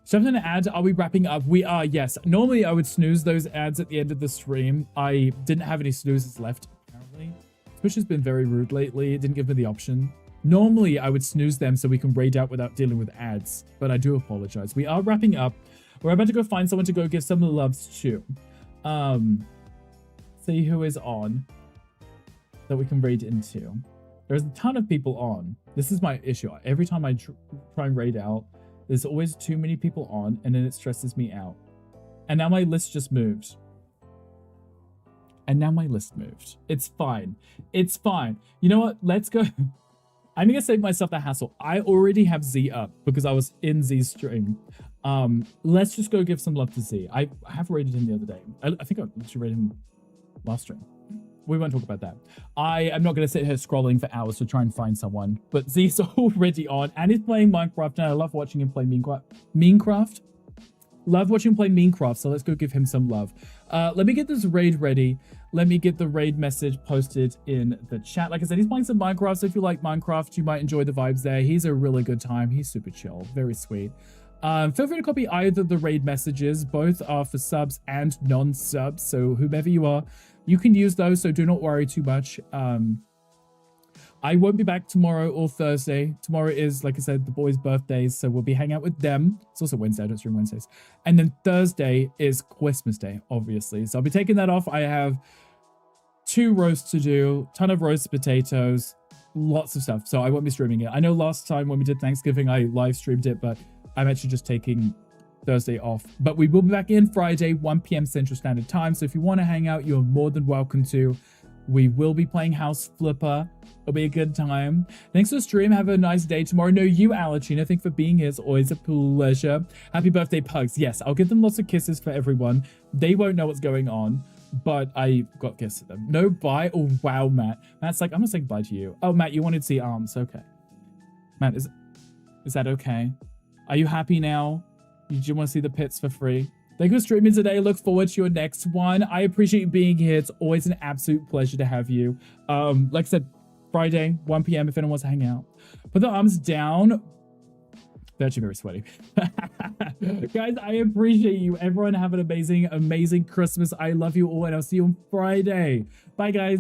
Something to add. Are we wrapping up? We are, yes. Normally I would snooze those ads at the end of the stream. I didn't have any snoozes left, apparently. Twitch has been very rude lately. It didn't give me the option. Normally I would snooze them so we can raid out without dealing with ads, but I do apologize. We are wrapping up. We're about to go find someone to go give some loves to. See who is on that we can raid into. There's a ton of people on. This is my issue. Every time I try and raid out, there's always too many people on, and then it stresses me out. And now my list just moved. And now my list moved. It's fine. It's fine. You know what? Let's go. I'm going to save myself the hassle. I already have Z up because I was in Z's stream. Let's just go give some love to Z. I have rated him the other day. I think I actually rated him last stream. We won't talk about that. I am not going to sit here scrolling for hours to try and find someone. But Z's already on, and he's playing Minecraft, and I love watching him play Minecraft. Love watching him play Minecraft, so let's go give him some love. Let me get this raid ready. Let me get the raid message posted in the chat. Like I said, he's playing some Minecraft, so if you like Minecraft, you might enjoy the vibes there. He's a really good time. He's super chill. Very sweet. Feel free to copy either the raid messages. Both are for subs and non-subs, so whomever you are, you can use those, so do not worry too much. I won't be back tomorrow or Thursday. Tomorrow is, like I said, the boys' birthdays, so we'll be hanging out with them. It's also Wednesday, I don't stream Wednesdays. And then Thursday is Christmas Day, obviously. So I'll be taking that off. I have 2 roasts to do, ton of roast potatoes, lots of stuff. So I won't be streaming it. I know last time when we did Thanksgiving, I live streamed it, but I'm actually just taking Thursday off. But we will be back in Friday, 1 p.m. Central Standard Time. So if you want to hang out, you're more than welcome to. We will be playing House Flipper. It'll be a good time. Thanks for the stream. Have a nice day tomorrow. No, you, Alachina. Thanks for being here. It's always a pleasure. Happy birthday, Pugs. Yes, I'll give them lots of kisses for everyone. They won't know what's going on, but I got kisses to them. No bye. Oh, wow, Matt. Matt's like, I'm going to say goodbye to you. Oh, Matt, you wanted to see arms. Okay. Matt, is that okay? Are you happy now? You just want to see the pits for free? Thank you for streaming today. Look forward to your next one. I appreciate you being here. It's always an absolute pleasure to have you. Like I said, Friday, 1 p.m. if anyone wants to hang out. Put the arms down. They're actually very sweaty. Guys, I appreciate you. Everyone have an amazing, amazing Christmas. I love you all, and I'll see you on Friday. Bye, guys.